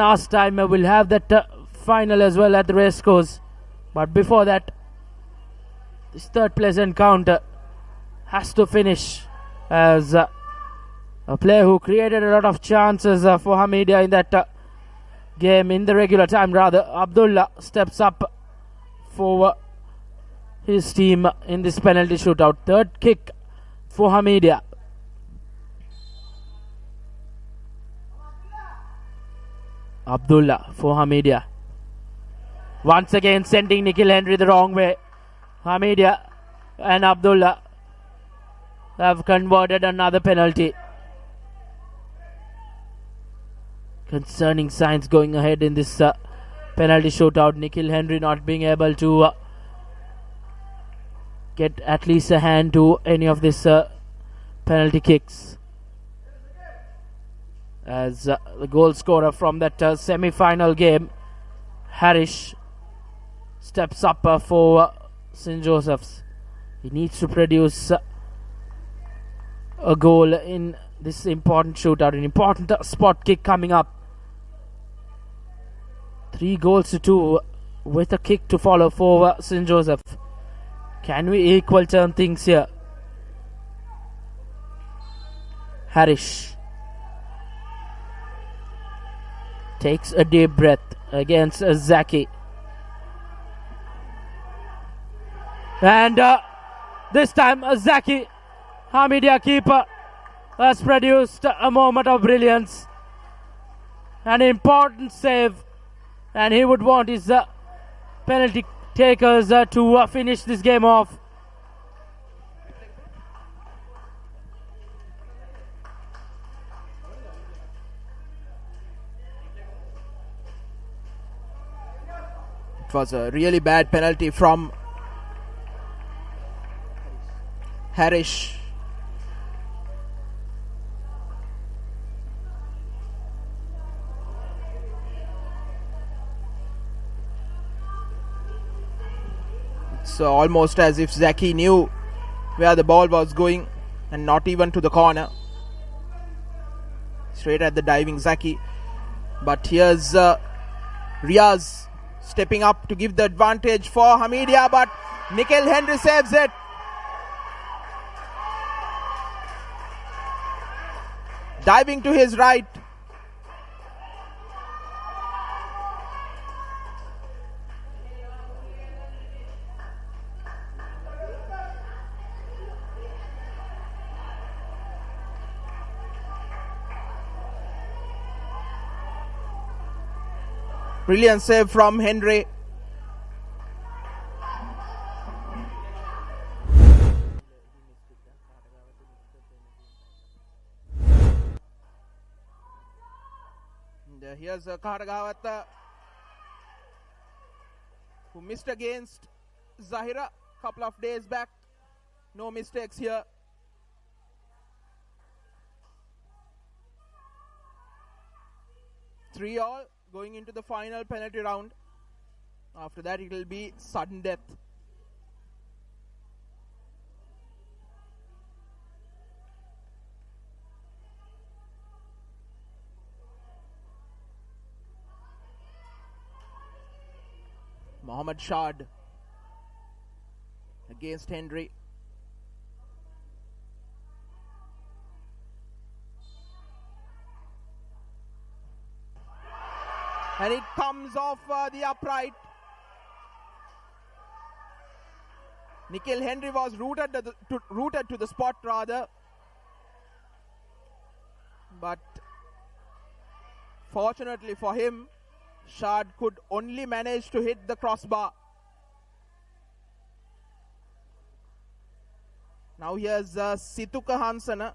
hour's time we'll have that final as well at the race course. But before that, this third place encounter has to finish as a player who created a lot of chances for Hameed in that game in the regular time rather. Abdullah steps up for his team in this penalty shootout. Third kick for Hameed. Abdullah for Hameed. Once again sending Nikhil Henry the wrong way. Hameed and Abdullah have converted another penalty. Concerning signs going ahead in this penalty shootout. Nikhil Henry not being able to get at least a hand to any of these penalty kicks. As the goal scorer from that semi-final game, Harish, steps up for St. Joseph's. He needs to produce a goal in this important shootout, an important spot kick coming up. 3-2 with a kick to follow for St. Joseph. Can we equal turn things here? Harish takes a deep breath against Zaki. And this time Zaki, Hameedia keeper, has produced a moment of brilliance. An important save. And he would want his penalty takers to finish this game off. It was a really bad penalty from Harish. It's almost as if Zaki knew where the ball was going and not even to the corner. Straight at the diving Zaki. But here's Riaz stepping up to give the advantage for Hameedia, but Nikhil Henry saves it. Diving to his right. Brilliant save from Henry. And here's Kaharagawat, who missed against Zahira a couple of days back. No mistakes here. Three all. Going into the final penalty round. After that it will be sudden death. Mohammad Shad against Henry. And it comes off the upright. Nikhil Henry was rooted to the spot rather. But fortunately for him, Shad could only manage to hit the crossbar. Now here's Situka Hansana.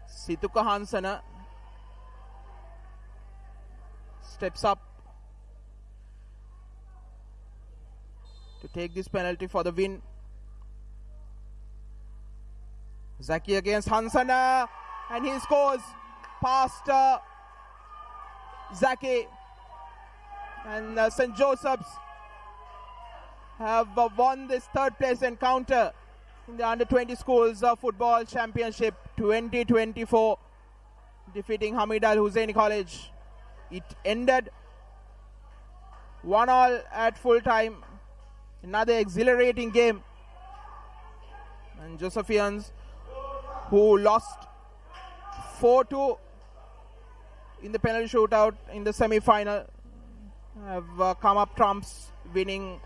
Situka Hansana steps up to take this penalty for the win. Zaki against Hansana, and he scores past Zaki. And St. Joseph's have won this third place encounter in the Under-20 Schools Football Championship 2024, defeating Hameed Al-Husseinie College. It ended 1-1 at full time. Another exhilarating game. And Josephians, who lost 4-2 in the penalty shootout in the semi-final, have come up trumps, winning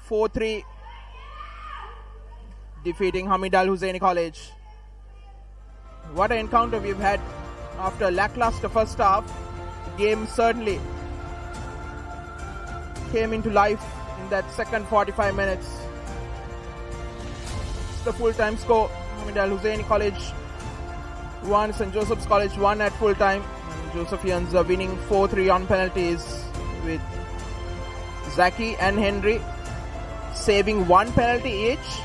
4-3, defeating Hameed Al-Husseinie College. What an encounter we've had after a lackluster first half. The game certainly came into life in that second 45 minutes. It's the full-time score. Hameed Al-Husseinie College 1, St. Joseph's College 1 at full time. Josephians are winning 4-3 on penalties with Zaki and Henry saving 1 penalty each.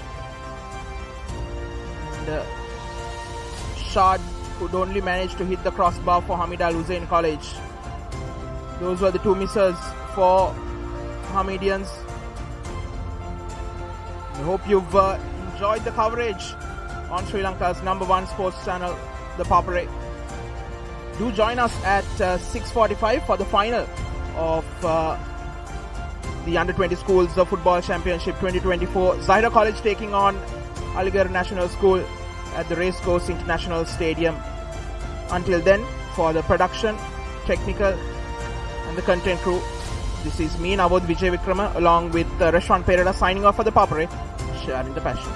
And Shad could only manage to hit the crossbar for Hameed Al Hussein College. Those were the 2 misses for Hamedians. I hope you've enjoyed the coverage on Sri Lanka's #1 sports channel, the Papare. Do join us at 6:45 for the final of the Under-20 Schools Football Championship 2024. Zahira College taking on Aligarh National School at the Racecourse International Stadium. Until then, for the production, technical and the content crew, this is me, Navod Vijay Vikrama, along with Rashwan Perera signing off for the Papare, sharing the passion.